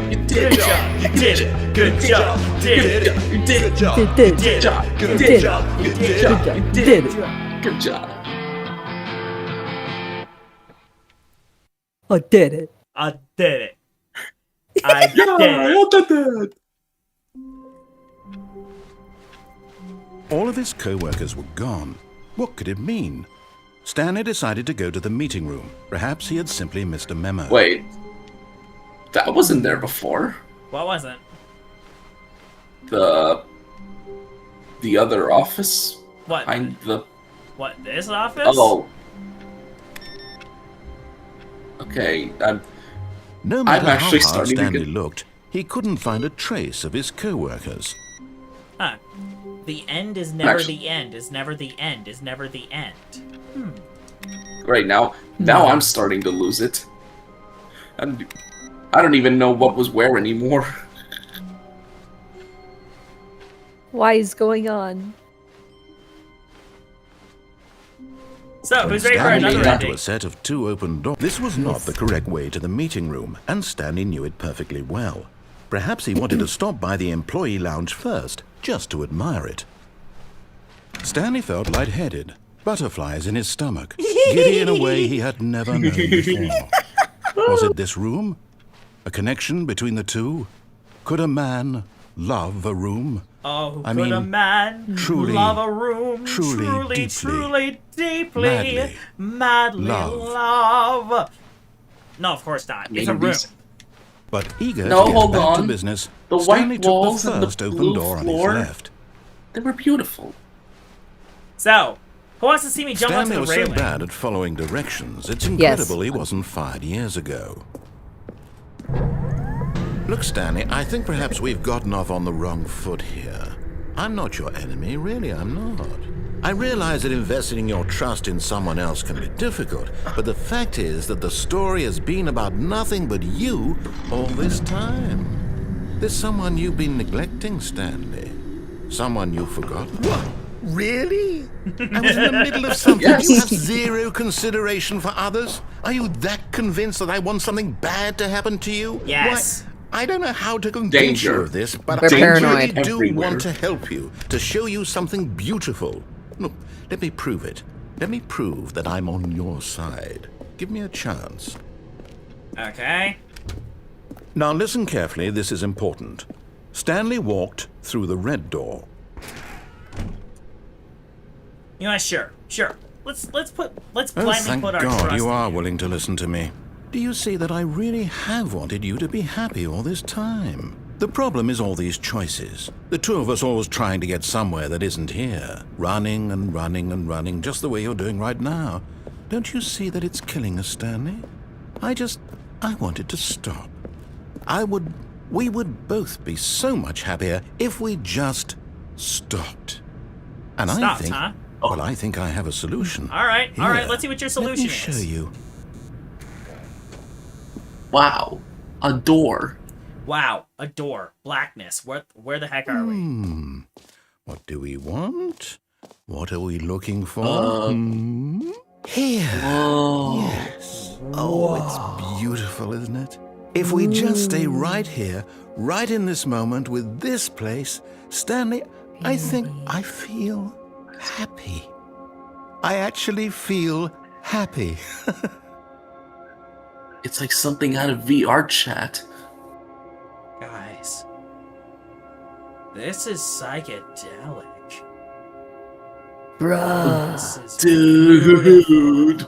You did it. You did it. You did it. Good job. You did it. You did it. You did it. Good job. You did it. You did it. You did it. Good job. I did it. I did it. I did it. All of his co-workers were gone. What could it mean? Stanley decided to go to the meeting room. Perhaps he had simply missed a memo. Wait. That wasn't there before. What wasn't? The other office? What? Behind the... What, this office? Oh. Okay, No matter I'm actually how hard starting Stanley to get... looked, he couldn't find a trace of his co-workers. Huh. The end is never the end, is never the end, is never the end. Right, now I'm starting to lose it. I don't even know what was where anymore. Why is going on? So, who's ready for Stanley another got ending? to a set of 2 open doors. This was not the correct way to the meeting room, and Stanley knew it perfectly well. Perhaps he wanted to stop by the employee lounge first, just to admire it. Stanley felt lightheaded, butterflies in his stomach, giddy in a way he had never known before. Was it this room? A connection between the two? Could a man love a room? Oh, I could mean, a man truly, love a room? truly, deeply, madly love. No, of course not. It's a room. But eager No, to get hold back on. to business, The Stanley white took walls the and the first open blue door on floor. his left. They were beautiful. So, who wants to see me jump Stanley onto was the so railing? bad at following directions, it's incredible he wasn't fired years ago. Look, Stanley, I think perhaps we've gotten off on the wrong foot here. I'm not your enemy, really, I'm not. I realize that investing your trust in someone else can be difficult, but the fact is that the story has been about nothing but you all this time. There's someone you've been neglecting, Stanley. Someone you've forgotten. What? Really? I was in the middle of something. Yes. You have zero consideration for others? Are you that convinced that I want something bad to happen to you? Yes. I don't know how to convince Danger. you of this, but We're I paranoid. really do Everywhere. want to help you, to show you something beautiful. Look, let me prove it. Let me prove that I'm on your side. Give me a chance. Okay. Now listen carefully, this is important. Stanley walked through the red door. You know what? Sure. Let's Oh, blindly thank put our God trust you in are you. willing to listen to me. Do you see that I really have wanted you to be happy all this time? The problem is all these choices. The two of us always trying to get somewhere that isn't here. Running and running and running, just the way you're doing right now. Don't you see that it's killing us, Stanley? I wanted to stop. We would both be so much happier if we just stopped. And Stopped, huh? Well, I think I have a solution. All right. Here, Let's see what your let solution me show is. you. Wow. A door. Wow, a door, blackness. Where the heck are we? What do we want? What are we looking for? Here. Whoa. Yes. Oh, it's beautiful, isn't it? If we just stay right here, right in this moment with this place, Stanley, I think I feel happy. I actually feel happy. It's like something out of VR chat. Guys, this is psychedelic. Bruh. This is Dude.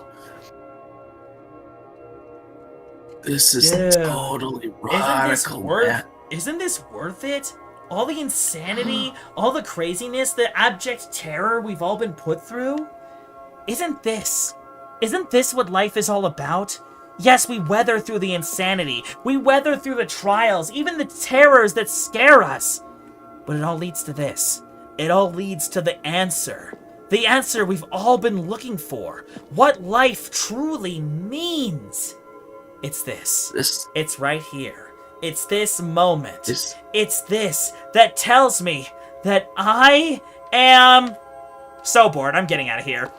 This is Dude. totally radical, man. Isn't this worth it? All the insanity, all the craziness, the abject terror we've all been put through? Isn't this what life is all about? Yes, we weather through the insanity. We weather through the trials, even the terrors that scare us. But it all leads to this. It all leads to the answer. The answer we've all been looking for. What life truly means. It's this. It's right here. It's this moment. It's this that tells me that I am so bored. I'm getting out of here.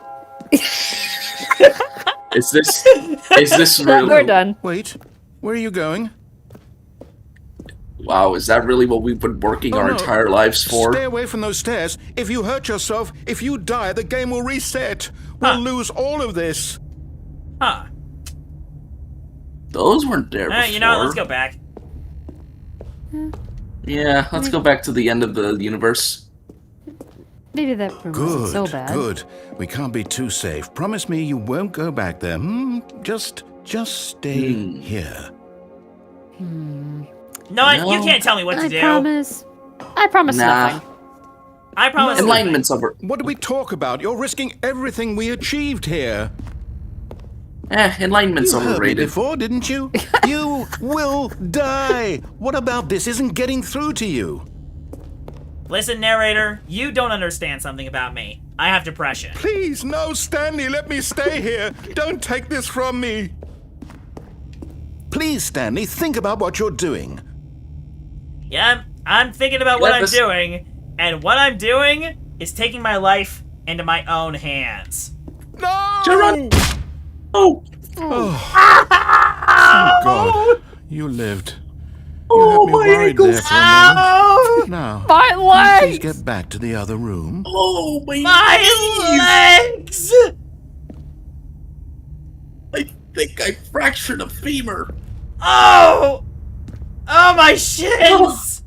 Is this really? We're done. Wait, where are you going? Wow, is that really what we've been working our no. entire lives for? Stay away from those stairs. If you hurt yourself, if you die, the game will reset. We'll lose all of this. Huh. Those weren't there before. You know what? Let's go back. Yeah, let's go back to the end of the universe. Maybe that room wasn't so bad. Good. We can't be too safe. Promise me you won't go back there. Just stay here. No, you can't tell me what to do. I promise nothing. I promise Enlightenment's over. What do we talk about? You're risking everything we achieved here. Enlightenment's You heard me overrated. before, didn't you? You will die. What about this isn't getting through to you? Listen, narrator, you don't understand something about me. I have depression. Please, no, Stanley, let me stay here. Don't take this from me. Please, Stanley, think about what you're doing. Yeah, I'm thinking about what I'm doing, and what I'm doing is taking my life into my own hands. No! Gerard! Oh! Thank God, you lived. You Oh, had me my worried ankles! there for a moment. Now, My please legs! get back to the other room. Oh, my legs! I think I fractured a femur. Oh! Oh, my shins!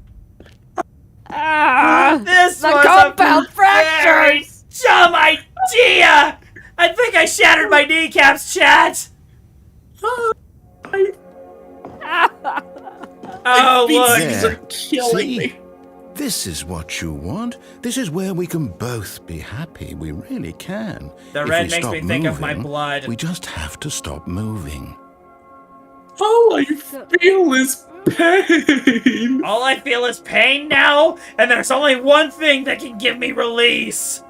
This the was compound a very dumb idea! I think I shattered my kneecaps, chat! Oh, look! There. Killing See? me. This is what you want. This is where we can both be happy. We really can. The If red we makes stop me think of my moving, blood. We just have to stop moving. All I feel is pain. All I feel is pain now, and there's only one thing that can give me release.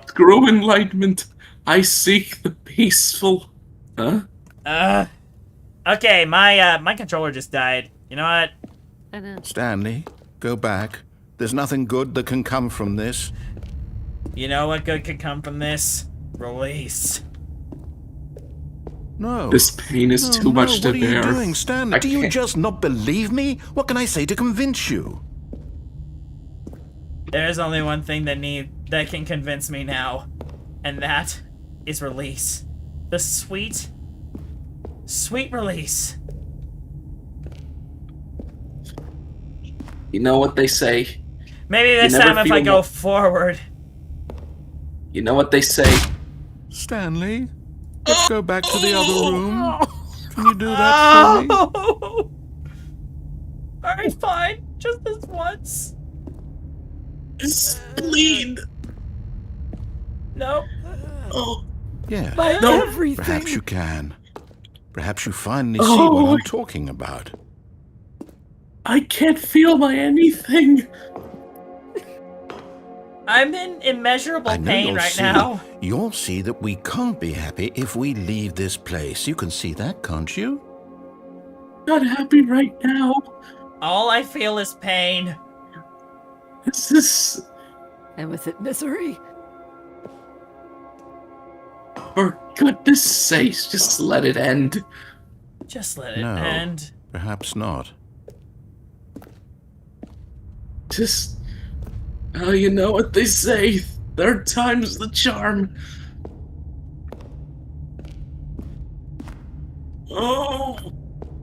Screw enlightenment. I seek the peaceful. Huh? Okay, my controller just died. You know what? I know. Stanley, go back. There's nothing good that can come from this. You know what good could come from this? Release. No. This pain is too much to what bear. What are you doing, Stanley? Do you just not believe me? What can I say to convince you? There's only one thing that can convince me now, and that is release. The sweet, sweet release. You know what they say? Maybe this time if I go forward. You know what they say? Stanley, let's go back to the other room. Can you do that for me? Alright, fine. Just this once. Spleen. No. Oh. Yeah. No. Everything. Perhaps you can. Perhaps you finally see what I'm talking about. I can't feel my anything. I'm in immeasurable pain right now. You'll see that we can't be happy if we leave this place. You can see that, can't you? Not happy right now. All I feel is pain. This is... And with it, misery. For goodness sakes, just let it end. Just let it end. Perhaps not. Just... Oh, you know what they say. Third time's the charm. Oh,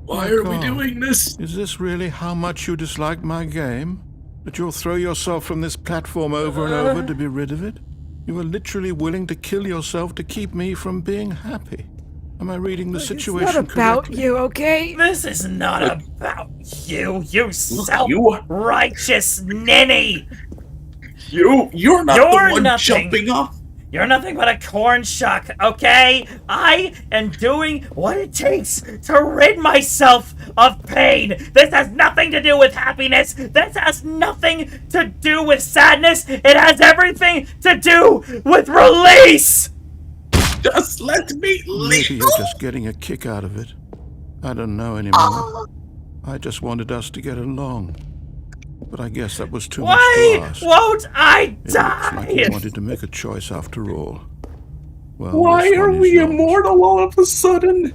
why are we doing this? Is this really how much you dislike my game? That you'll throw yourself from this platform over and over to be rid of it? You are literally willing to kill yourself to keep me from being happy. Am I reading the situation correctly? It's not about you, okay? This is not about you, you self-righteous ninny! You're not the one jumping off. You're nothing but a corn shuck, okay? I am doing what it takes to rid myself of pain. This has nothing to do with happiness. This has nothing to do with sadness. It has everything to do with release. Just let me leave. Maybe you're just getting a kick out of it. I don't know anymore. I just wanted us to get along. But I guess that was too much to ask. Why won't I die? It looks like you wanted to make a choice after all. Well, why are we immortal all of a sudden?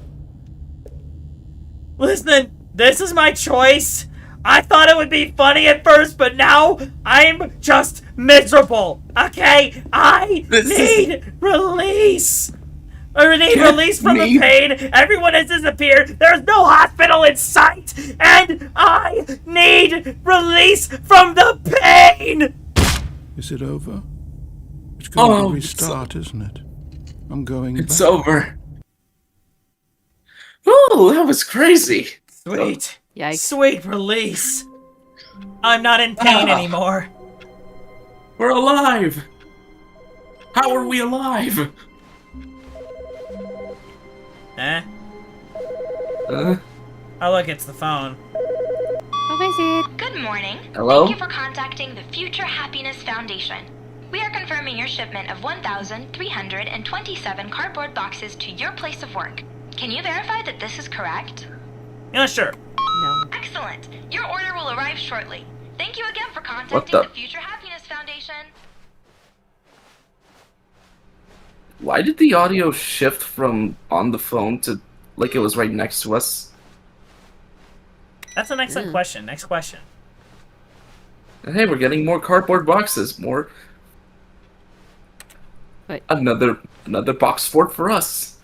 Listen, this is my choice. I thought it would be funny at first, but now I'm just miserable. Okay? I need release. I need release from the pain. Everyone has disappeared. There's no hospital in sight. And I need release from the pain. Is it over? It's going to restart, isn't it? I'm going It's over. Oh, that was crazy. Sweet. Yikes. Sweet release. I'm not in pain anymore. We're alive. How are we alive? Oh, look, it's the phone. What is it? Good morning. Hello? Thank you for contacting the Future Happiness Foundation. We are confirming your shipment of 1,327 cardboard boxes to your place of work. Can you verify that this is correct? Yeah, sure. No. Excellent. Your order will arrive shortly. Thank you again for contacting the Future Happiness Foundation. Why did the audio shift from on the phone to like it was right next to us? That's an excellent question. Next question. And hey, we're getting more cardboard boxes. More. Wait. Another box fort for us.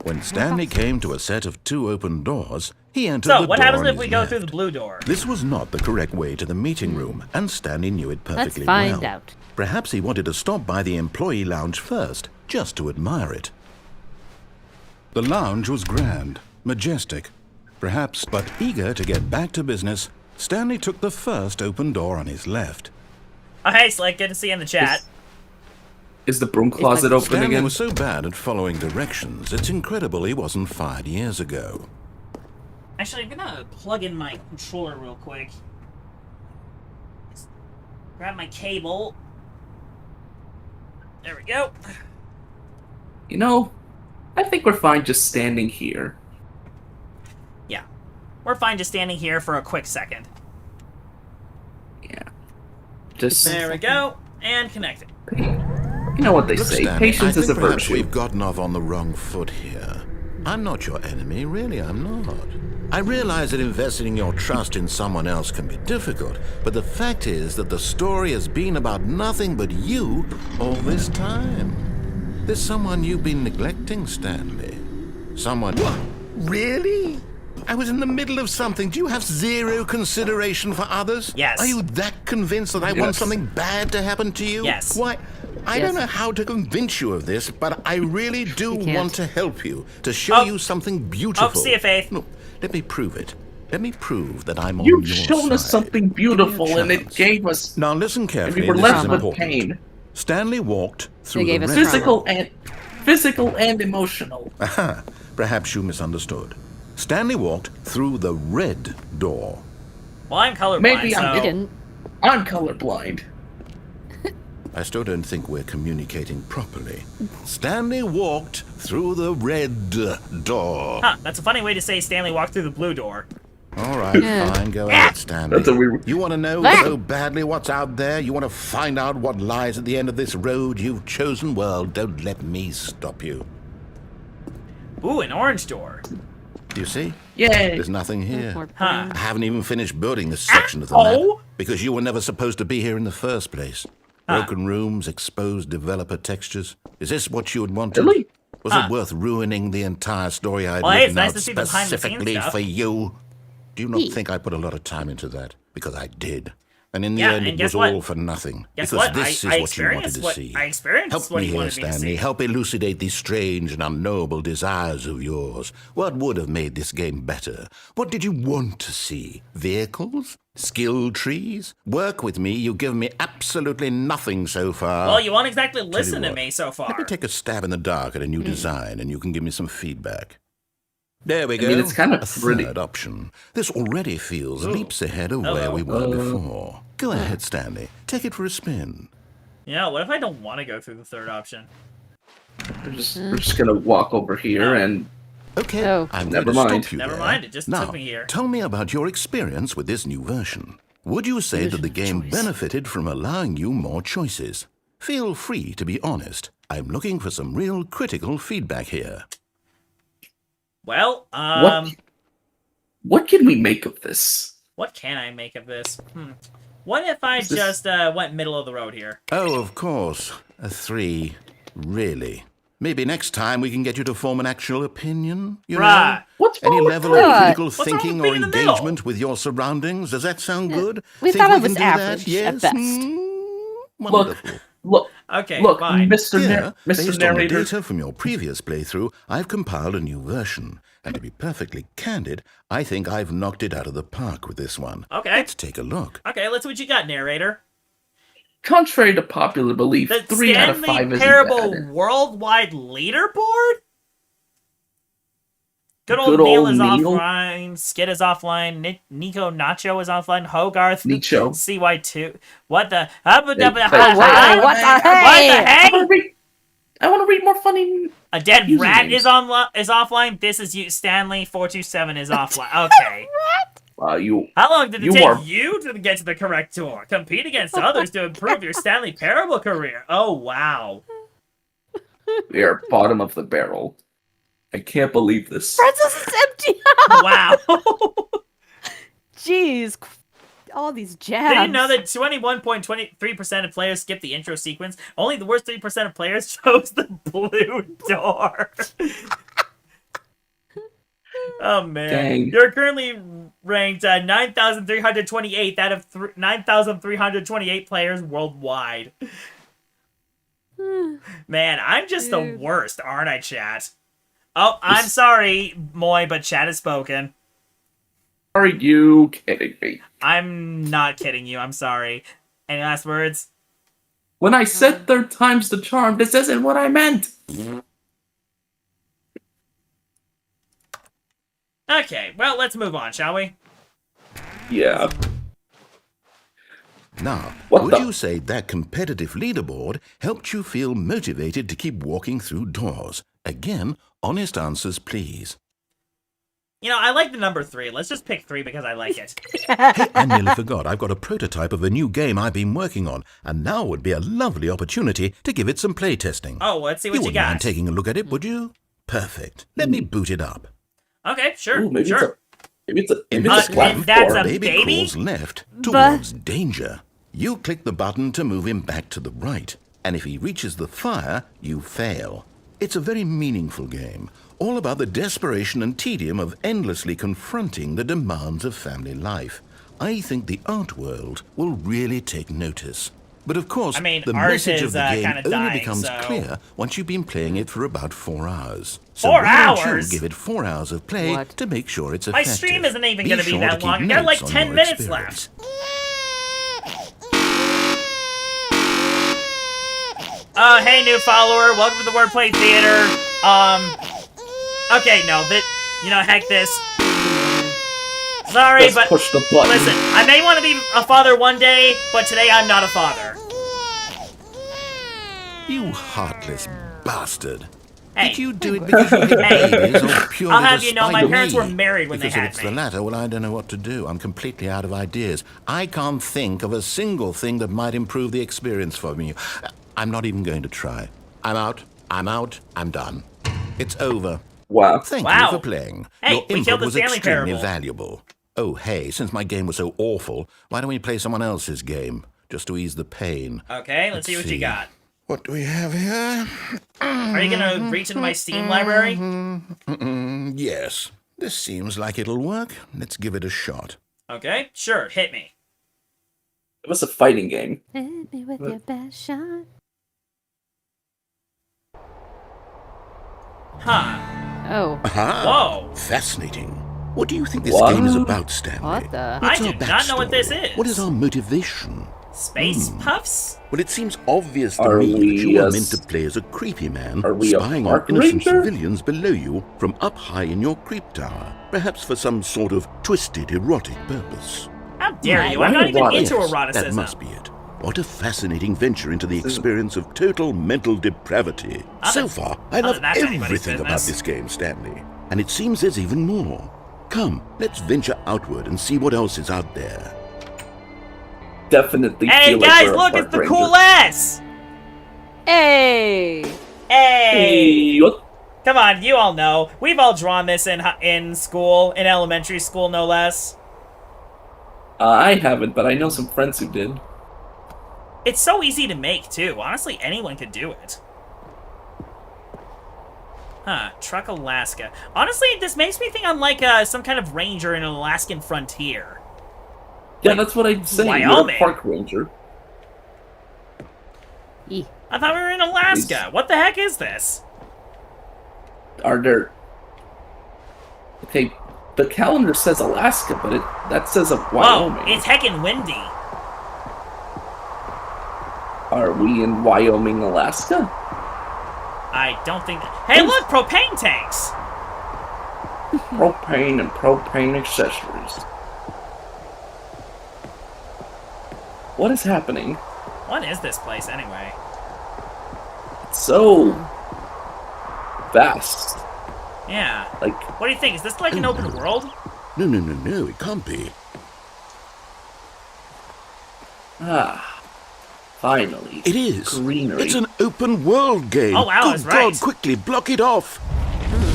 When Stanley came to a set of 2 open doors, he entered So, the what door happens on if his we go left. through the blue door? This was not the correct way to the meeting room, and Stanley knew it perfectly well. Let's find out. Perhaps he wanted to stop by the employee lounge first, just to admire it. The lounge was grand, majestic, perhaps, but eager to get back to business, Stanley took the first open door on his left. Oh, hey, Slick, good to see you in the chat. Is the broom closet open Stanley again? was so bad at following directions, it's incredible he wasn't fired years ago. Actually, I'm gonna plug in my controller real quick. Just grab my cable. There we go. You know, I think we're fine just standing here. Yeah. We're fine just standing here for a quick second. Yeah. Just There we go. And connected. You know what they Look, say, Stanley, patience I is a think perhaps virtue. we've gotten off on the wrong foot here. I'm not your enemy, really, I'm not. I realize that investing your trust in someone else can be difficult, but the fact is that the story has been about nothing but you all this time. There's someone you've been neglecting, Stanley. Someone... What? Really? I was in the middle of something. Do you have zero consideration for others? Yes. Are you that convinced that I want something bad to happen to you? Yes. Why, I don't know how to convince you of this, but I really do want to help you, to show you something beautiful. See you, Faith. No, let me prove it. Let me prove that I'm on your side. You've shown us something beautiful, and it gave us... Now listen carefully, we were this left is with important. pain. Stanley walked through gave the us red physical and emotional. Aha, perhaps you misunderstood. Stanley walked through the red door. Well, I'm colorblind, Maybe so... I'm colorblind. I still don't think we're communicating properly. Stanley walked through the red door. Huh, that's a funny way to say Stanley walked through the blue door. All right, fine, go ahead, Stanley. That's a weird... You want to know so badly what's out there? You want to find out what lies at the end of this road you've chosen? Well, don't let me stop you. Ooh, an orange door. Do you see? Yay! There's nothing here. Huh. I haven't even finished building this section of the map because you were never supposed to be here in the first place. Broken rooms, exposed developer textures. Is this what you had wanted? Really? Was it worth ruining the entire story I'd Well, hey, it's written nice out to see the behind-the-scenes specifically stuff. for you? Do you not think I put a lot of time into that? Because I did. And in the Yeah, end, and it guess was what? all for nothing. Guess because what? this I is what you wanted to see. I experienced Help what me you here, wanted me to Stanley. see. Help elucidate these strange and unknowable desires of yours. What would have made this game better? What did you want to see? Vehicles? Skill trees? Work with me. You've given me absolutely nothing so far. Well, you won't exactly listen to what, me so far. Let me take a stab in the dark at a new design, and you can give me some feedback. There we go. I mean, it's kind of a pretty. third option. This already feels leaps ahead of where we were before. Go ahead, Stanley. Take it for a spin. Yeah, what if I don't want to go through the third option? We're just gonna walk over here and... Okay, I'm Never going to mind. stop you Never there. mind, it just now, took me here. tell me about your experience with this new version. Would you say that the game benefited from allowing you more choices? Feel free to be honest. I'm looking for some real critical feedback here. Well, What can we make of this? what can I make of this? What if I just went middle of the road here? Oh, of course. A 3. Really? Maybe next time we can get you to form an actual opinion, you Right. know? What's Any wrong with level that? of critical What's wrong thinking with or being in the middle? engagement with your surroundings? Does that sound good? We Think thought we it was can do that? average Yes? at best. Wonderful. Look, Okay, look, fine. Mr. Here, Mr. based on the Narrator. data from your previous playthrough, I've compiled a new version. And to be perfectly candid, I think I've knocked it out of the park with this one. Okay. Let's take a look. Okay, let's see what you got, narrator. Contrary to popular belief, The 3 out of 5 Stanley isn't Parable bad. worldwide leaderboard? Good old Good Neil old is Neil. offline. Skid is offline. Nico Nacho is offline. Hogarth. Nicho. CY2. What the? What the What heck? the heck? I want to read more funny... A dead rat usernames. is offline. This is you. Stanley 427 is offline. Okay. How long did it you take are- you to get to the correct tour? Compete against others to improve your Stanley Parable career. Oh wow. We are bottom of the barrel. I can't believe this. Pretzels is empty. Wow. Jeez. All these jabs. Did you know that 21.23% of players skip the intro sequence? Only the worst 3% of players chose the blue door. Oh, man. Dang. You're currently ranked 9,328 out of 9,328 players worldwide. Man, I'm just the worst, aren't I, chat? Oh, I'm sorry, Moy, but chat has spoken. Are you kidding me? I'm not kidding you. I'm sorry. Any last words? When I said third time's the charm, this isn't what I meant. Okay, well, let's move on, shall we? Yeah. Now, What would the- you say that competitive leaderboard helped you feel motivated to keep walking through doors? Again, honest answers, please. You know, I like the number 3. Let's just pick 3 because I like it. Hey, I nearly forgot. I've got a prototype of a new game I've been working on, and now would be a lovely opportunity to give it some play testing. Oh, let's see what you wouldn't got. mind taking a look at it, would you? Perfect. Let me boot it up. Okay, sure, Ooh, maybe sure. It's a In maybe it's a this game, that's a baby baby? crawls left towards danger. You click the button to move him back to the right, and if he reaches the fire, you fail. It's a very meaningful game, all about the desperation and tedium of endlessly confronting the demands of family life. I think the art world will really take notice. But of course, I mean, the art message is, of the game kinda only dying, becomes so- clear once you've been playing it for about 4 hours. So 4 why don't hours? you give it 4 hours of play What? to make sure it's My effective. stream isn't even Be going to be sure that keep long. I got like notes on 10 your minutes experience. left. Hey, new follower. Welcome to the Wordplay Theater. Okay, no, heck this. Sorry, Just but push the button. listen, I may want to be a father one day, but today I'm not a father. You heartless bastard. Hey. Did you do it because you hate Hey. babies or purely I'll have to you know, my spite parents me? were married when Because they if had it's me. the latter, well, I don't know what to do. I'm completely out of ideas. I can't think of a single thing that might improve the experience for me. I'm not even going to try. I'm out. I'm done. It's over. Wow. Thank Wow. you for playing. Hey, Your we input killed the was Stanley extremely Parable. valuable. Oh, hey, since my game was so awful, why don't we play someone else's game, just to ease the pain? Okay, let's see what you got. What do we have here? Are you going to reach into my Steam library? Yes. This seems like it'll work. Let's give it a shot. Okay, sure, hit me. It was a fighting game. Hit me with your best shot. Huh. Oh. Aha! Whoa. Fascinating. What do you think this What? game is about, Stanley? What the? What's I our do not know what this backstory? is. What is our motivation? Space puffs? Well, it seems obvious to Are me that you we are a meant to play as a creepy man, are we a spying on park innocent ranger? civilians below you from up high in your creep tower, perhaps for some sort of twisted erotic purpose. How dare you? Why I'm not even erotic? into Yes, eroticism. that must be it. What a fascinating venture into the experience of total mental depravity. So far, I love that's anybody's everything about business. this game, Stanley. And it seems there's even more. Come, let's venture outward and see what else is out there. Definitely Hey feel like guys, we're a look, park it's the ranger. cool S! Hey! Hey! Hey, what? Come on, you all know. We've all drawn this in school, in elementary school, no less. I haven't, but I know some friends who did. It's so easy to make, too. Honestly, anyone could do it. Huh, Truck Alaska. Honestly, this makes me think I'm like some kind of ranger in an Alaskan frontier. Yeah, that's what I'm saying. You're Wyoming. a park ranger. E. I thought we were in Alaska. What the heck is this? Are there... Okay, the calendar says Alaska, but that says a Wyoming. Whoa, it's heckin' windy. Are we in Wyoming, Alaska? I don't think... Hey, look! Propane tanks! Propane and propane accessories. What is happening? What is this place, anyway? It's so... vast. Yeah. Like... What do you think? Is this like an open world? No, it can't be. Finally. It is. Greenery. It's an open world game. Oh, wow, I Good was right. God, quickly, block it off.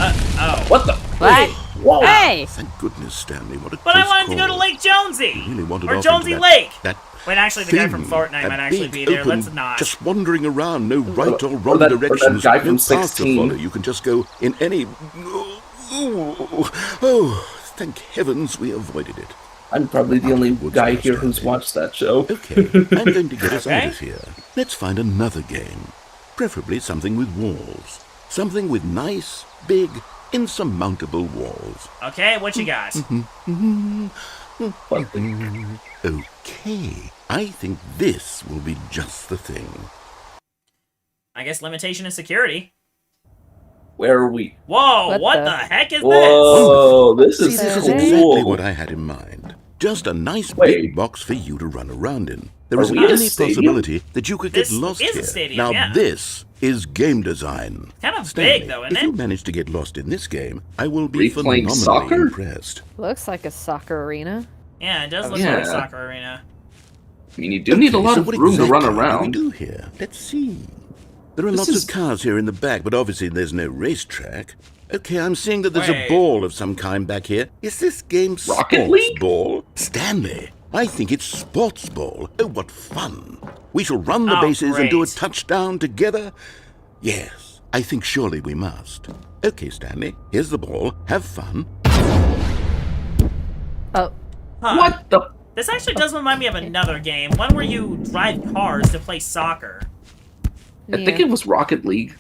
Oh. What the? What? Whoa. Hey! Thank goodness, Stanley. What a But I close wanted to go to call. Lake Jonesy! You really wanted Or off Jonesy into Lake! That Wait, actually, the guy thing, from Fortnite that might actually big, be there. open, Let's not. Just wandering around, no right or wrong that- or that directions, guy from no path to 16. follow. You can just go in any... Oh, thank heavens we avoided it. I'm probably the only Woods guy West here who's Stanley. watched that show. Okay, I'm going to get us out Okay. of here. Let's find another game. Preferably something with walls. Something with nice, big, insurmountable walls. Okay, what you got? Okay, I think this will be just the thing. I guess limitation and security. Where are we? Whoa, What what the- the heck is this? Whoa, this See, is this is cool. exactly what I had in mind. Just a nice Wait. big box for you to run around in. There is we at a any stadium? possibility that you could get This lost is a here. stadium, Now yeah. this is game design. Kind of Stanley, big, though, isn't if you it? manage to get lost in this game, I will be Are you playing phenomenally soccer? impressed. Looks like a soccer arena. Yeah, it does look Yeah. like a soccer arena. I mean, you do need a lot so of what room to run exactly around. do we do here? Let's see. There are This lots is- of cars here in the back, but obviously there's no racetrack. Okay, I'm seeing that there's Wait. a ball of some kind back here. Is this game Rocket sports League? ball? Stanley, I think it's sports ball. Oh, what fun. We shall run the Oh, bases and do a great. touchdown together. Yes, I think surely we must. Okay, Stanley, here's the ball. Have fun. Oh, Huh. What the? This actually does remind me of another game. One where you drive cars to play soccer. I think it was Rocket League.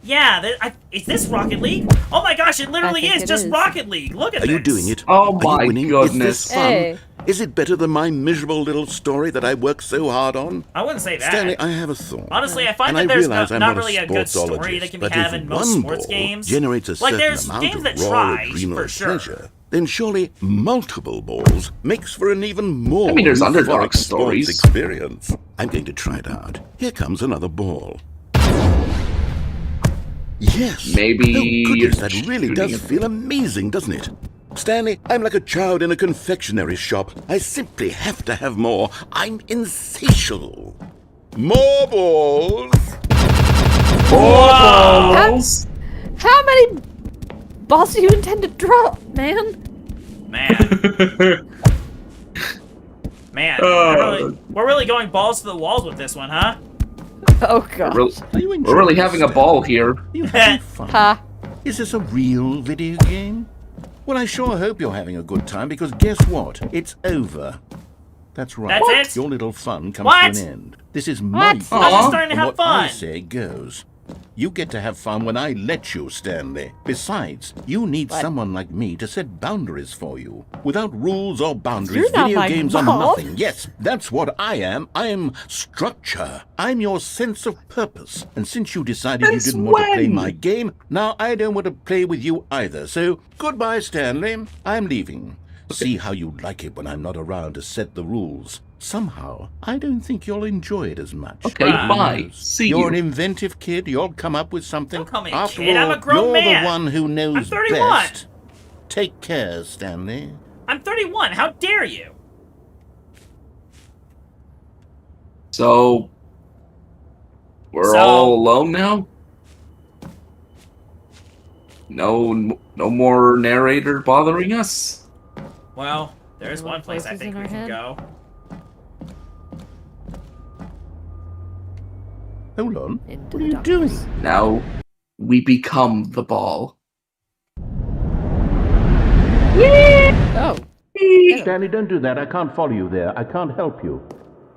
Yeah, is this Rocket League? Oh my gosh, it literally think is it just is. Rocket League. Look at Are this. you doing it? Oh Are my you winning? goodness. Is this fun? Hey. Is it better than my miserable little story that I worked so hard on? I wouldn't say that. Stanley, I have a thought. Honestly, I find And that I there's realize I'm not not really a a good story sportsologist, that can be but had if in most one sports ball games. generates a Like, certain there's amount games of that raw try, adrenal for sure. pleasure, then surely multiple balls makes for an even more I mean, there's euphoric underdog sports stories. experience. I'm going to try it out. Here comes another ball. Yes. Maybe Oh, goodness, you're that really shooting does it. feel amazing, doesn't it? Stanley, I'm like a child in a confectionery shop. I simply have to have more. I'm insatiable. More balls. Balls. how many balls do you intend to drop, man? Man. Man, we're really going balls to the walls with this one, huh? Oh god. We're really having a ball here. You having fun? Ha. Is this a real video game? Well, I sure hope you're having a good time, because guess what? It's over. That's right. That's it? Your little fun comes What? to an end. This is my What? fun. I'm just starting to and have what I fun. say goes. You get to have fun when I let you, Stanley. Besides, you need someone like me to set boundaries for you. Without rules or boundaries, You're not video my games mom. are nothing. Yes, that's what I am. I am structure. I'm your sense of purpose. And since you decided you Since didn't want to play when? my game, now I don't want to play with you either. So, goodbye, Stanley. I'm leaving. See how you like it when I'm not around to set the rules. Somehow, I don't think you'll enjoy it as much. Okay, Wow. bye. See You're you. an inventive kid. You'll come up with something. Don't call me a After kid. all, I'm a grown you're man. the one who knows I'm 31. best. Take care, Stanley. I'm 31. How dare you? So we're all alone now. No more narrator bothering us. Well, there's one place I voices think in we our can head? go. Hold on. Into What are the you darkness. doing? Now we become the ball. Oh. Stanley, don't do that. I can't follow you there. I can't help you.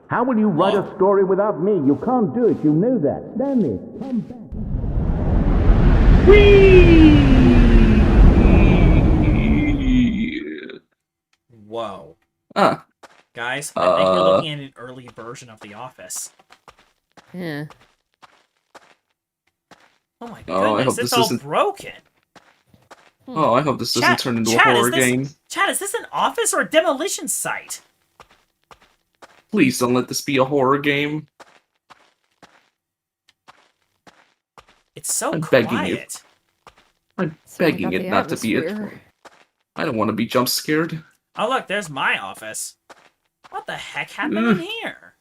How will you write a story without me? You can't do it. You know that. Stanley, come back. Whoa. Ah, Guys, I think you're looking at an early version of The Office. Yeah. Oh my Oh, I goodness, hope it's this all isn't- broken. oh, I hope this doesn't Chat- turn into chat, a is horror this- game. Chad, is this an office or a demolition site? Please don't let this be a horror game. It's so I'm quiet. begging you. I'm Something begging about it the not to be a. atmosphere. I don't want to be jump scared. Oh look, there's my office. What the heck happened in here?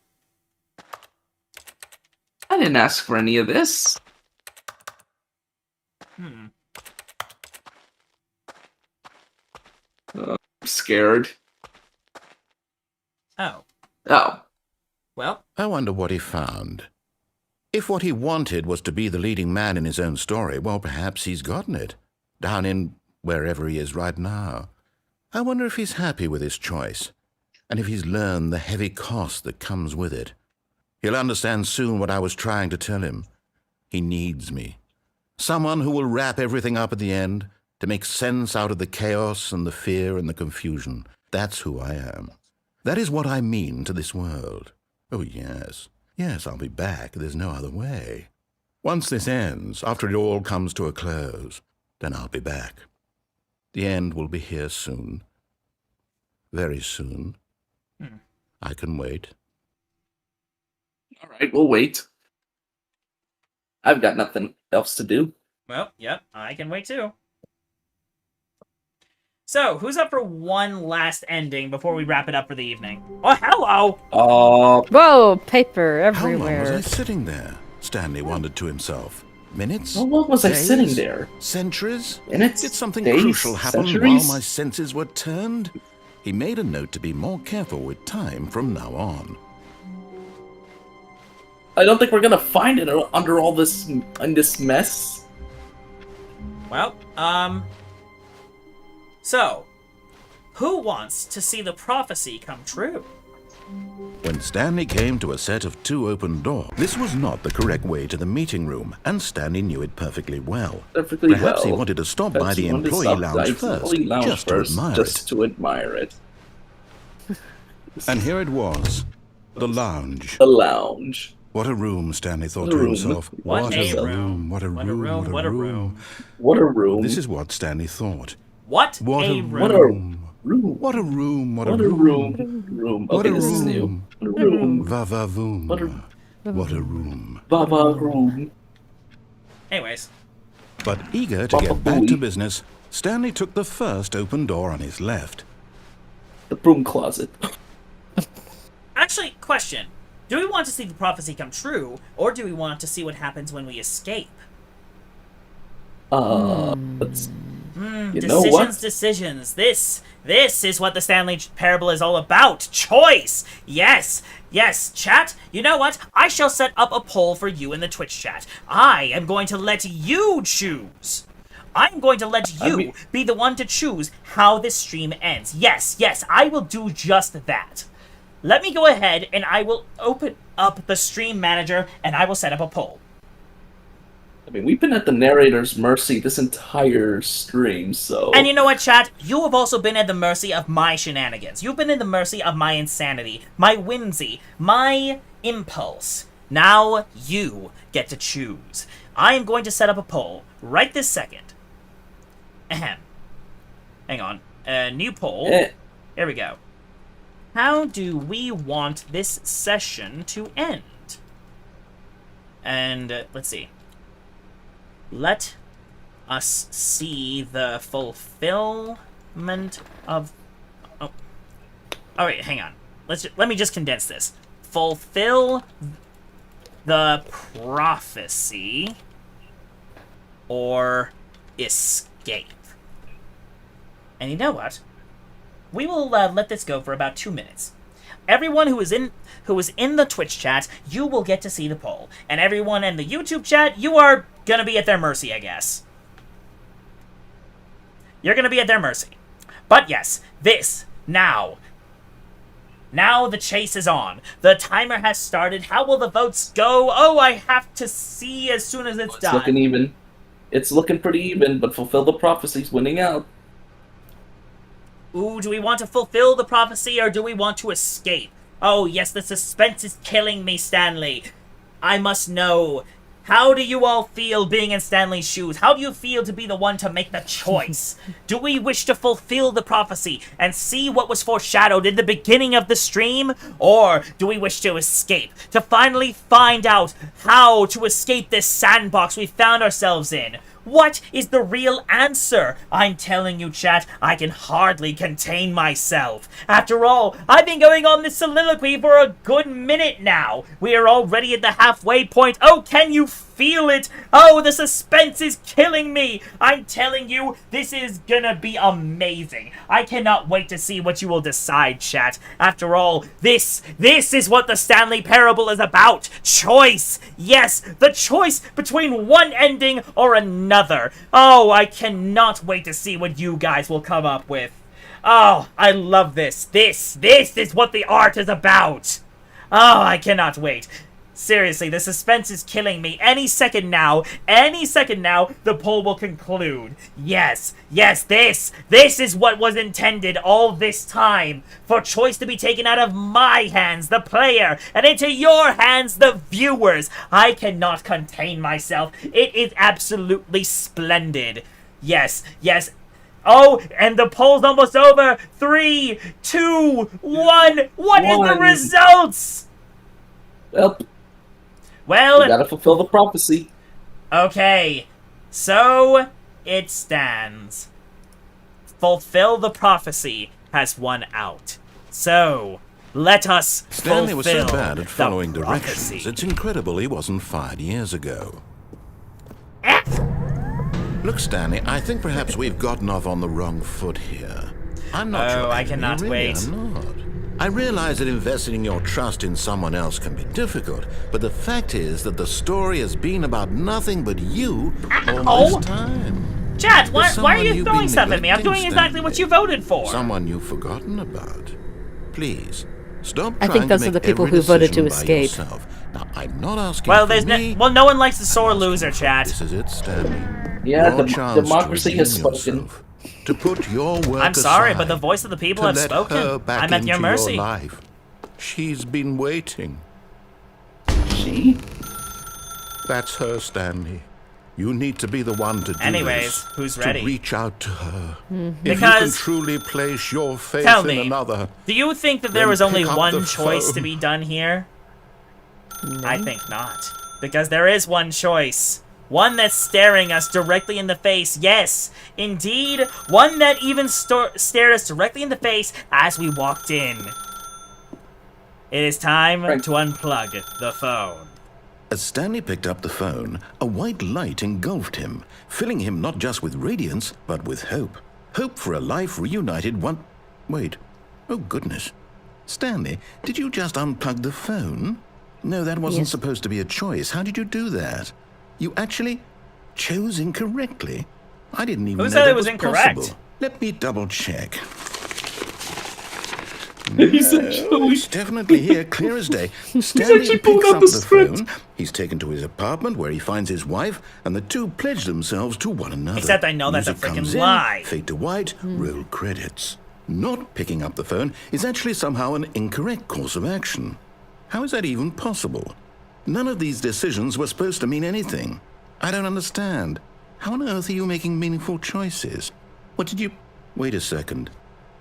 I didn't ask for any of this. Hmm. I'm scared. Oh. Oh. Well. I wonder what he found. If what he wanted was to be the leading man in his own story, well, perhaps he's gotten it. Down in wherever he is right now. I wonder if he's happy with his choice, and if he's learned the heavy cost that comes with it. He'll understand soon what I was trying to tell him. He needs me. Someone who will wrap everything up at the end, to make sense out of the chaos and the fear and the confusion. That's who I am. That is what I mean to this world. Oh, yes. Yes, I'll be back. There's no other way. Once this ends, after it all comes to a close, then I'll be back. The end will be here soon. Very soon. I can wait. All right, we'll wait. I've got nothing else to do. Well, yep, I can wait too. So, who's up for one last ending before we wrap it up for the evening? Oh, hello! Whoa, paper How long was I everywhere. sitting there? Stanley wondered to himself. Minutes? How long was I Days? sitting there? Centuries? Minutes? Did something Days? crucial happen Centuries? while my senses were turned? He made a note to be more careful with time from now on. I don't think we're gonna find it under all this mess. Well, so, who wants to see the prophecy come true? When Stanley came to a set of 2 open doors, this was not the correct way to the meeting room, and Stanley knew it perfectly well. Perhaps he wanted to stop by the employee lounge first, just to admire it. And here it was, the lounge. The lounge. What a room, Stanley thought to himself. What a room. What a What a room, room, what a room. What a room. This is what Stanley thought. What What a a room. What a room. What a room, what a What a room. room. What Okay, a this is new. room. What a room. Va-va-voom. What a What a room. Baba room. Anyways, But eager to get back to business, Stanley took the first open door on his left. The broom closet. actually, question. Do we want to see the prophecy come true, or do we want to see what happens when we escape? Let's... You know Decisions, what? decisions. This is what the Stanley Parable is all about. Choice! Yes, yes, chat. You know what? I shall set up a poll for you in the Twitch chat. I am going to let you choose. I'm going to let you be the one to choose how this stream ends. Yes, yes, I will do just that. Let me go ahead and I will open up the stream manager and I will set up a poll. I mean, we've been at the narrator's mercy this entire stream, so... And you know what, chat? You have also been at the mercy of my shenanigans. You've been at the mercy of my insanity, my whimsy, my impulse. Now you get to choose. I am going to set up a poll right this second. Ahem. Hang on. New poll. Here we go. How do we want this session to end? And, let's see. Let us see the fulfillment of... Oh. Alright, hang on. Let me just condense this. Fulfill the prophecy or escape. And you know what? We will let this go for about 2 minutes. Everyone who is in the Twitch chat, you will get to see the poll. And everyone in the YouTube chat, you are gonna be at their mercy, I guess. You're gonna be at their mercy. But yes, now the chase is on. The timer has started. How will the votes go? Oh, I have to see as soon as it's done. It's looking even. It's looking pretty even, but Fulfill the Prophecy's winning out. Ooh, do we want to fulfill the prophecy or do we want to escape? Oh, yes, the suspense is killing me, Stanley. I must know. How do you all feel being in Stanley's shoes? How do you feel to be the one to make the choice? Do we wish to fulfill the prophecy and see what was foreshadowed in the beginning of the stream? Or do we wish to escape? To finally find out how to escape this sandbox we found ourselves in? What is the real answer? I'm telling you, chat, I can hardly contain myself. After all, I've been going on this soliloquy for a good minute now. We are already at the halfway point. Oh, can you feel it? Oh, the suspense is killing me. I'm telling you, this is gonna be amazing. I cannot wait to see what you will decide, chat. After all, this is what the Stanley Parable is about. Choice. Yes, the choice between one ending or another. Oh, I cannot wait to see what you guys will come up with. Oh, I love this. This is what the art is about. Oh, I cannot wait. Seriously, the suspense is killing me. Any second now, the poll will conclude. Yes, this is what was intended all this time. For choice to be taken out of my hands, the player, and into your hands, the viewers. I cannot contain myself. It is absolutely splendid. Yes. Oh, and the poll's almost over. 3, 2, 1. What is the results? Well, Well, You gotta fulfill the prophecy. okay. So it stands. Fulfill the prophecy has won out. So let us Stanley was so fulfill bad at following the directions, prophecy. it's incredible he wasn't fired years ago. Look, Stanley, I think perhaps we've gotten off on the wrong foot here. I'm not your I enemy, cannot really, wait. I'm not. I realize that investing your trust in someone else can be difficult, but the fact is that the story has been about nothing but you all this time. Chat, why There's are someone you you've throwing been stuff at me? I'm doing neglecting, exactly what you Stanley. voted for. Someone you've forgotten about. Please, stop I trying think those to are the make people every who voted decision to by escape. yourself. Now, I'm not asking Well, for there's me. no one likes the sore I'm asking loser, for- chat. This is it, Stanley. Yeah, Your chance democracy to has redeem spoken. yourself, to put your work I'm sorry, aside, but the voice of the people to have let spoken. her back I'm at your into mercy. Your life. She's been waiting. She? That's her, Stanley. You need to be the one to do Anyways, this, who's ready? to reach out to her. If Because- you can truly place your faith Tell in me, another, do you think that there then was only pick up one the choice to phone. be done here? I think not. Because there is one choice. One that's staring us directly in the face. Yes, indeed, one that even stared us directly in the face as we walked in. It is time to unplug the phone. As Stanley picked up the phone, a white light engulfed him, filling him not just with radiance, but with hope. Hope for a life reunited one... Wait. Oh, goodness. Stanley, did you just unplug the phone? No, that wasn't supposed to be a choice. How did you do that? You actually chose incorrectly. I didn't even Who know said that it was incorrect? possible. Let me double check. He's actually... It's definitely here, clear as day. Stanley actually pulled picks out up the the script. phone. He's taken to his apartment where he finds his wife, and the two pledge themselves to one another. Except I know that's a Music freaking comes in, lie. fade to white, roll credits. Not picking up the phone is actually somehow an incorrect course of action. How is that even possible? None of these decisions were supposed to mean anything. I don't understand. How on earth are you making meaningful choices? What did you... Wait a second.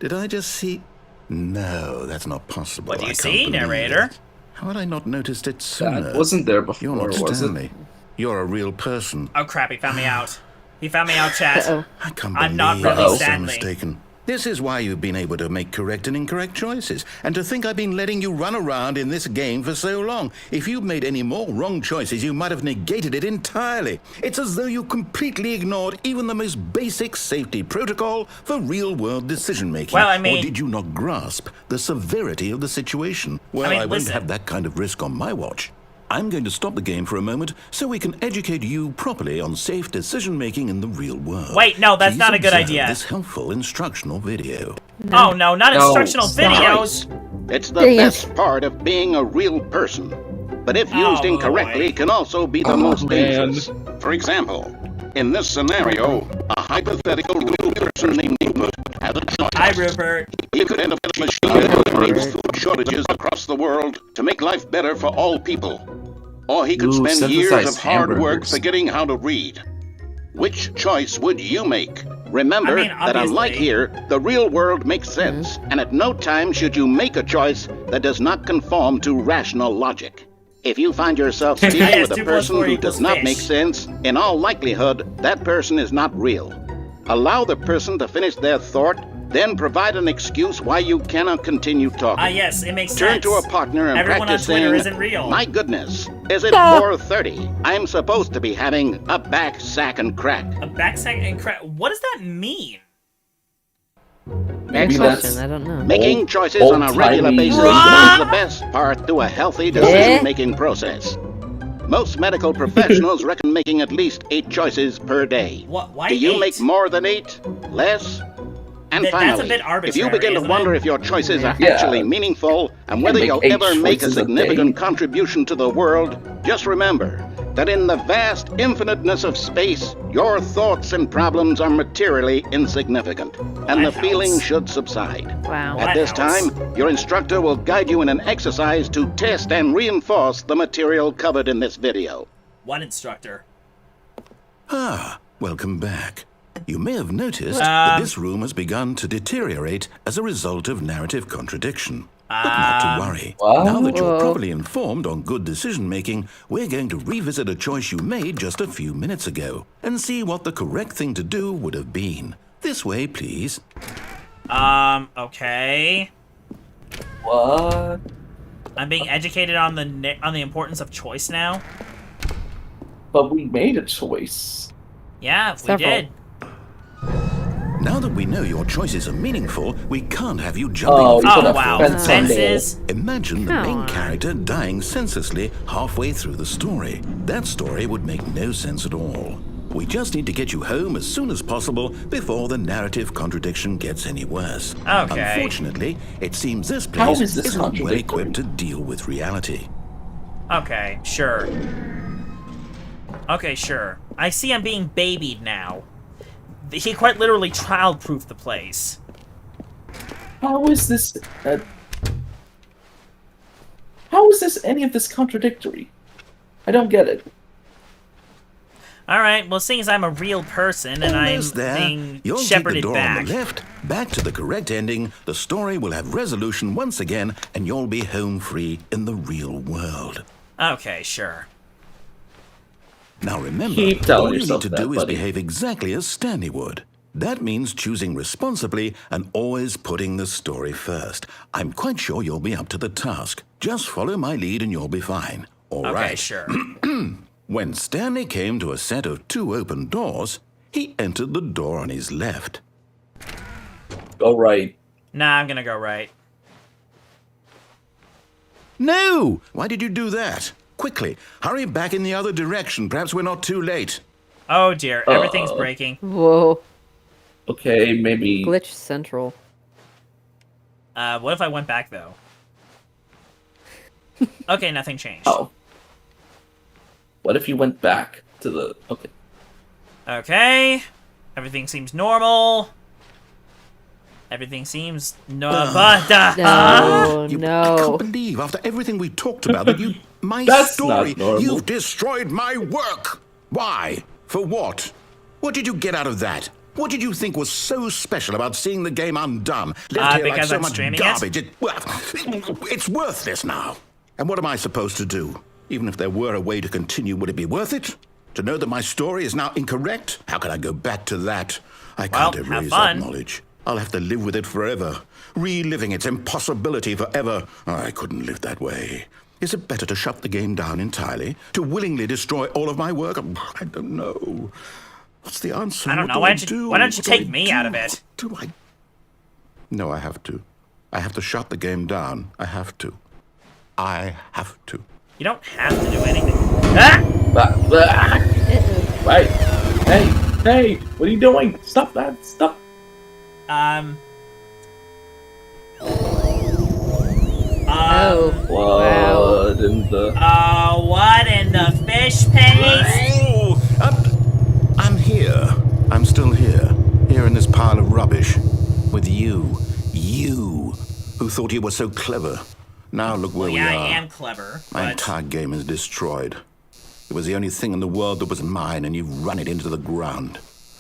Did I just see... No, that's not possible. What do you I can't see, believe narrator? it. How had I not noticed it sooner? That wasn't there before, You're not was it? Stanley. You're a real person. Oh crap, he found me out. He found me out, chat. I can't I'm not believe really I'm so Stanley. mistaken. This is why you've been able to make correct and incorrect choices. And to think I've been letting you run around in this game for so long. If you'd made any more wrong choices, you might have negated it entirely. It's as though you completely ignored even the most basic safety protocol for real-world decision-making. Well, I mean- Or did you not grasp the severity of the situation? Well, I won't listen. have that kind of risk on my watch. I'm going to stop the game for a moment so we can educate you properly on safe decision-making in the real world. Wait, no, that's Please not a good observe idea. This helpful instructional video. Oh no, not No, instructional stop. videos. It's the There you best part of being a real person. But if used Oh, incorrectly, boy. it can also be the Oh, most man. dangerous. For example, in this scenario, a hypothetical real person named Input has a choice. Hi, Rupert. He could end up in a machine that creates food shortages across the world to make life better for all people. Or he could Ooh, spend years synthesized of hard work hamburgers. forgetting how to read. Which choice would you make? Remember I mean, that unlike obviously. here, the real world makes sense, and at no time should you make a choice that does not conform to rational logic. If you find yourself dealing Yes, with a 2 plus person 4 who equals does not fish. make sense, in all likelihood, that person is not real. Allow the person to finish their thought, then provide an excuse why you cannot continue talking. Ah, yes, it makes Turn sense. to a partner and Everyone on practice Twitter saying, isn't real. "My goodness, is it 4:30? I'm supposed to be having a back sack and crack." A backsack and crap. What does that mean? Maybe Question, that's... I don't know. Making choices on a regular old-timey. basis is the best part to a healthy decision-making process. Most medical professionals reckon making at least 8 choices per day. What? Why Do you 8? make more than 8? Less? And That's a finally, bit if arbitrary, you begin to isn't wonder it? if your choices are Yeah. actually meaningful and whether make you'll 8 ever make a choices a significant day. contribution to the world, just remember that in the vast infiniteness of space, your thoughts and problems are materially insignificant, and the What feeling else? should subside. Wow. At this time, your instructor will guide you in an exercise to test and reinforce the material covered in this video. What instructor? Ah, welcome back. You may have noticed that this room has begun to deteriorate as a result of narrative contradiction. But not to worry. Now that you're properly informed on good decision-making, we're going to revisit a choice you made just a few minutes ago and see what the correct thing to do would have been. This way, please. Okay. What? I'm being educated on the importance of choice now. But we made a choice. Yeah, Several. we did. Now that we know your choices are meaningful, we can't have you jumping Oh, off you the put a platform. fence on Fences. Imagine the Come main on. character dying senselessly halfway through the story. That story would make no sense at all. We just need to get you home as soon as possible before the narrative contradiction gets any worse. Okay. Unfortunately, it seems this How place is this isn't well contradictory? equipped to deal with reality. Okay, sure. Okay, sure. I see I'm being babied now. He quite literally child-proofed the place. How is this? How is this any of this contradictory? I don't get it. Alright, well, seeing as I'm a real person and Almost I'm there. being You'll take the shepherded door back. on the left, back to the correct ending, the story will have resolution once again, and you'll be home free in the real world. Okay, sure. Now remember, Keep telling all you need yourself to that, do is buddy. behave exactly as Stanley would. That means choosing responsibly and always putting the story first. I'm quite sure you'll be up to the task. Just follow my lead and you'll be fine. All Okay, right. sure. When Stanley came to a set of 2 open doors, he entered the door on his left. Go right. Nah, I'm gonna go right. No! Why did you do that? Quickly, hurry back in the other direction. Perhaps we're not too late. Oh dear, everything's breaking. Whoa. Okay, maybe. Glitch central. What if I went back, though? Okay, nothing changed. Oh. What if you went back to the? Okay. Okay. Everything seems normal. Everything seems Oh, You, I no. can't believe, after everything we talked about, that you... My That's story, not normal. you've destroyed my work! Why? For what? What did you get out of that? What did you think was so special about seeing the game undone? Left here like because so I'm much streaming it? garbage. It's worthless now. And what am I supposed to do? Even if there were a way to continue, would it be worth it? To know that my story is now incorrect? How can I go back to that? I can't Well, have erase fun. that knowledge. I'll have to live with it forever, reliving its impossibility forever. I couldn't live that way. Is it better to shut the game down entirely? To willingly destroy all of my work? I don't know. What's the answer? I don't What know. do Why I don't you do? Why don't you What do take I me do? out of it? What do I... No, I have to. I have to shut the game down. I have to. I have to. You don't have to do anything. Ah! Right. Hey, what are you doing? Stop that. Stop. Oh. Wow. What in the? What in the fish paste? Oh, I'm here. I'm still here. Here in this pile of rubbish. With you. You, who thought you were so clever. Now look where Well, we yeah, are. I am clever, My but entire game is destroyed. It was the only thing in the world that was mine, and you've run it into the ground.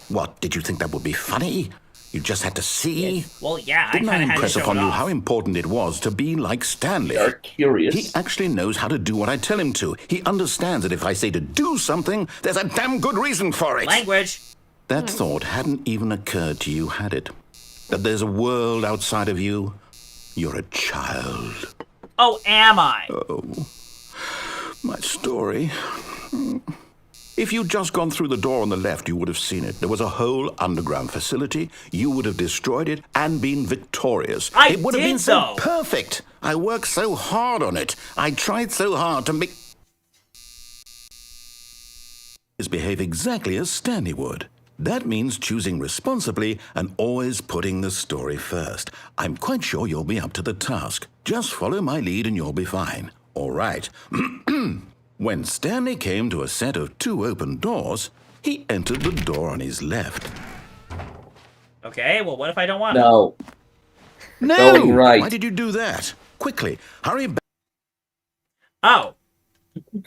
What, did you think that would be funny? You just had to see? well, yeah, Didn't I I kind of had to impress show upon it you off. how important it was to be like Stanley? You're curious. He actually knows how to do what I tell him to. He understands that if I say to do something, there's a damn good reason for it. Language. That thought hadn't even occurred to you, had it? That there's a world outside of you? You're a child. Oh, am I? Oh, my story. If you'd just gone through the door on the left, you would have seen it. There was a whole underground facility. You would have destroyed it and been victorious. It would have been so perfect. I worked so hard on it. I tried so hard to make... behave exactly as Stanley would. That means choosing responsibly and always putting the story first. I'm quite sure you'll be up to the task. Just follow my lead and you'll be fine. All right. When Stanley came to a set of 2 open doors, he entered the door on his left. Okay, well, what if I don't want No. No! Going right. Why did you do that? Quickly, hurry back. Oh.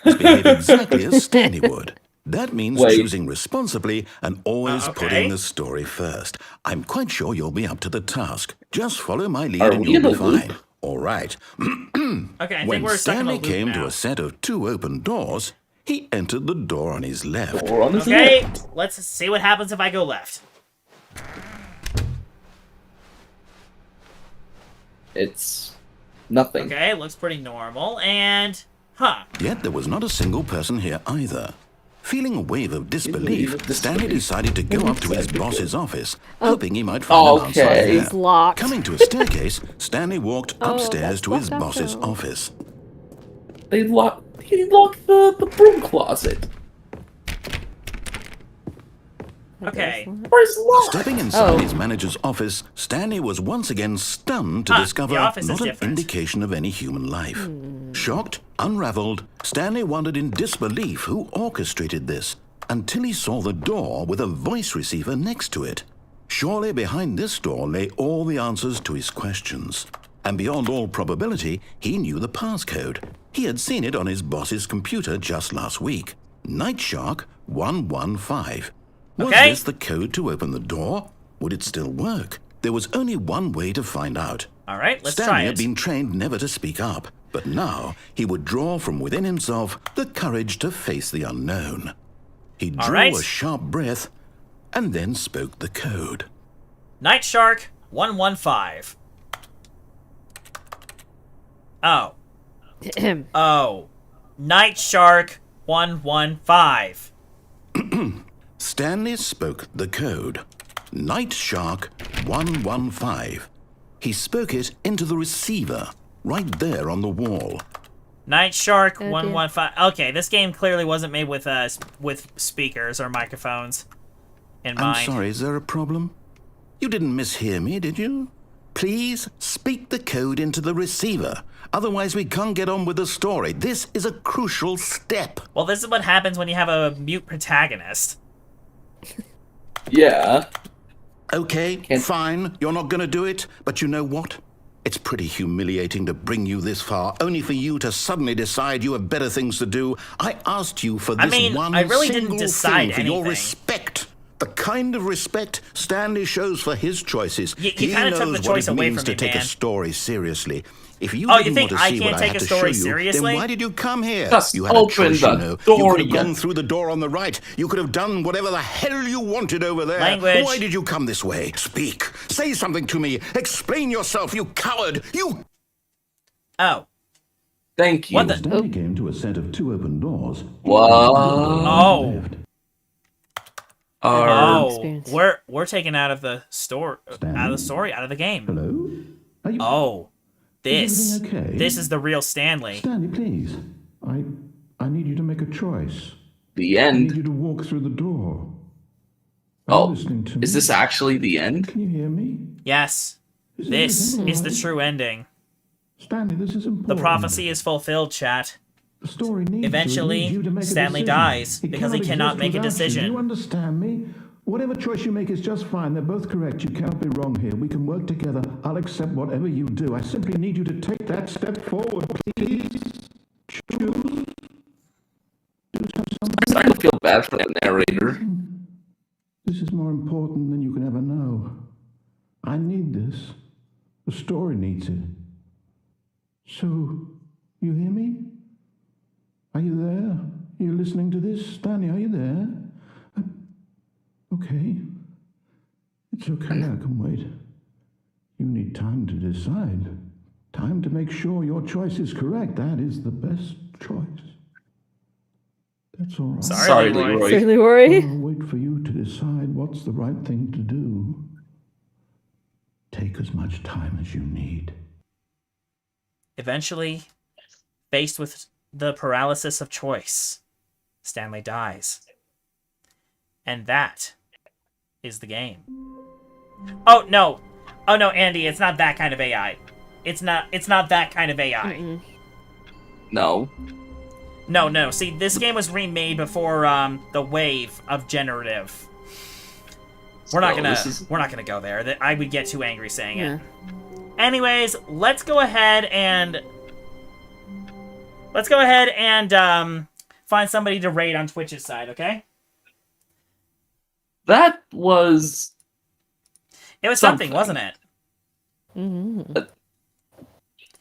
Behave exactly as Stanley would. That means Wait. choosing responsibly and always Okay. putting the story first. I'm quite sure you'll be up to the task. Just follow my lead Are and we you'll in be a loop? fine. All right. Okay, I think When we're stuck in a Stanley loop came to now. a set of 2 open doors, he entered the door on his left. Okay, let's see what happens if I go left. It's nothing. Okay, looks pretty normal, and... Huh. Yet there was not a single person here either. Feeling a wave of disbelief, Stanley decided to go up to his boss's office, hoping he might find an answer there. It's locked. Coming to a staircase, Stanley walked upstairs to his boss's office. He locked the broom closet. Okay. Where's locked? Stepping inside his manager's office, Stanley was once again stunned to discover the office is not an different. indication of any human life. Shocked, unraveled, Stanley wondered in disbelief who orchestrated this, until he saw the door with a voice receiver next to it. Surely behind this door lay all the answers to his questions. And beyond all probability, he knew the passcode. He had seen it on his boss's computer just last week. Nightshark 115. Was this the code to open the door? Would it still work? There was only one way to find out. All right, let's Stanley try had it. been trained never to speak up, but now he would draw from within himself the courage to face the unknown. He drew a sharp breath and then spoke the code. Nightshark 115. Oh. Oh. Nightshark 115. Stanley spoke the code. Nightshark 115. He spoke it into the receiver, right there on the wall. Nightshark 115. Okay, this game clearly wasn't made with speakers or microphones in mind. I'm sorry, is there a problem? You didn't mishear me, did you? Please speak the code into the receiver. Otherwise, we can't get on with the story. This is a crucial step. Well, this is what happens when you have a mute protagonist. Yeah. Okay, fine. You're not going to do it. But you know what? It's pretty humiliating to bring you this far, only for you to suddenly decide you have better things to do. I asked you for this one I really single didn't decide thing, for anything. your respect. The kind of respect Stanley shows for his choices. You he kind of took knows the choice what it away means from to me, take man. a story seriously. If you Oh, didn't you think want to I see can't what I take had a to show story you, seriously? then why did you come here? Just you had a open choice, the you know. door, You could have you- gone through the door on the right. You could have done whatever the hell you wanted over there. Language. Why did you come this way? Speak. Say something to me. Explain yourself, you coward. You... Oh. Thank you. What the? Stanley came to a set of 2 open doors. Oh. We're taken out of the story, out of the game. Hello? This Is everything okay? this is the real Stanley. Stanley, please. I need you to make a choice. The I end. need you to walk through the door. Is this actually the end? Can you hear me? Yes, this is the true ending. Stanley, this is important. The prophecy is fulfilled, chat. The story needs Eventually, you to make a Stanley decision. dies It because he cannot exist make a without you. decision. Do you understand me? Whatever choice you make is just fine. They're both correct. You cannot be wrong here. We can work together. I'll accept whatever you do. I simply need you to take that step forward, please. Choose. I'm starting to feel bad for the narrator. This is more important than you can ever know. I need this. The story needs it. So, you hear me? Are you there? Are you listening to this? Stanley, are you there? Okay. It's okay, I can wait. You need time to decide. Time to make sure your choice is correct. That is the best choice. That's all right. Sorry, Leroy. Sorry, Leroy. I'll wait for you to decide what's the right thing to do. Take as much time as you need. Eventually, faced with the paralysis of choice, Stanley dies. And that is the game. Oh no, Andy, it's not that kind of AI. It's not that kind of AI. No. No. See, this game was remade before the wave of generative. We're not gonna go there. I would get too angry saying it. Anyways, let's go ahead and find somebody to raid on Twitch's side, okay? That was... It was something, wasn't it?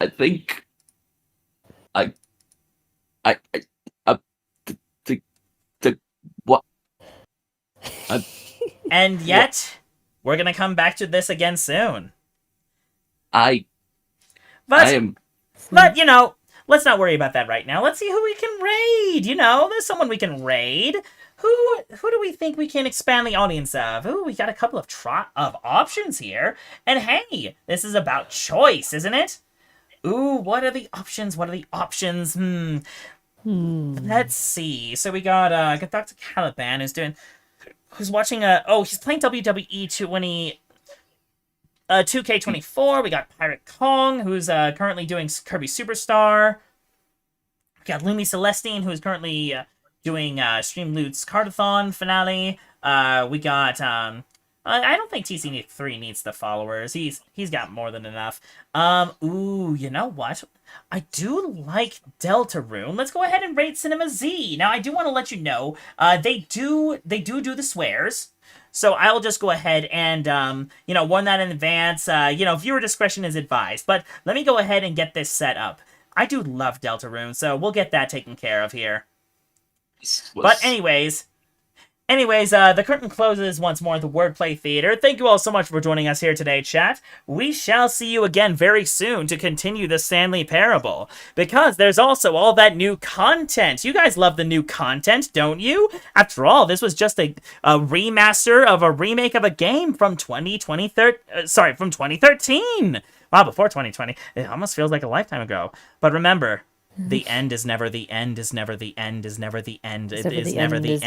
I think I what? And yet, we're gonna come back to this again soon. I But, am. but you know, let's not worry about that right now. Let's see who we can raid. You know, there's someone we can raid. Who do we think we can expand the audience of? Ooh, we got a couple of options here. And hey, this is about choice, isn't it? Ooh, what are the options? What are the options? Let's see. So we got Dr. Caliban who's watching he's playing WWE 2K24. We got Pirate Kong, who's currently doing Kirby Superstar. We got Lumi Celestine, who's currently doing Streamloot's Cardathon finale. We got I don't think TC3 needs the followers. He's got more than enough. Ooh, you know what? I do like Deltarune. Let's go ahead and raid Cinema Z. Now, I do want to let you know, they do the swears. So I'll just go ahead and, warn that in advance. Viewer discretion is advised. But let me go ahead and get this set up. I do love Deltarune, so we'll get that taken care of here. But anyways, the curtain closes once more at the Wordplay Theater. Thank you all so much for joining us here today, chat. We shall see you again very soon to continue the Stanley Parable, because there's also all that new content. You guys love the new content, don't you? After all, this was just a remaster of a remake of a game from 2013. Wow, before 2020. It almost feels like a lifetime ago. But remember, the end is never the end is never the end is never the end. It is never the end.